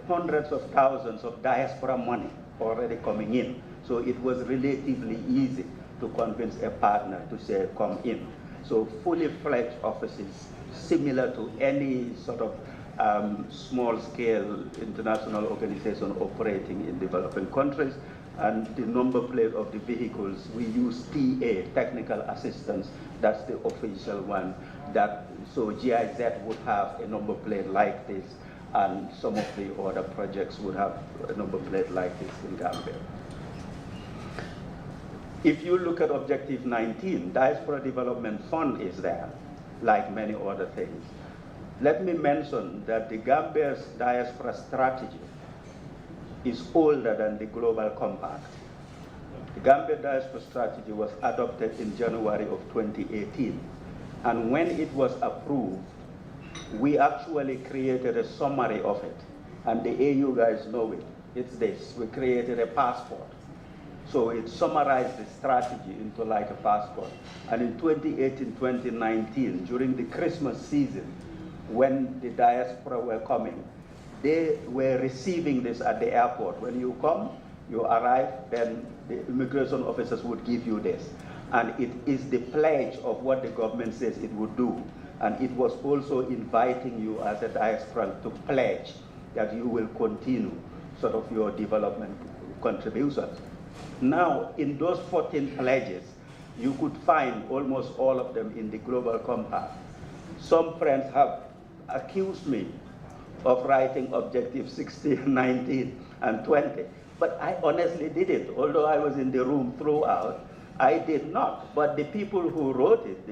Speaker 10: hundreds of thousands of diaspora money already coming in. So it was relatively easy to convince a partner to say, come in. So fully fledged offices, similar to any sort of small-scale international organization operating in developing countries. And the number plate of the vehicles, we use TA, technical assistance. That's the official one. So GIZ would have a number plate like this, and some of the other projects would have a number plate like this in Gambia. If you look at Objective 19, Diaspora Development Fund is there, like many other things. Let me mention that the Gambia's diaspora strategy is older than the Global Compact. The Gambia Diaspora Strategy was adopted in January of 2018. And when it was approved, we actually created a summary of it. And the AU guys know it. It's this. We created a passport. So it summarized the strategy into like a passport. And in 2018, 2019, during the Christmas season, when the diaspora were coming, they were receiving this at the airport. When you come, you arrive, then the immigration officers would give you this. And it is the pledge of what the government says it would do. And it was also inviting you as a diaspora to pledge that you will continue sort of your development contributions. Now, in those 14 pledges, you could find almost all of them in the Global Compact. Some friends have accused me of writing Objective 16, 19, and 20, but I honestly didn't. Although I was in the room throughout, I did not. But the people who wrote it,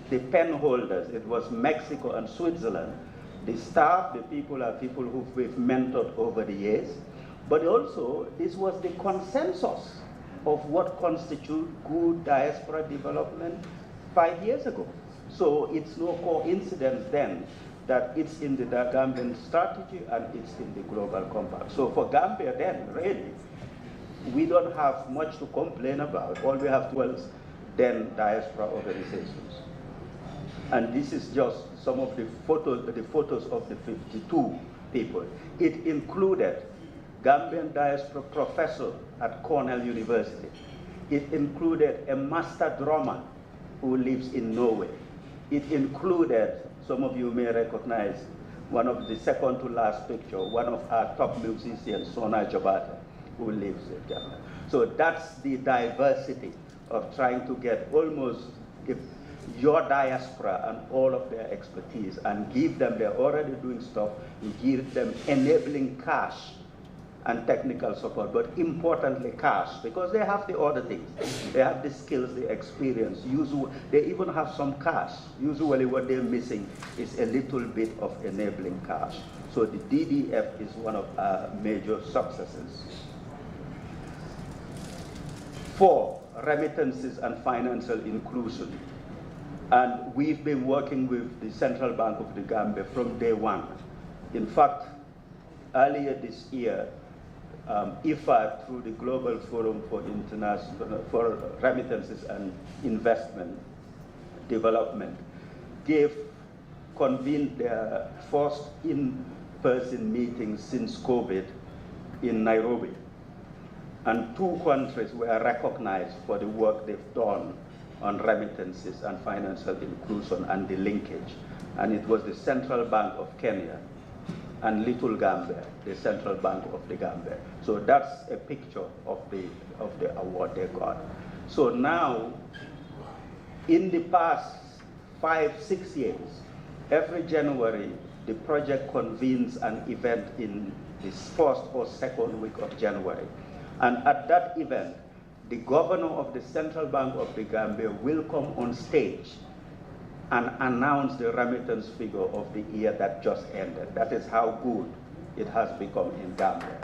Speaker 10: the pen holders, it was Mexico and Switzerland. The staff, the people are people who we've mentored over the years. But also, this was the consensus of what constitutes good diaspora development 5 years ago. So it's no coincidence then that it's in the Gambian strategy and it's in the Global Compact. So for Gambia then, really, we don't have much to complain about. All we have to is then diaspora organizations. And this is just some of the photos of the 52 people. It included Gambian diaspora professor at Cornell University. It included a master drummer who lives in Norway. It included, some of you may recognize, one of the second to last picture, one of our top musicians, Sona Jabata, who lives in Ghana. So that's the diversity of trying to get almost your diaspora and all of their expertise and give them, they're already doing stuff, you give them enabling cash and technical support, but importantly cash, because they have the other things. They have the skills, the experience. Usually, they even have some cash. Usually what they're missing is a little bit of enabling cash. So the DDF is one of our major successes. 4, remittances and financial inclusion. And we've been working with the Central Bank of the Gambia from day one. In fact, earlier this year, IFA, through the Global Forum for Remittances and Investment Development, convened their first in-person meeting since COVID in Nairobi. And 2 countries were recognized for the work they've done on remittances and financial inclusion and the linkage. And it was the Central Bank of Kenya and Little Gambia, the Central Bank of the Gambia. So that's a picture of the award they got. So now, in the past 5-6 years, every January, the project convenes an event in the 1st or 2nd week of January. And at that event, the governor of the Central Bank of the Gambia will come on stage and announce the remittance figure of the year that just ended. That is how good it has become in Gambia.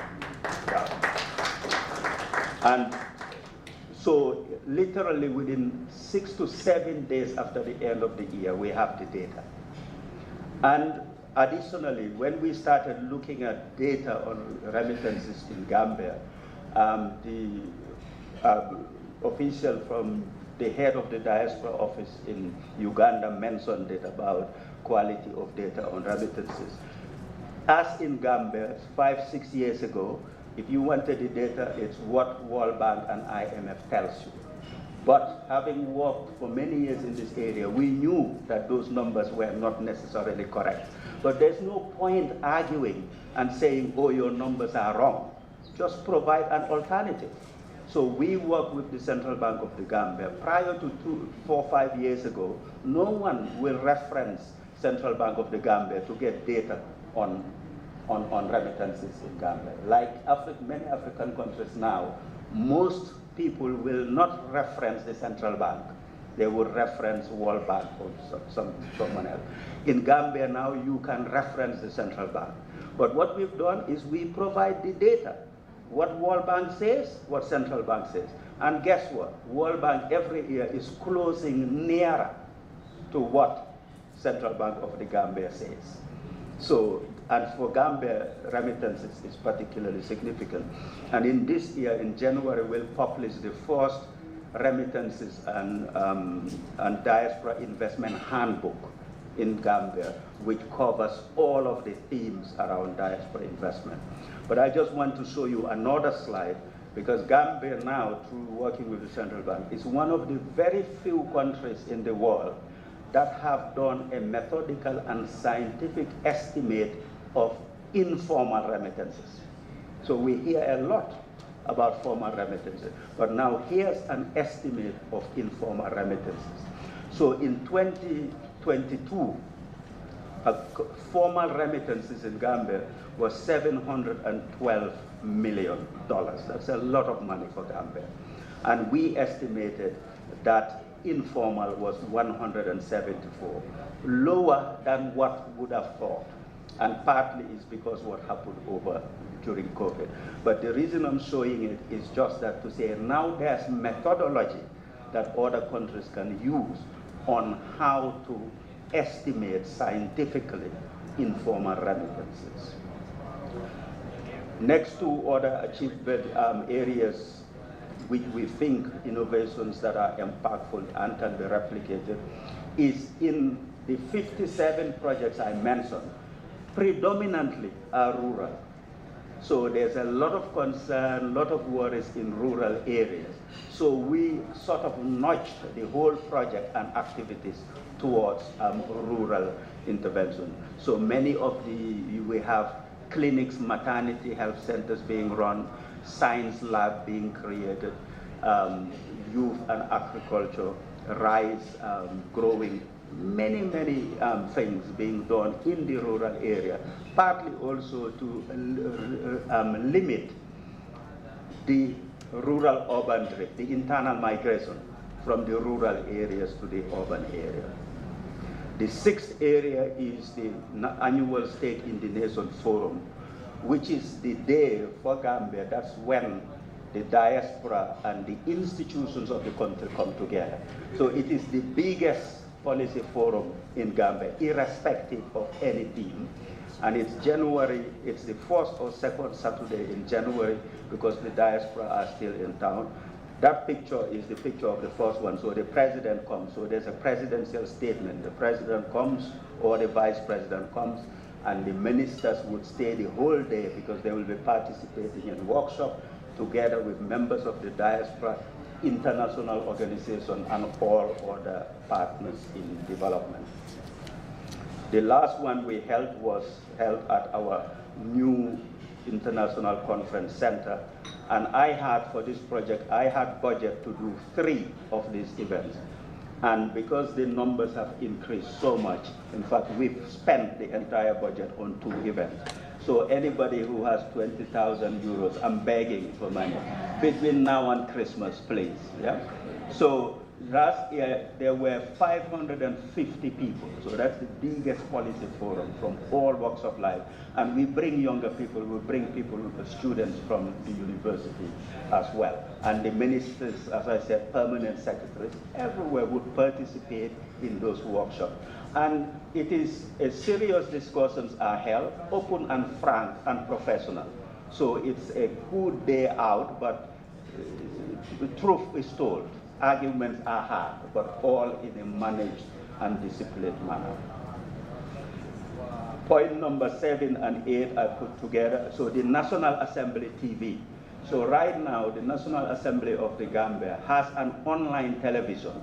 Speaker 10: And so literally within 6 to 7 days after the end of the year, we have the data. And additionally, when we started looking at data on remittances in Gambia, the official from the head of the diaspora office in Uganda mentioned it about quality of data on remittances. As in Gambia, 5-6 years ago, if you wanted the data, it's what World Bank and IMF tells you. But having worked for many years in this area, we knew that those numbers were not necessarily correct. But there's no point arguing and saying, oh, your numbers are wrong. Just provide an alternative. So we work with the Central Bank of the Gambia. Prior to 4 or 5 years ago, no one will reference Central Bank of the Gambia to get data on remittances in Gambia. Like many African countries now, most people will not reference the Central Bank. They will reference World Bank or someone else. In Gambia now, you can reference the Central Bank. But what we've done is we provide the data. What World Bank says, what Central Bank says. And guess what? World Bank every year is closing nearer to what Central Bank of the Gambia says. So, and for Gambia, remittances is particularly significant. And in this year, in January, we'll publish the first remittances and diaspora investment handbook in Gambia, which covers all of the themes around diaspora investment. But I just want to show you another slide, because Gambia now, through working with the Central Bank, is one of the very few countries in the world that have done a methodical and scientific estimate of informal remittances. So we hear a lot about formal remittances, but now here's an estimate of informal remittances. So in 2022, formal remittances in Gambia was $712 million. That's a lot of money for Gambia. And we estimated that informal was 174, lower than what would have thought. And partly is because what happened during COVID. But the reason I'm showing it is just that to say now there's methodology that other countries can use on how to estimate scientifically informal remittances. Next to other achievement areas which we think innovations that are impactful and can be replicated is in the 57 projects I mentioned, predominantly are rural. So there's a lot of concern, a lot of worries in rural areas. So we sort of nudged the whole project and activities towards rural intervention. So many of we have clinics, maternity health centers being run, science lab being created, youth and agriculture, rice growing, many things being done in the rural area, partly also to limit the rural-urban drift, the internal migration from the rural areas to the urban area. The sixth area is the annual State in the Nation Forum, which is the day for Gambia. That's when the diaspora and the institutions of the country come together. So it is the biggest policy forum in Gambia, irrespective of any theme. And it's January, it's the first or second Saturday in January, because the diaspora are still in town. That picture is the picture of the first one. So the president comes, so there's a presidential statement. The president comes, or the vice president comes, and the ministers would stay the whole day because they will be participating in workshops together with members of the diaspora, international organization, and all other partners in development. The last one we held was held at our new International Conference Center, and I had, for this project, I had budget to do 3 of these events. And because the numbers have increased so much, in fact, we've spent the entire budget on 2 events. So anybody who has 20,000 euros, I'm begging for money. Between now and Christmas, please. Yeah. So last year, there were 550 people. So that's the biggest policy forum from all walks of life. And we bring younger people, we bring people, students from the university as well. And the ministers, as I said, permanent secretaries, everywhere would participate in those workshops. And it is a serious discussions are held, open and frank and professional. So it's a good day out, but the truth is told. Arguments are hard, but all in a managed and disciplined manner. Point number 7 and 8 I put together. So the National Assembly TV. So right now, the National Assembly of the Gambia has an online television.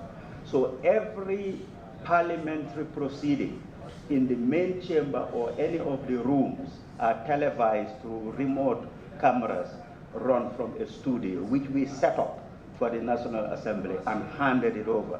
Speaker 10: So every parliamentary proceeding in the main chamber or any of the rooms are televised through remote cameras run from a studio, which we set up for the National Assembly and handed it over.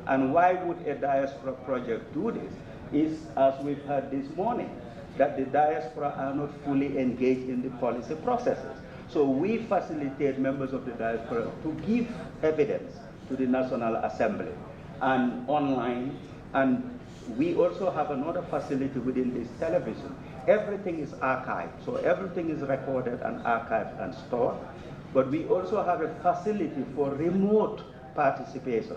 Speaker 10: And why would a diaspora project do this? Is, as we've heard this morning, that the diaspora are not fully engaged in the policy processes. So we facilitate members of the diaspora to give evidence to the National Assembly and online. And we also have another facility within this television. Everything is archived, so everything is recorded and archived and stored. But we also have a facility for remote participation.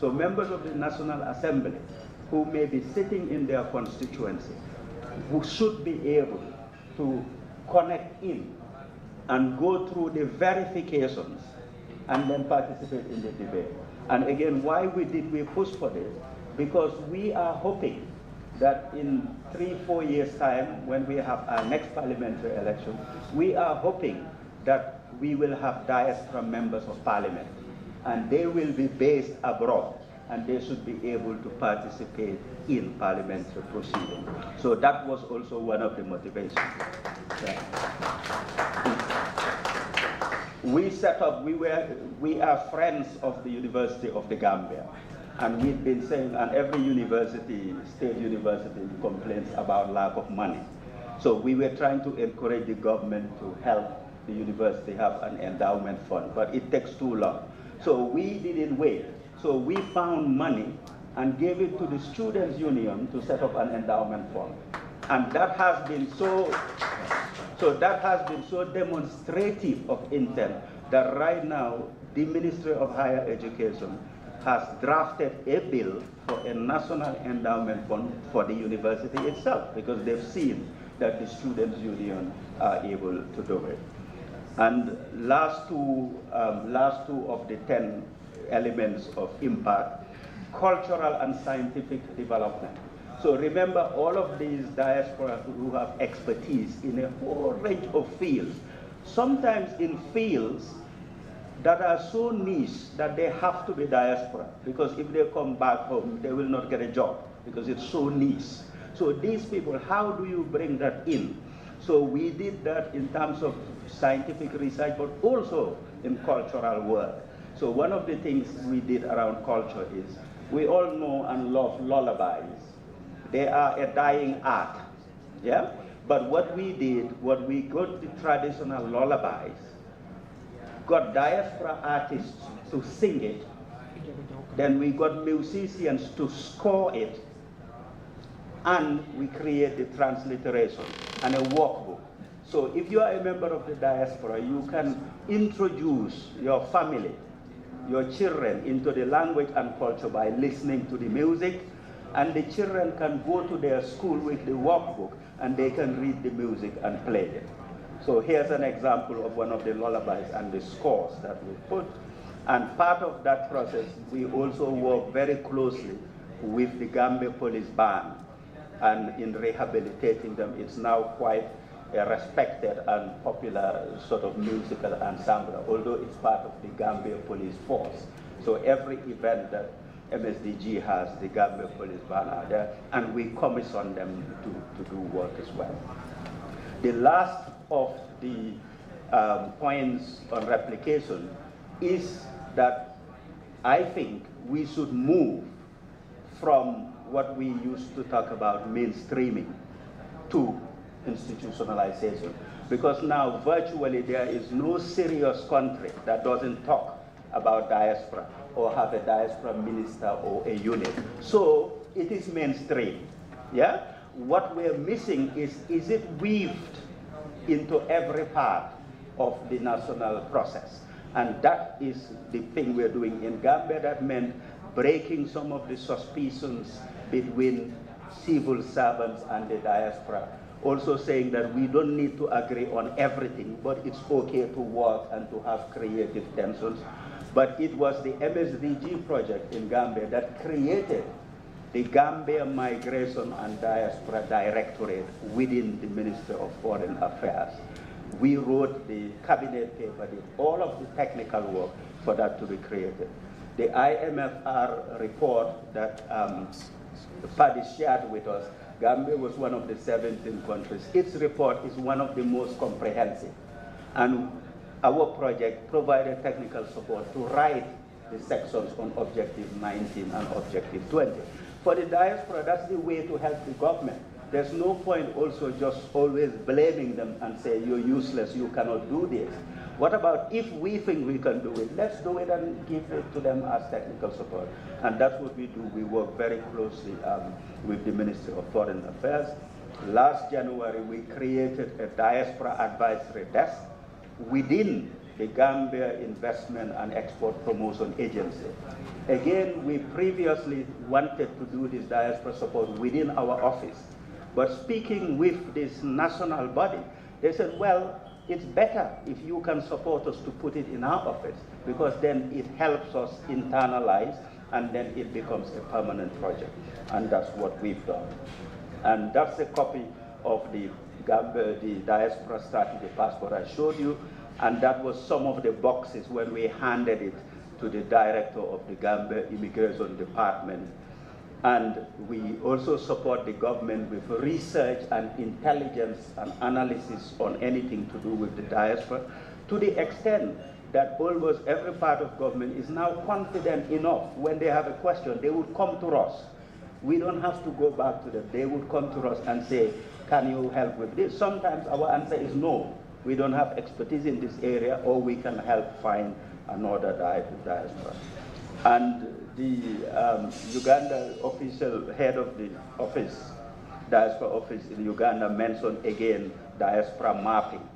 Speaker 10: So members of the National Assembly who may be sitting in their constituency, who should be able to connect in and go through the verifications and then participate in the debate. And again, why did we push for this? Because we are hoping that in 3-4 years' time, when we have our next parliamentary election, we are hoping that we will have diaspora members of parliament, and they will be based abroad, and they should be able to participate in parliamentary proceedings. So that was also one of the motivations. Yeah. We set up, we are friends of the University of the Gambia. And we've been saying, and every university, state university, complains about lack of money. So we were trying to encourage the government to help the university have an endowment fund, but it takes too long. So we didn't wait. So we found money and gave it to the Students' Union to set up an endowment fund. And that has been so demonstrative of intent that right now the Ministry of Higher Education has drafted a bill for a national endowment fund for the university itself, because they've seen that the Students' Union are able to do it. And last two of the 10 elements of impact cultural and scientific development. So remember, all of these diaspora who have expertise in a whole range of fields, sometimes in fields that are so niche that they have to be diaspora, because if they come back home, they will not get a job, because it's so niche. So these people, how do you bring that in? So we did that in terms of scientific research, but also in cultural work. So one of the things we did around culture is, we all know and love lullabies. They are a dying art, yeah? But what we did, we got the traditional lullabies, got diaspora artists to sing it, then we got musicians to score it, and we create the transliteration and a workbook. So if you are a member of the diaspora, you can introduce your family, your children into the language and culture by listening to the music, and the children can go to their school with the workbook and they can read the music and play it. So here's an example of one of the lullabies and the scores that we put. And part of that process, we also work very closely with the Gambia Police Band, and in rehabilitating them. It's now quite a respected and popular sort of musical ensemble, although it's part of the Gambia Police Force. So every event that MSDG has, the Gambia Police Band are there, and we commission them to do work as well. The last of the points on replication is that I think we should move from what we used to talk about, mainstreaming, to institutionalization. Because now virtually there is no serious country that doesn't talk about diaspora or have a diaspora minister or a unit. So it is mainstream, yeah? What we're missing is it weaved into every part of the national process? And that is the thing we're doing in Gambia. That meant breaking some of the suspicions between civil servants and the diaspora. Also saying that we don't need to agree on everything, but it's okay to work and to have creative tensions. But it was the MSDG project in Gambia that created the Gambia Migration and Diaspora Directorate within the Ministry of Foreign Affairs. We wrote the cabinet paper, did all of the technical work for that to be created. The IMFR report that Paddy shared with us, Gambia was one of the 17 countries. Its report is one of the most comprehensive. And our project provided technical support to write the sections on Objective 19 and Objective 20. For the diaspora, that's the way to help the government. There's no point also just always blaming them and say, you're useless, you cannot do this. What about if we think we can do it? Let's do it and give it to them as technical support. And that's what we do. We work very closely with the Ministry of Foreign Affairs. Last January, we created a diaspora advisory desk within the Gambia Investment and Export Promotion Agency. Again, we previously wanted to do this diaspora support within our office. But speaking with this national body, they said, well, it's better if you can support us to put it in our office, because then it helps us internalize, and then it becomes a permanent project. And that's what we've done. And that's a copy of the Gambia, the diaspora strategy passport I showed you. And that was some of the boxes when we handed it to the director of the Gambia Immigration Department. And we also support the government with research and intelligence and analysis on anything to do with the diaspora, to the extent that almost every part of government is now confident enough when they have a question, they would come to us. We don't have to go back to them. They would come to us and say, can you help with this? Sometimes our answer is no. We don't have expertise in this area, or we can help find another diaspora. And the Uganda official head of the office, diaspora office in Uganda, mentioned again diaspora mapping.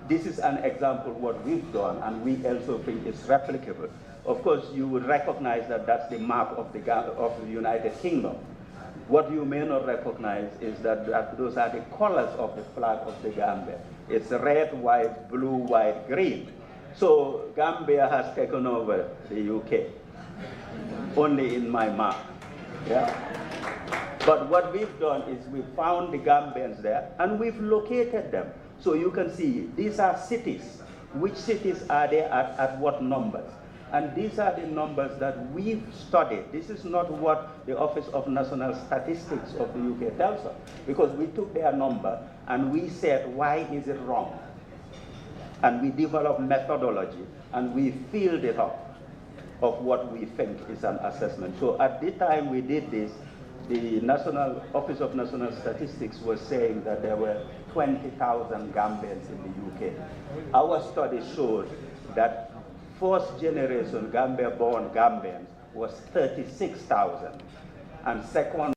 Speaker 10: This is an example of what we've done, and we also think it's replicable. Of course, you would recognize that that's the map of the United Kingdom. What you may not recognize is that those are the colors of the flag of the Gambia. It's red, white, blue, white, green. So Gambia has taken over the UK. only in my map. Yeah? But what we've done is we found the Gambians there and we've located them. So you can see these are cities. Which cities are they at what numbers? And these are the numbers that we've studied. This is not what the Office of National Statistics of the UK tells us, because we took their number and we said, why is it wrong? And we developed methodology and we filled it up of what we think is an assessment. So at the time we did this, the National Office of National Statistics was saying that there were 20,000 Gambians in the UK. Our study showed that first generation Gambia-born Gambians was 36,000, and second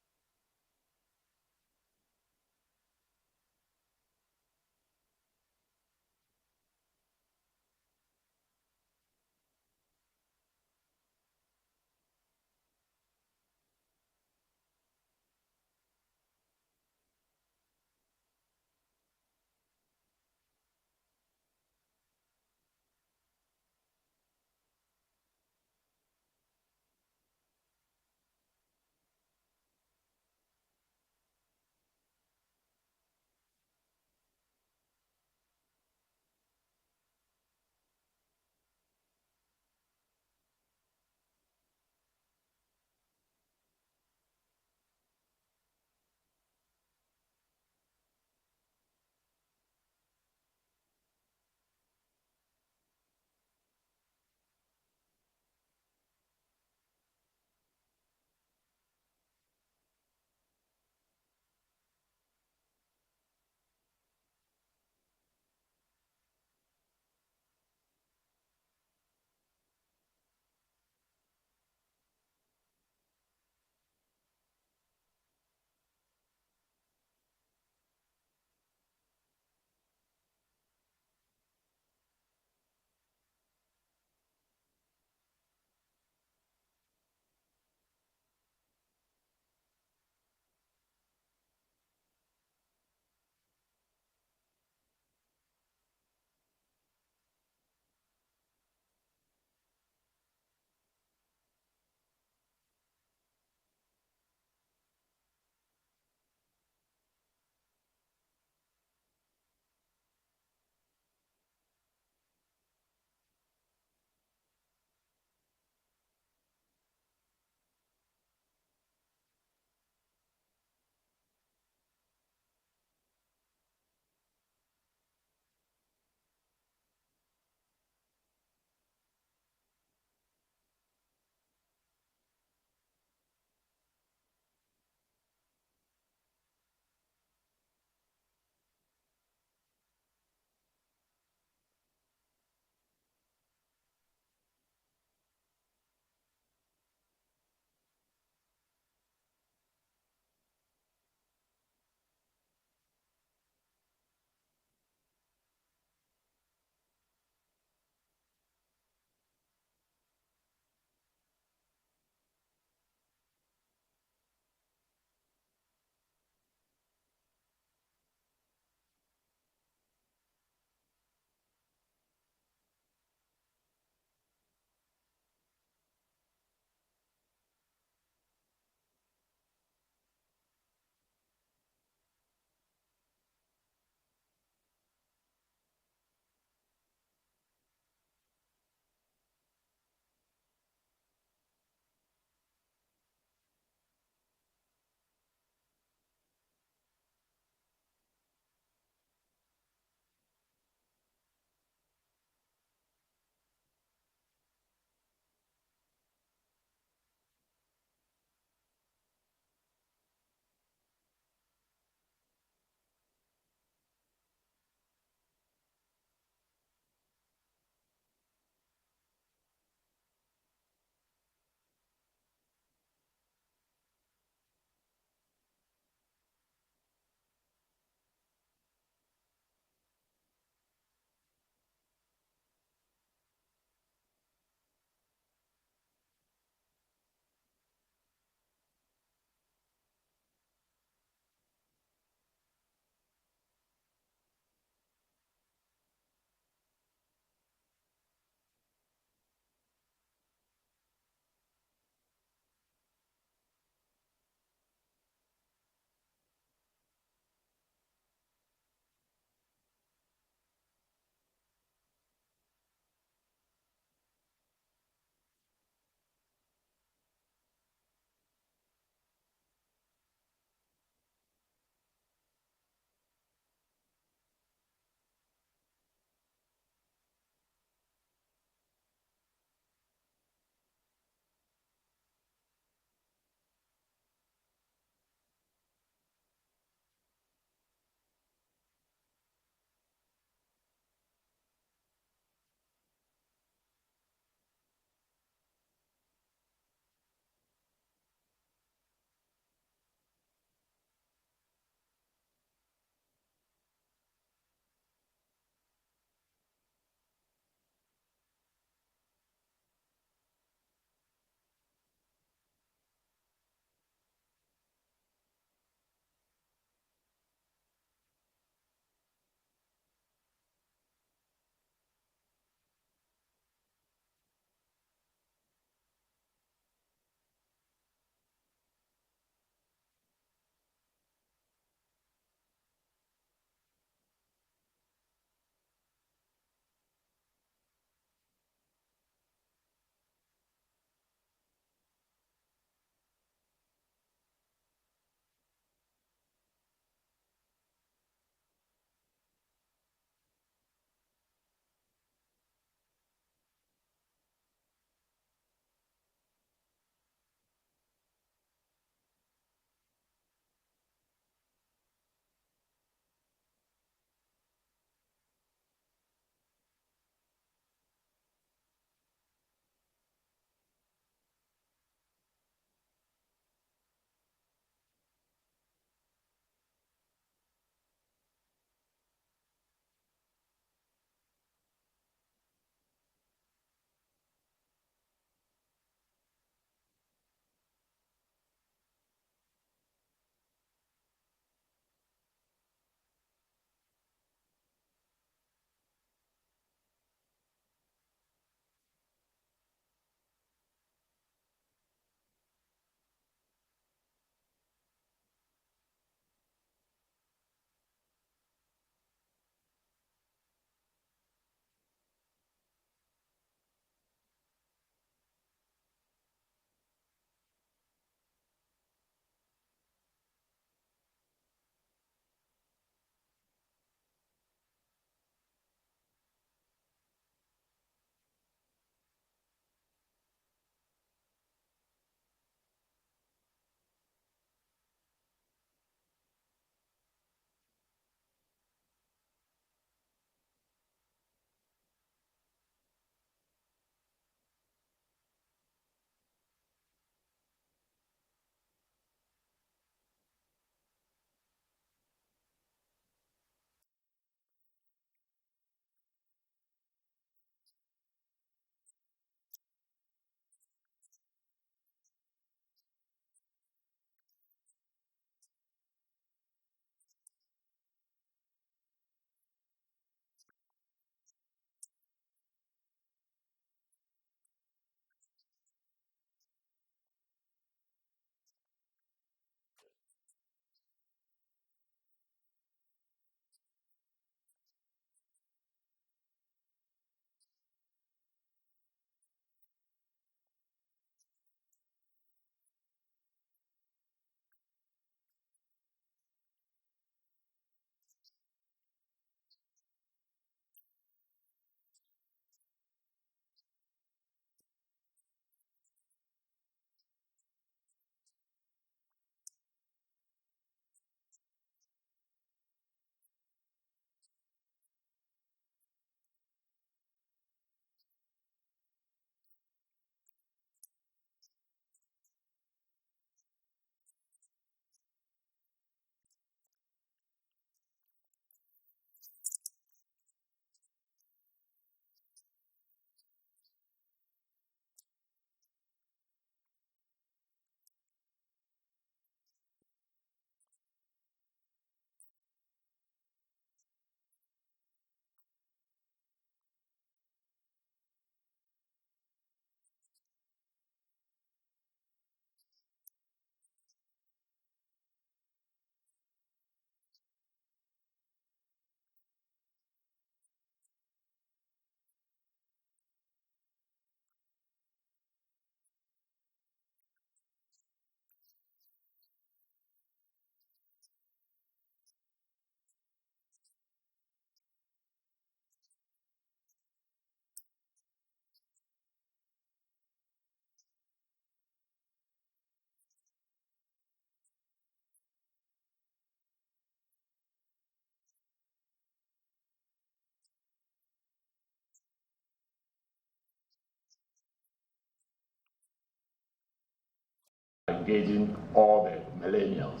Speaker 21: engaging all the millennials,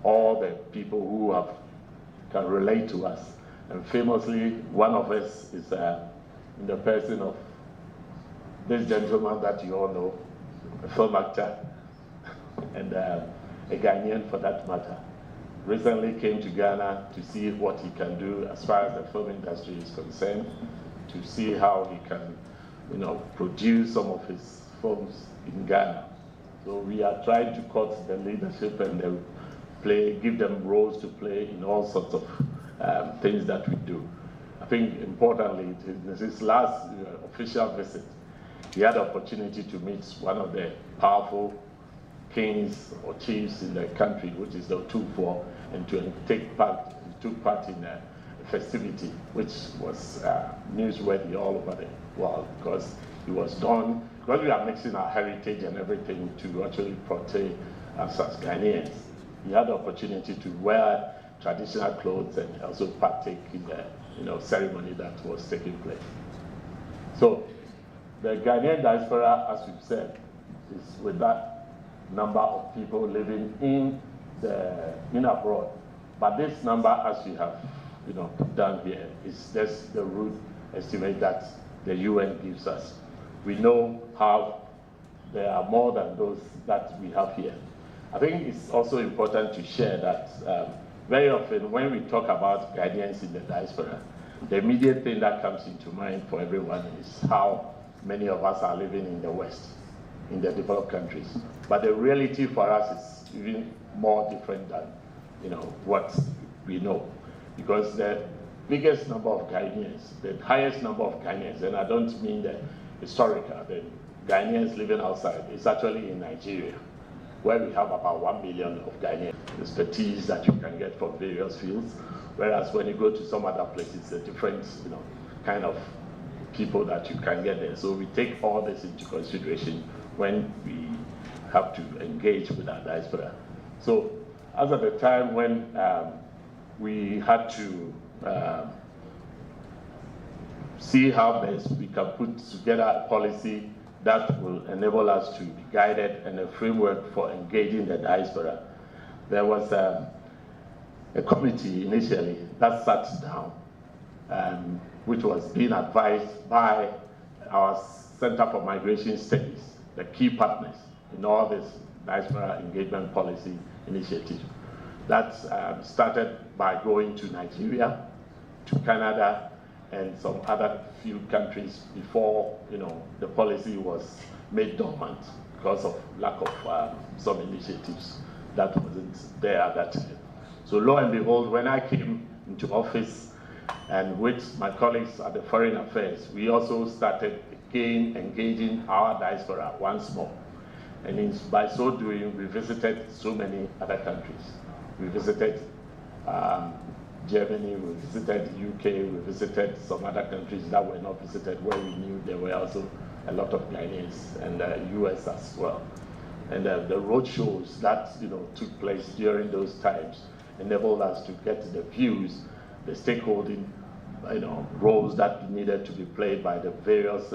Speaker 21: all the people who can relate to us. And famously, one of us is in the person of this gentleman that you all know, a film actor, and a Ghanaian for that matter. Recently came to Ghana to see what he can do as far as the film industry is concerned, to see how he can, produce some of his films in Ghana. So we are trying to cut the leadership and give them roles to play in all sorts of things that we do. I think importantly, in his last official visit, he had the opportunity to meet one of the powerful kings or chiefs in the country, which is the Tufo, and took part in a festivity, which was newsworthy all over the world, because it was done, because we are mixing our heritage and everything to actually portray us as Ghanaians. He had the opportunity to wear traditional clothes and also partake in the ceremony that was taking place. So the Ghanaian diaspora, as we've said, is with that number of people living in abroad. But this number, as we have done here, is just the root estimate that the UN gives us. We know how there are more than those that we have here. I think it's also important to share that very often when we talk about Ghanaians in the diaspora, the immediate thing that comes into mind for everyone is how many of us are living in the West, in the developed countries. But the reality for us is even more different than what we know. Because the biggest number of Ghanaians, the highest number of Ghanaians, and I don't mean the historical, the Ghanaians living outside, is actually in Nigeria, where we have about 1 million of Ghanaian expertise that you can get from various fields. Whereas when you go to some other places, it's a different kind of people that you can get there. So we take all this into consideration when we have to engage with our diaspora. So as at the time when we had to see how best we can put together a policy that will enable us to be guided and a framework for engaging the diaspora, there was a committee initially that sat down, which was being advised by our Center for Migration Studies, the key partners in all this diaspora engagement policy initiative. That started by going to Nigeria, to Canada, and some other few countries before the policy was made dormant because of lack of some initiatives that wasn't there at that time. So lo and behold, when I came into office and with my colleagues at the Foreign Affairs, we also started again engaging our diaspora once more. And by so doing, we visited so many other countries. We visited Germany, we visited UK, we visited some other countries that were not visited, where we knew there were also a lot of Ghanaians, and the US as well. And the road shows that took place during those times enabled us to get the views, the stakeholding roles that needed to be played by the various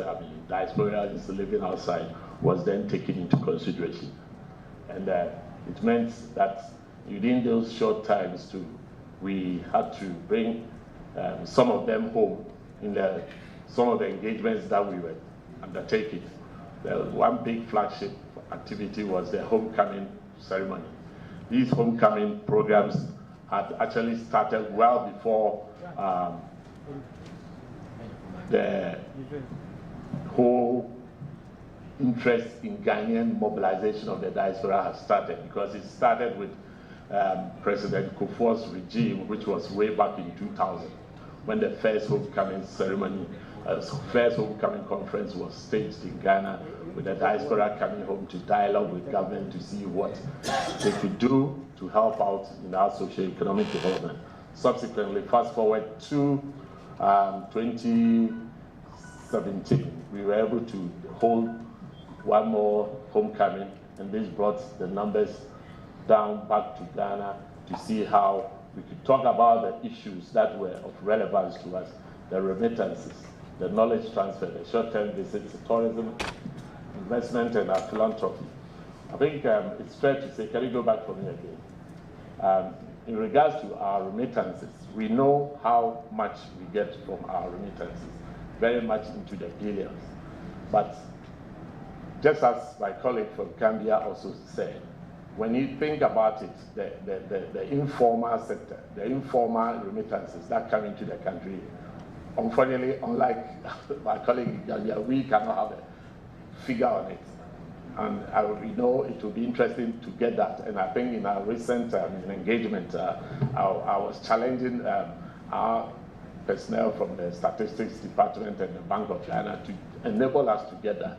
Speaker 21: diasporans living outside was then taken into consideration. And it meant that within those short times we had to bring some of them home in some of the engagements that we were undertaking. One big flagship activity was the homecoming ceremony. These homecoming programs had actually started well before the whole interest in Ghanaian mobilization of the diaspora has started, because it started with President Kufuor's regime, which was way back in 2000, when the first homecoming ceremony, first homecoming conference was staged in Ghana, with the diaspora coming home to dialogue with government to see what they could do to help out in our socio-economic development. Subsequently, fast forward to 2017, we were able to hold one more homecoming, and this brought the numbers down back to Ghana to see how we could talk about the issues that were of relevance to us, the remittances, the knowledge transfer, the short-term visits, tourism, investment, and our philanthropy.
Speaker 11: I think it's fair to say, can you go back for me again? In regards to our remittances, we know how much we get from our remittances, very much into the billions. But just as my colleague from Gambia also said, when you think about it, the informal sector, the informal remittances that come into the country, unfortunately, unlike my colleague in Gambia, we cannot have a figure on it. And we know it will be interesting to get that. And I think in our recent engagement, I was challenging our personnel from the Statistics Department and the Bank of Ghana to enable us to get that.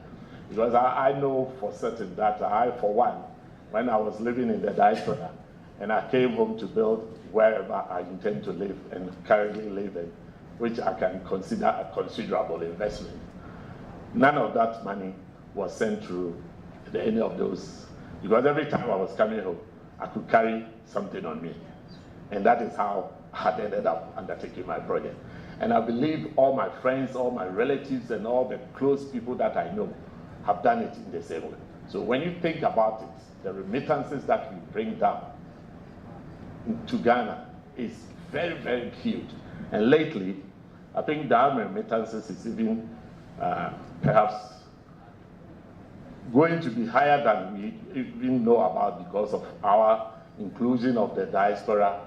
Speaker 11: Because I know for certain that I, for one, when I was living in the diaspora, and I came home to build wherever I intend to live and currently live in, which I can consider a considerable investment, none of that money was sent through any of those, because every time I was coming home, I could carry something on me. And that is how I had ended up undertaking my project. And I believe all my friends, all my relatives, and all the close people that I know have done it in the same way. So when you think about it, the remittances that we bring down to Ghana is very, very huge. And lately, I think the remittances is even perhaps going to be higher than we even know about because of our inclusion of the diaspora,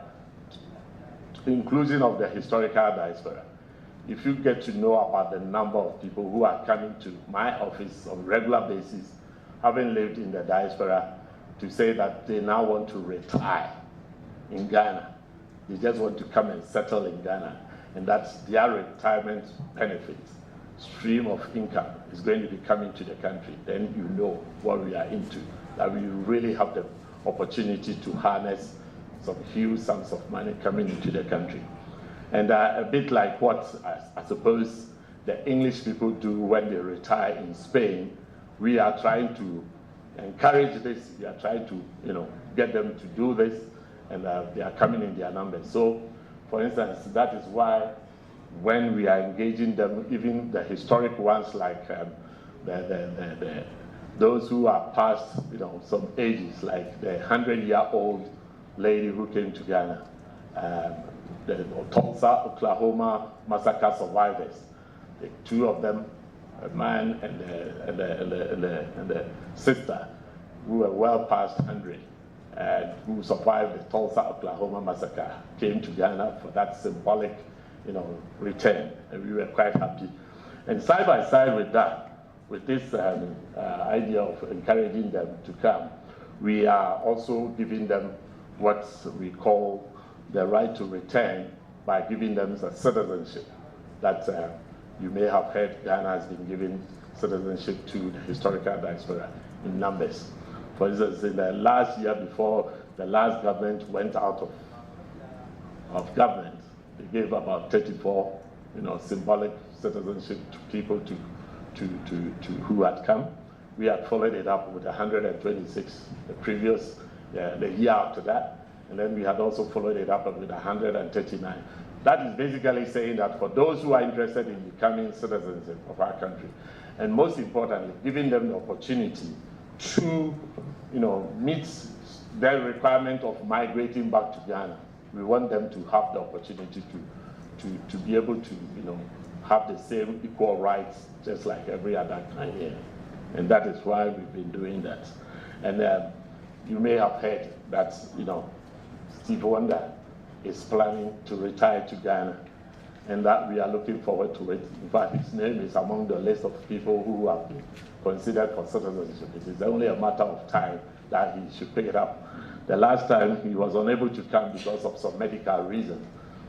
Speaker 11: inclusion of the historical diaspora. If you get to know about the number of people who are coming to my office on a regular basis, having lived in the diaspora, to say that they now want to retire in Ghana. They just want to come and settle in Ghana, and that's their retirement benefits. Stream of income is going to be coming to the country, then you know what we are into, that we really have the opportunity to harness some huge sums of money coming into the country. And a bit like what I suppose the English people do when they retire in Spain, we are trying to encourage this, we are trying to get them to do this, and they are coming in their numbers. So, for instance, that is why when we are engaging them, even the historic ones like those who are past some ages, like the 100-year-old lady who came to Ghana, the Tulsa, Oklahoma massacre survivors, the two of them, a man and the sister, who were well past 100, and who survived the Tulsa, Oklahoma massacre, came to Ghana for that symbolic return, and we were quite happy. And side by side with that, with this idea of encouraging them to come, we are also giving them what we call the right to return by giving them a citizenship. That you may have heard Ghana has been giving citizenship to the historical diaspora in numbers. For instance, in the last year before the last government went out of government, they gave about 34, symbolic citizenship to people to who had come. We had followed it up with 126 the previous, the year after that, and then we had also followed it up with 139. That is basically saying that for those who are interested in becoming citizens of our country, and most importantly, giving them the opportunity to, meet their requirement of migrating back to Ghana. We want them to have the opportunity to be able to, have the same equal rights just like every other Ghanaian. And that is why we've been doing that. And you may have heard that, Steve Wonder is planning to retire to Ghana, and that we are looking forward to it. In fact, his name is among the list of people who have been considered for citizenship. It is only a matter of time that he should pick it up. The last time he was unable to come because of some medical reasons,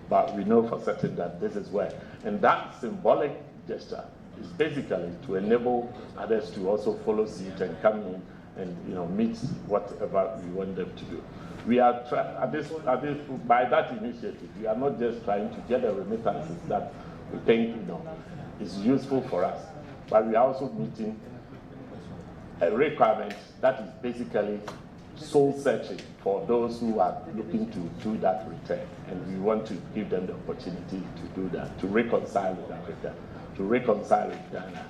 Speaker 11: but we know for certain that this is where. And that symbolic gesture is basically to enable others to also follow suit and come in and meet whatever we want them to do. We are by that initiative, we are not just trying to get a remittances that we think is useful for us, but we are also meeting a requirement that is basically soul searching for those who are looking to do that return, and we want to give them the opportunity to do that, to reconcile with Africa, to reconcile with Ghana.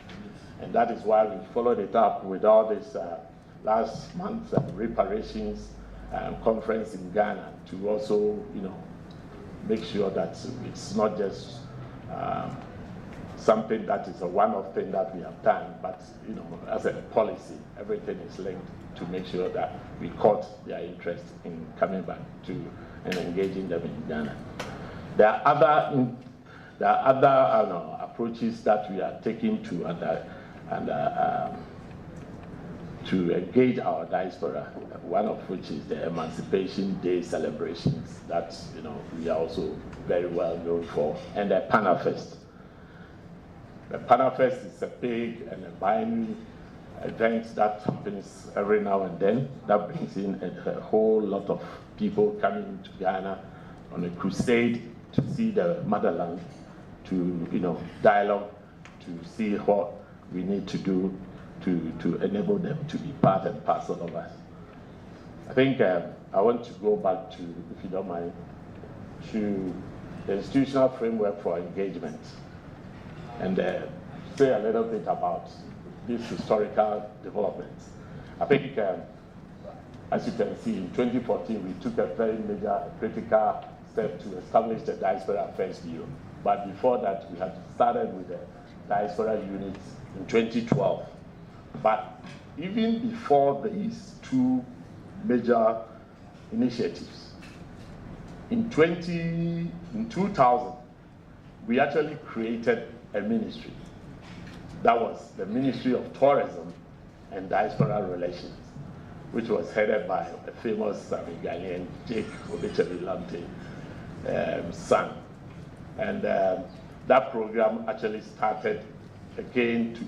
Speaker 11: And that is why we followed it up with all these last month's reparations conference in Ghana to also, make sure that it's not just something that is a one-off thing that we have done, but as a policy, everything is linked to make sure that we caught their interest in coming back to and engaging them in Ghana. There are other approaches that we are taking to to engage our diaspora. One of which is the Emancipation Day celebrations that we are also very well known for, and the Panafest. The Panafest is a big and a binary event that happens every now and then that brings in a whole lot of people coming to Ghana on a crusade to see the motherland, to dialogue, to see what we need to do to enable them to be part and parcel of us. I think I want to go back to, if you don't mind, to the institutional framework for engagement and say a little bit about these historical developments. I think, as you can see, in 2014, we took a very major critical step to establish the Diaspora Affairs Bureau. But before that, we had started with the Diaspora unit in 2012. But even before these two major initiatives, in 2000, we actually created a ministry. That was the Ministry of Tourism and Diaspora Relations, which was headed by a famous Ghanaian, Jake Obechebi-Lamte, son. And that program actually started again to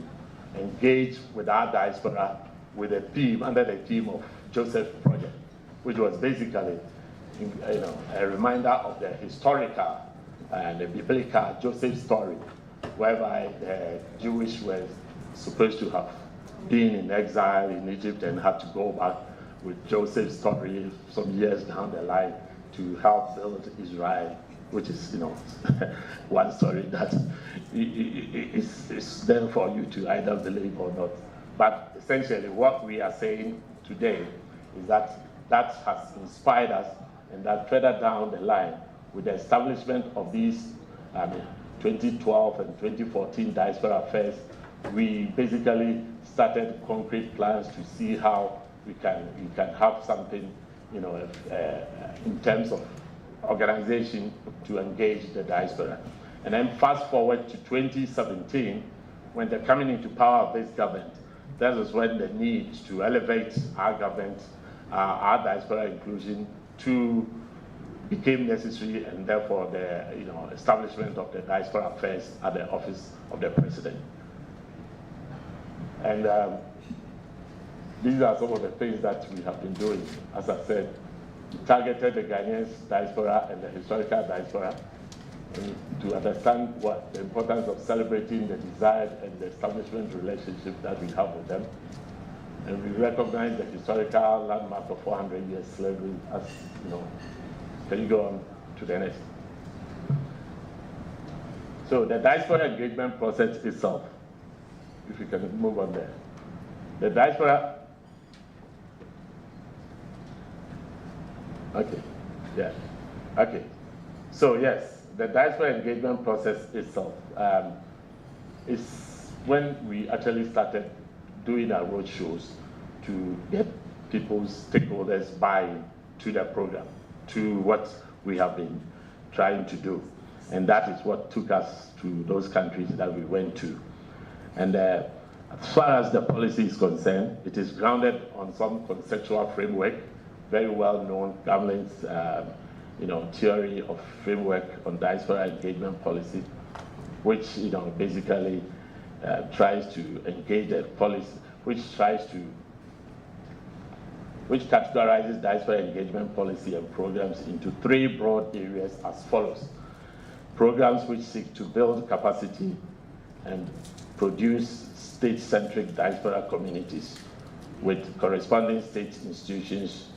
Speaker 11: engage with our diaspora with a theme, under the theme of Joseph Project, which was basically a reminder of the historical and the biblical Joseph story, whereby the Jewish were supposed to have been in exile in Egypt and had to go back with Joseph's story some years down the line to help build Israel, which is one story that is there for you to either believe or not. But essentially what we are saying today is that that has inspired us, and that further down the line with the establishment of these 2012 and 2014 Diaspora Affairs, we basically started concrete plans to see how we can have something, in terms of organization to engage the diaspora. And then fast forward to 2017, when they're coming into power of this government, that is when the need to elevate our government, our diaspora inclusion, became necessary, and therefore the establishment of the Diaspora Affairs at the office of the president. And these are some of the things that we have been doing. As I said, we targeted the Ghanaian diaspora and the historical diaspora to understand what the importance of celebrating the desired and the establishment relationship that we have with them. And we recognize the historical landmark of 400 years slavery as, Can you go on to the next? So the diaspora engagement process itself, if you can move on there. The diaspora, okay, yeah, okay. So yes, the diaspora engagement process itself is when we actually started doing our road shows to get people's stakeholders buy-in to the program, to what we have been trying to do. And that is what took us to those countries that we went to. And as far as the policy is concerned, it is grounded on some conceptual framework, very well known governance theory of framework on diaspora engagement policy, which basically tries to engage a policy, which categorizes diaspora engagement policy and programs into three broad areas as follows. Programs which seek to build capacity and produce state-centric diaspora communities with corresponding state institutions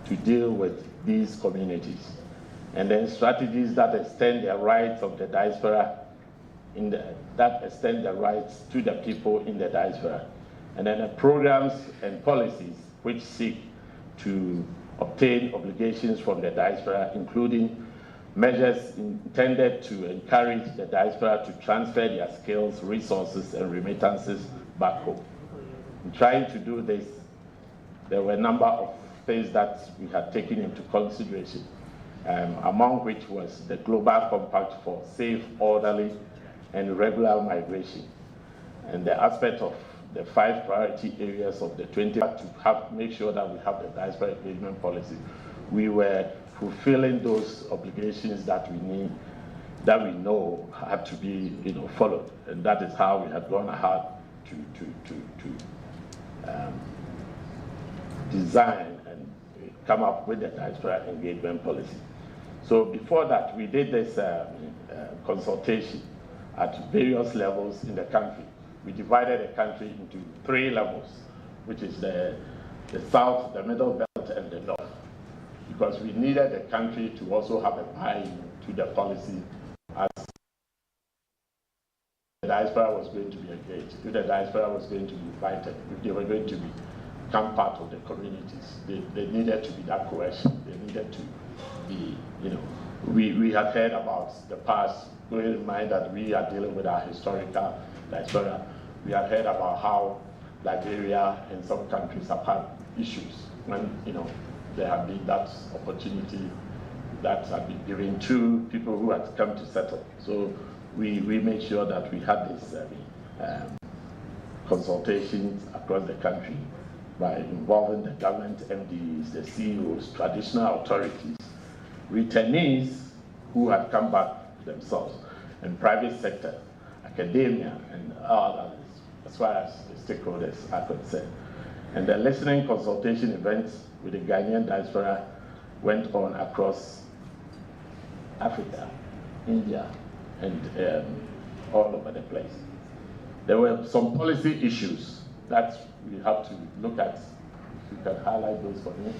Speaker 11: to deal with these communities. And then strategies that extend the rights of the diaspora, that extend the rights to the people in the diaspora, and then the programs and policies which seek to obtain obligations from the diaspora, including measures intended to encourage the diaspora to transfer their skills, resources, and remittances back home. In trying to do this, there were a number of things that we had taken into consideration, among which was the Global Compact for Safe, Orderly, and Regular Migration, and the aspect of the 5 priority areas of the 20 to make sure that we have the diaspora engagement policy. We were fulfilling those obligations that we need, that we know had to be followed, and that is how we had gone ahead to design and come up with the diaspora engagement policy. So before that, we did this consultation at various levels in the country. We divided the country into 3 levels, which is the South, the Middle Belt, and the North, because we needed the country to also have a buy-in to the policy as the diaspora was going to be engaged, if the diaspora was going to be invited, if they were going to become part of the communities. They needed to be that cohesion. They needed to be, we had heard about the past, bearing in mind that we are dealing with our historical diaspora. We had heard about how Liberia and some countries have had issues when, there had been that opportunity that had been given to people who had come to settle. So we made sure that we had this consultations across the country by involving the government, MDs, the CEOs, traditional authorities, returnees who had come back themselves, and private sector, academia, and others, as far as the stakeholders are concerned. And the listening consultation events with the Ghanaian diaspora went on across Africa, India, and all over the place. There were some policy issues that we have to look at. If you can highlight those for me.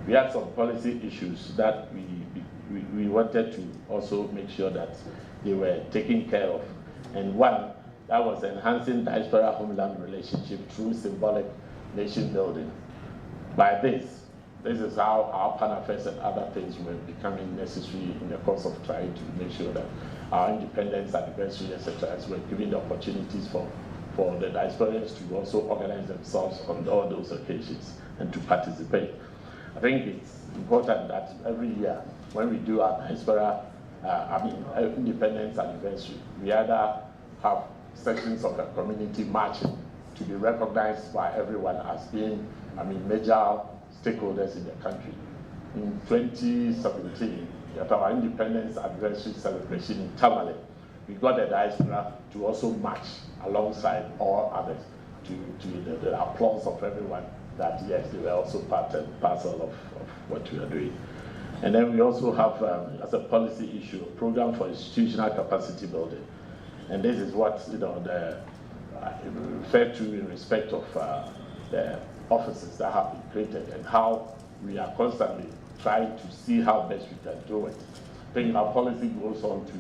Speaker 11: We had some policy issues that we wanted to also make sure that they were taken care of. And one, that was enhancing diaspora-homeland relationship through symbolic nation building. By this is how our PAN-affairs and other things were becoming necessary in the course of trying to make sure that our independence anniversary, etc., were giving the opportunities for the diasporans to also organize themselves on all those occasions and to participate. I think it's important that every year when we do our diaspora, independence anniversary, we either have sections of the community marching to be recognized by everyone as being, major stakeholders in the country. In 2017, at our independence anniversary celebration in Tamale, we got the diaspora to also march alongside all others to the applause of everyone that yes, they were also part and parcel of what we are doing. And then we also have, as a policy issue, a program for institutional capacity building. And this is what referred to in respect of the offices that have been created and how we are constantly trying to see how best we can do it. I think our policy goes on to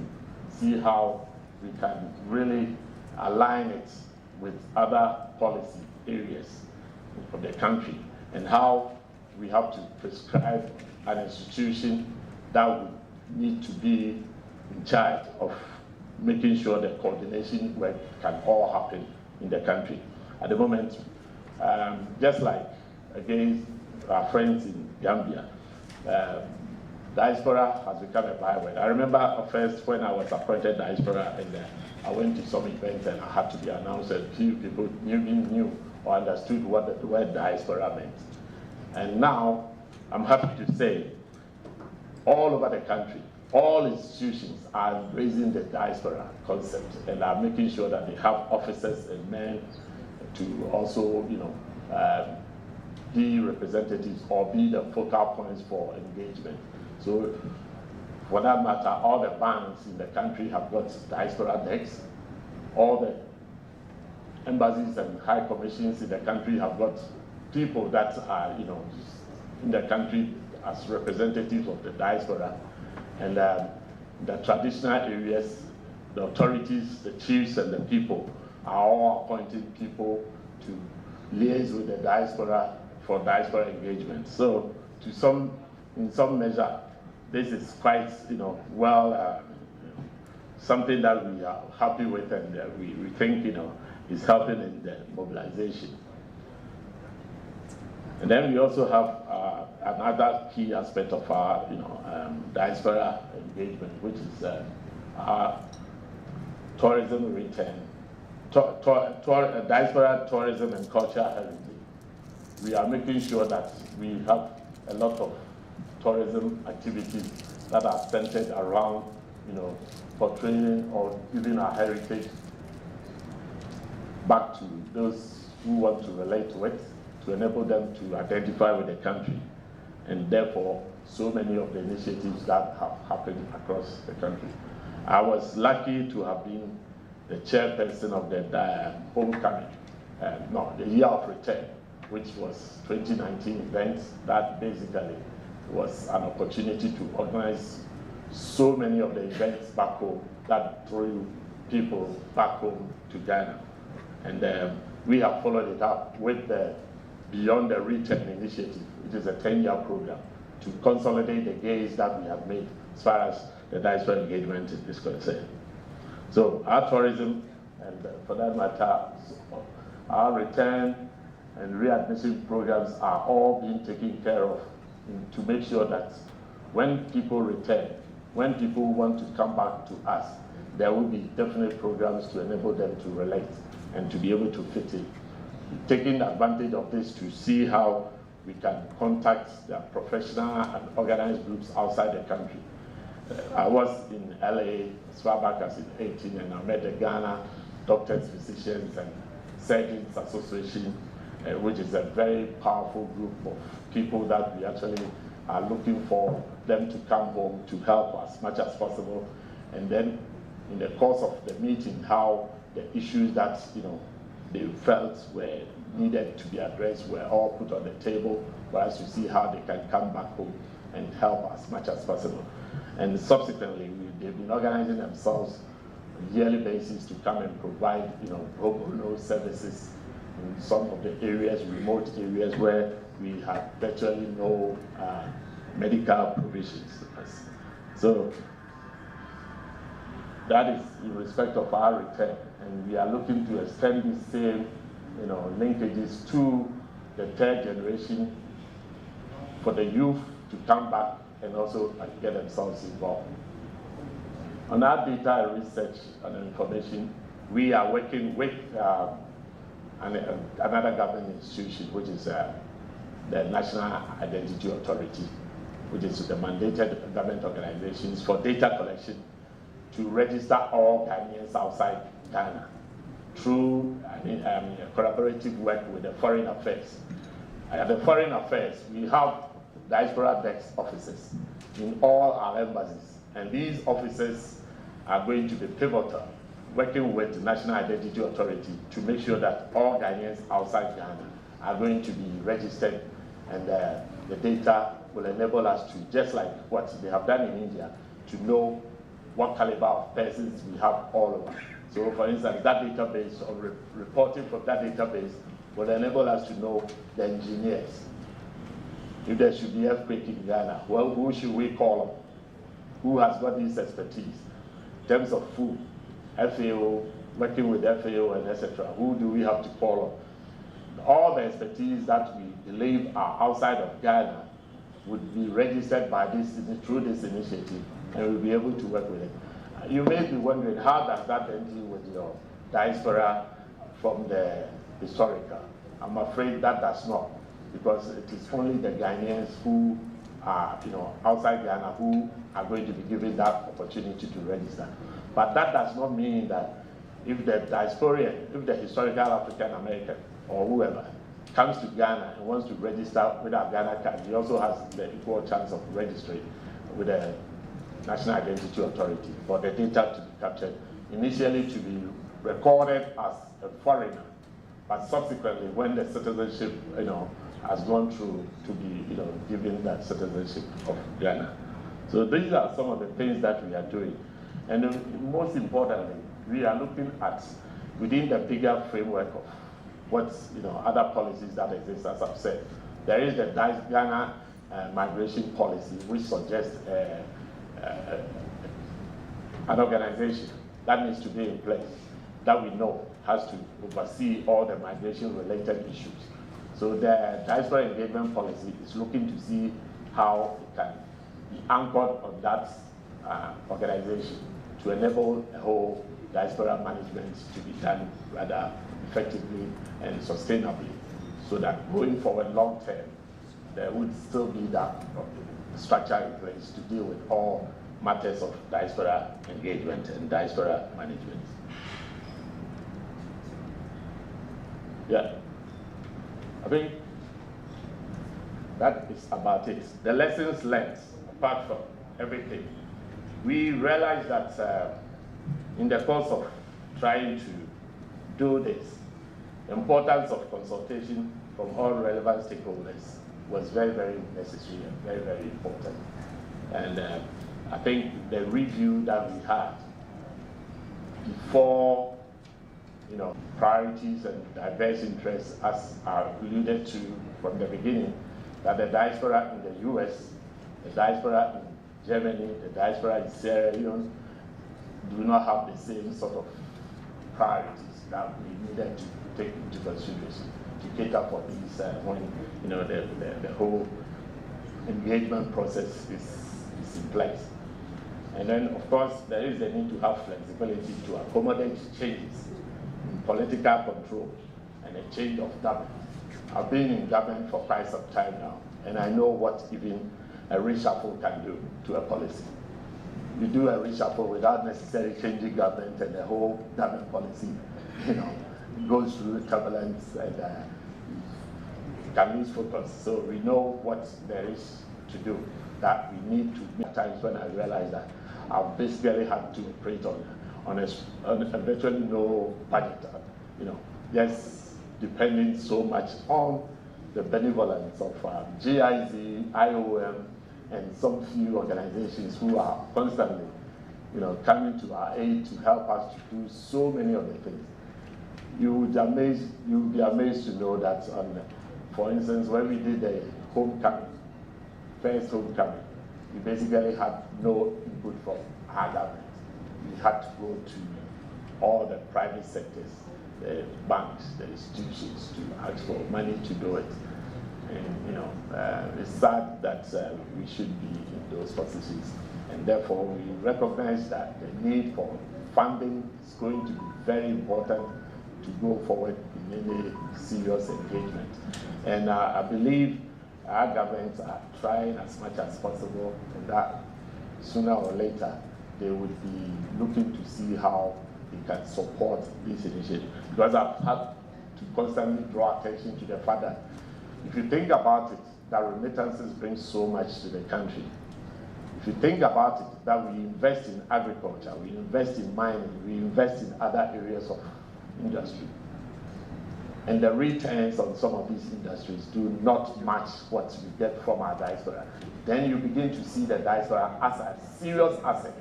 Speaker 11: see how we can really align it with other policy areas of the country and how we have to prescribe an institution that would need to be in charge of making sure the coordination work can all happen in the country. At the moment, just like against our friends in Gambia, diaspora has become a byword. I remember first when I was appointed diaspora and I went to some events and I had to be announced and few people knew or understood what the word diaspora meant. And now, I'm happy to say, all over the country, all institutions are embracing the diaspora concept and are making sure that they have officers and men to also, be representatives or be the focal points for engagement. So, for that matter, all the banks in the country have got diaspora decks. All the embassies and high commissions in the country have got people that are, in the country as representatives of the diaspora. And the traditional areas, the authorities, the chiefs, and the people are all appointing people to liaise with the diaspora for diaspora engagement. So, in some measure, this is quite, something that we are happy with, and we think, is helping in the mobilization. And then we also have another key aspect of our, diaspora engagement, which is our tourism return, diaspora tourism and cultural heritage. We are making sure that we have a lot of tourism activities that are centered around, portraying or giving our heritage back to those who want to relate to it, to enable them to identify with the country. And therefore, so many of the initiatives that have happened across the country. I was lucky to have been the chairperson of the homecoming, the year of return, which was 2019 event that basically was an opportunity to organize so many of the events back home that drew people back home to Ghana. And we have followed it up with the Beyond the Return initiative, which is a 10-year program to consolidate the gains that we have made as far as the diaspora engagement is concerned. So our tourism, and for that matter, our return and readmission programs are all being taken care of to make sure that when people return, when people want to come back to us, there will be definite programs to enable them to relate and to be able to fit in. Taking advantage of this to see how we can contact the professional and organized groups outside the country. I was in LA as far back as in 2018, and I met the Ghana Doctors, Physicians, and Surgeons Association, which is a very powerful group of people that we actually are looking for them to come home to help as much as possible. And then in the course of the meeting, how the issues that they felt were needed to be addressed were all put on the table for us to see how they can come back home and help as much as possible. And subsequently, they've been organizing themselves on a yearly basis to come and provide, pro bono services in some of the areas, remote areas where we have virtually no medical provisions. So that is in respect of our return, and we are looking to extend these same, linkages to the third generation for the youth to come back and also get themselves involved. On our data research and information, we are working with another government institution, which is the National Identity Authority, which is the mandated government organizations for data collection to register all Ghanaians outside Ghana through collaborative work with the Foreign Affairs. At the Foreign Affairs, we have diaspora desk offices in all our embassies, and these offices are going to be pivotal, working with the National Identity Authority to make sure that all Ghanaians outside Ghana are going to be registered, and the data will enable us to, just like what they have done in India, to know what caliber of persons we have all over. So for instance, that database, or reporting from that database, will enable us to know the engineers. If there should be earthquake in Ghana, well, who should we call on? Who has got this expertise? In terms of food, FAO, working with FAO and etc., who do we have to call on? All the expertise that we believe are outside of Ghana would be registered by through this initiative, and we'll be able to work with it. You may be wondering, how does that deal with your diaspora from the historical? I'm afraid that does not, because it is only the Ghanaians who are, outside Ghana who are going to be given that opportunity to register. But that does not mean that if the diasporian, if the historical African American or whoever comes to Ghana and wants to register with our Ghana card, he also has the equal chance of registering with the National Identity Authority for the data to be captured, initially to be recorded as a foreigner, but subsequently when the citizenship, has gone through, to be, given that citizenship of Ghana. So these are some of the things that we are doing. And most importantly, we are looking at within the bigger framework of what other policies that exist, as I've said. There is the Ghana migration policy, which suggests an organization that needs to be in place that we know has to oversee all the migration-related issues. So the diaspora engagement policy is looking to see how it can be anchored on that organization to enable a whole diaspora management to be done rather effectively and sustainably, so that going forward long term, there would still be that structure in place to deal with all matters of diaspora engagement and diaspora management. Yeah, I think that is about it. The lessons learned, apart from everything, we realized that in the course of trying to do this, the importance of consultation from all relevant stakeholders was very, very necessary and very, very important. And I think the review that we had before, priorities and diverse interests, as are alluded to from the beginning, that the diaspora in the US, the diaspora in Germany, the diaspora in Sierra Leone do not have the same sort of priorities that we needed to take into consideration to cater for these when the whole engagement process is in place. And then, of course, there is the need to have flexibility to accommodate changes in political control and a change of government. I've been in government for quite some time now, and I know what even a reshuffle can do to a policy. You do a reshuffle without necessarily changing government, and the whole government policy, goes through turbulence and can lose focus. So we know what there is to do, that we need to. At times when I realize that I've basically had to operate on a virtually no budget, just depending so much on the benevolence of GIZ, IOM, and some few organizations who are constantly, coming to our aid to help us to do so many of the things. You would be amazed to know that, for instance, when we did the homecoming, first homecoming, we basically had no input from our government. We had to go to all the private sectors, the banks, the institutions, to ask for money to do it. And it's sad that we should be in those positions, and therefore we recognize that the need for funding is going to be very important to go forward in any serious engagement. And I believe our governments are trying as much as possible, and that sooner or later they would be looking to see how they can support this initiative. Because I've had to constantly draw attention to the fact that if you think about it, that remittances bring so much to the country. If you think about it, that we invest in agriculture, we invest in mining, we invest in other areas of industry, and the returns on some of these industries do not match what we get from our diaspora, then you begin to see the diaspora as a serious asset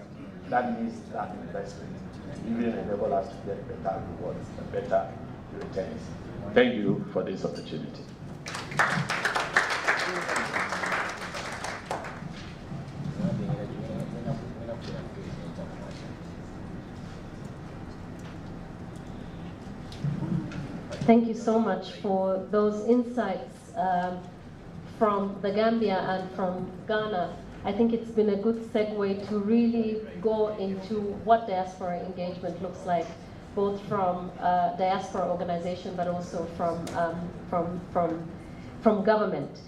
Speaker 11: that needs that investment to even enable us to get better rewards and better returns. Thank you for this opportunity.
Speaker 1: Thank you so much for those insights from the Gambia and from Ghana. I think it's been a good segue to really go into what diaspora engagement looks like, both from diaspora organization, but also from government.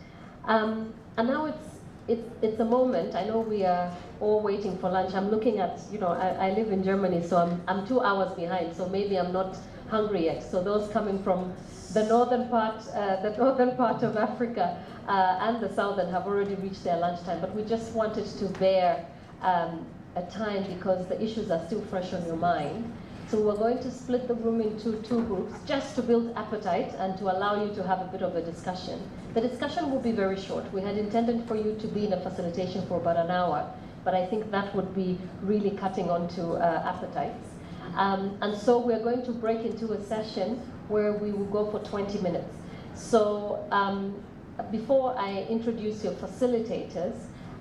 Speaker 1: And now it's a moment. I know we are all waiting for lunch. I'm looking at, I live in Germany, so I'm 2 hours behind. So maybe I'm not hungry yet. So those coming from the northern part of Africa and the southern have already reached their lunchtime. But we just wanted to bear a time because the issues are still fresh on your mind. So we're going to split the room into two groups just to build appetite and to allow you to have a bit of a discussion. The discussion will be very short. We had intended for you to be in a facilitation for about an hour. but I think that would be really cutting onto appetites. And so we're going to break into a session where we will go for 20 minutes. So before I introduce your facilitators,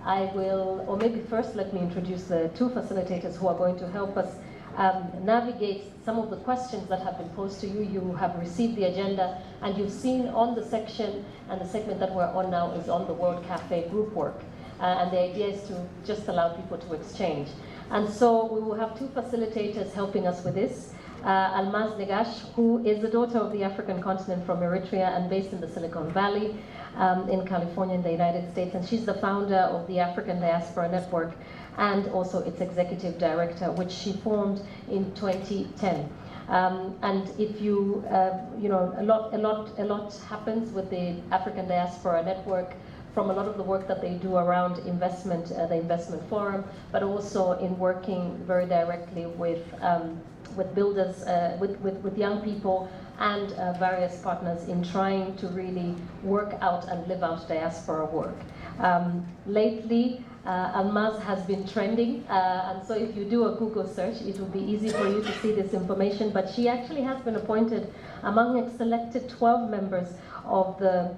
Speaker 1: I will, or maybe first let me introduce the two facilitators who are going to help us navigate some of the questions that have been posed to you. You have received the agenda, and you've seen on the section, and the segment that we're on now is on the World Cafe group work. And the idea is to just allow people to exchange. And so we will have two facilitators helping us with this. Almaz Negash, who is the daughter of the African continent from Eritrea and based in the Silicon Valley in California in the United States. And she's the founder of the African Diaspora Network and also its executive director, which she formed in 2010. And if you, a lot happens with the African Diaspora Network, from a lot of the work that they do around investment, the investment forum, but also in working very directly with builders, with young people and various partners in trying to really work out and live out diaspora work. Lately, Almaz has been trending, and so if you do a Google search, it will be easy for you to see this information, but she actually has been appointed among a selected 12 members of the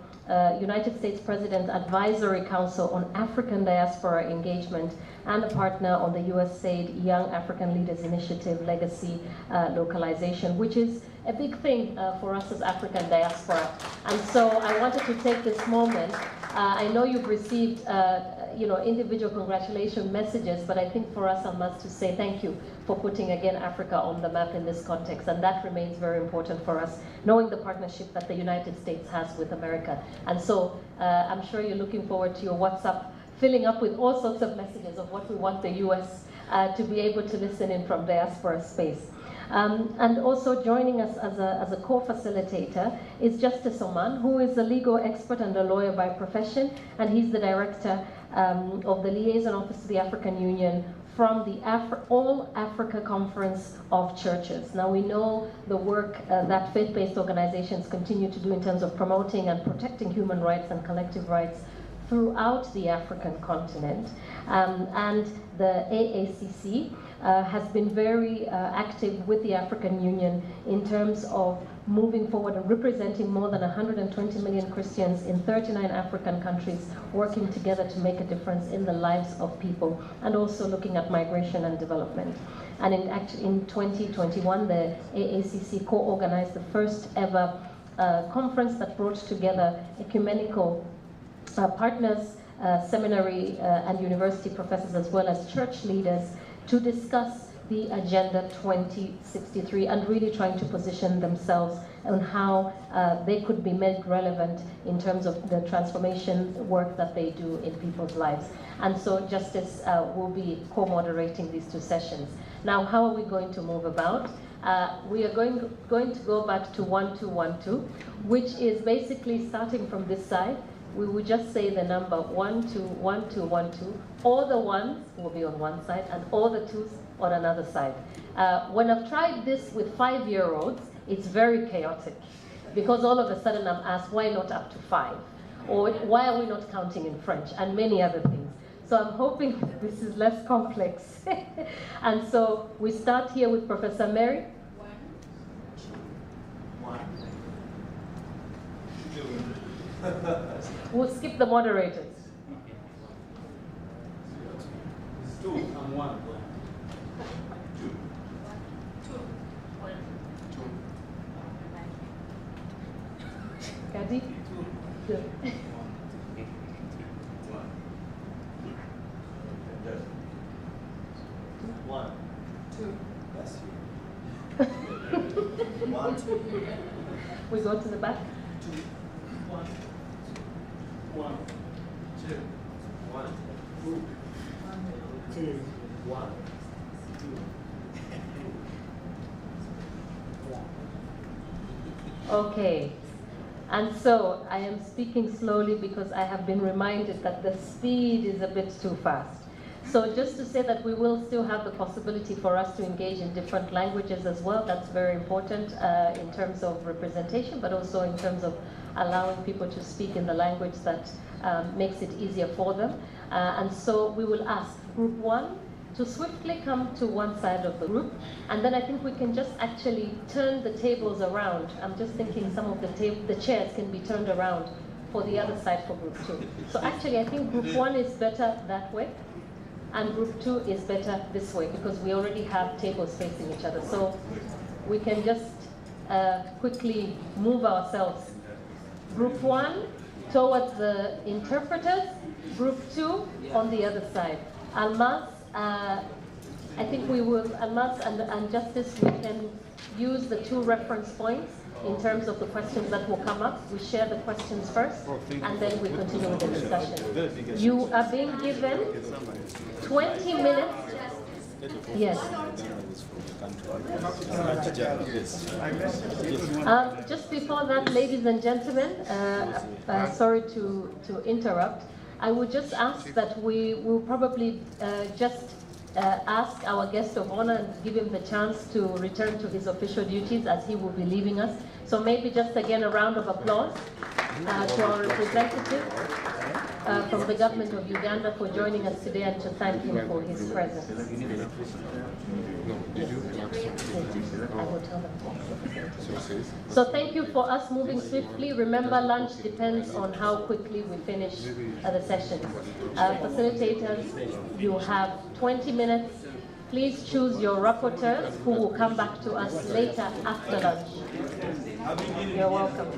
Speaker 1: United States President Advisory Council on African Diaspora Engagement and a partner on the USAID Young African Leaders Initiative Legacy Localization, which is a big thing for us as African diaspora. And so I wanted to take this moment. I know you've received individual congratulation messages, but I think for us, Almaz, to say thank you for putting again Africa on the map in this context, and that remains very important for us, knowing the partnership that the United States has with America. And so I'm sure you're looking forward to your WhatsApp filling up with all sorts of messages of what we want the US to be able to listen in from diaspora space. And also joining us as a co-facilitator is Justice Oman, who is a legal expert and a lawyer by profession, and he's the director of the Liaison Office to the African Union from the All Africa Conference of Churches. Now we know the work that faith-based organizations continue to do in terms of promoting and protecting human rights and collective rights throughout the African continent. And the AACC has been very active with the African Union in terms of moving forward and representing more than 120 million Christians in 39 African countries, working together to make a difference in the lives of people, and also looking at migration and development. And in 2021, the AACC co-organized the first ever conference that brought together ecumenical partners, seminary and university professors, as well as church leaders, to discuss the Agenda 2063 and really trying to position themselves on how they could be made relevant in terms of the transformation work that they do in people's lives. And so Justice will be co-moderating these two sessions. Now, how are we going to move about? We are going to go back to 1212, which is basically starting from this side. We will just say the number 1212. All the ones will be on one side and all the twos on another side. When I've tried this with 5-year-olds, it's very chaotic, because all of a sudden I'm asked, why not up to 5? Or why are we not counting in French? And many other things. So I'm hoping this is less complex. And so we start here with Professor Mary. We'll skip the moderators.
Speaker 12: It's 2 and 1. 2.
Speaker 1: Gadi? 2.
Speaker 12: 1. 2. That's you.
Speaker 1: 1, 2. We go to the back.
Speaker 12: 2. 1. 1, 2, 1, 2, 1, 2.
Speaker 1: Okay, and so I am speaking slowly because I have been reminded that the speed is a bit too fast. So just to say that we will still have the possibility for us to engage in different languages as well. That's very important in terms of representation, but also in terms of allowing people to speak in the language that makes it easier for them. And so we will ask Group 1 to swiftly come to one side of the group, and then I think we can just actually turn the tables around. I'm just thinking some of the chairs can be turned around for the other side for Group 2. So actually I think Group 1 is better that way, and Group 2 is better this way, because we already have tables facing each other. So we can just quickly move ourselves. Group 1 towards the interpreters, Group 2 on the other side. Almas, I think we will, Almas and Justice, we can use the 2 reference points in terms of the questions that will come up. We share the questions first, and then we continue with the discussion. You are being given 20 minutes. Yes. Just before that, ladies and gentlemen, sorry to interrupt. I would just ask that we will probably just ask our guest of honor and give him the chance to return to his official duties, as he will be leaving us. So maybe just again a round of applause to our representative from the government of Uganda for joining us today, and to thank him for his presence. So thank you for us moving swiftly. Remember, lunch depends on how quickly we finish the session. Facilitators, you have 20 minutes. Please choose your rapporteurs, who will come back to us later after lunch. You're welcome.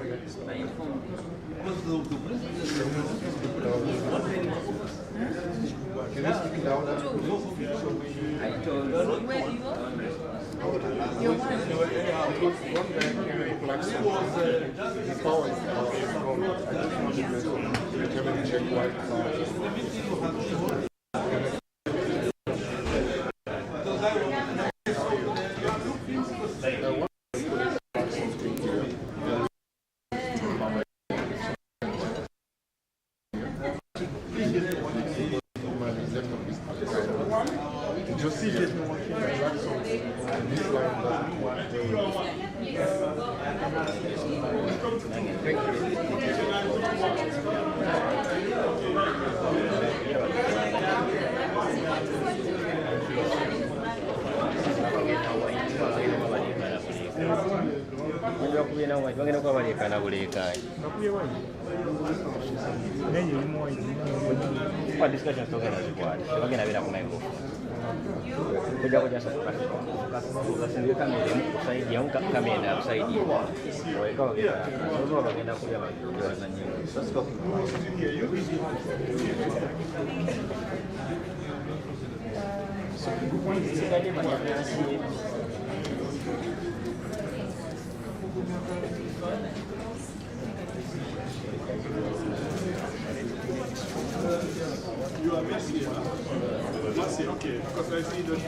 Speaker 13: What discussion talking as you want? We're going to be like
Speaker 14: You are Messi, huh? Messi, okay, because I see that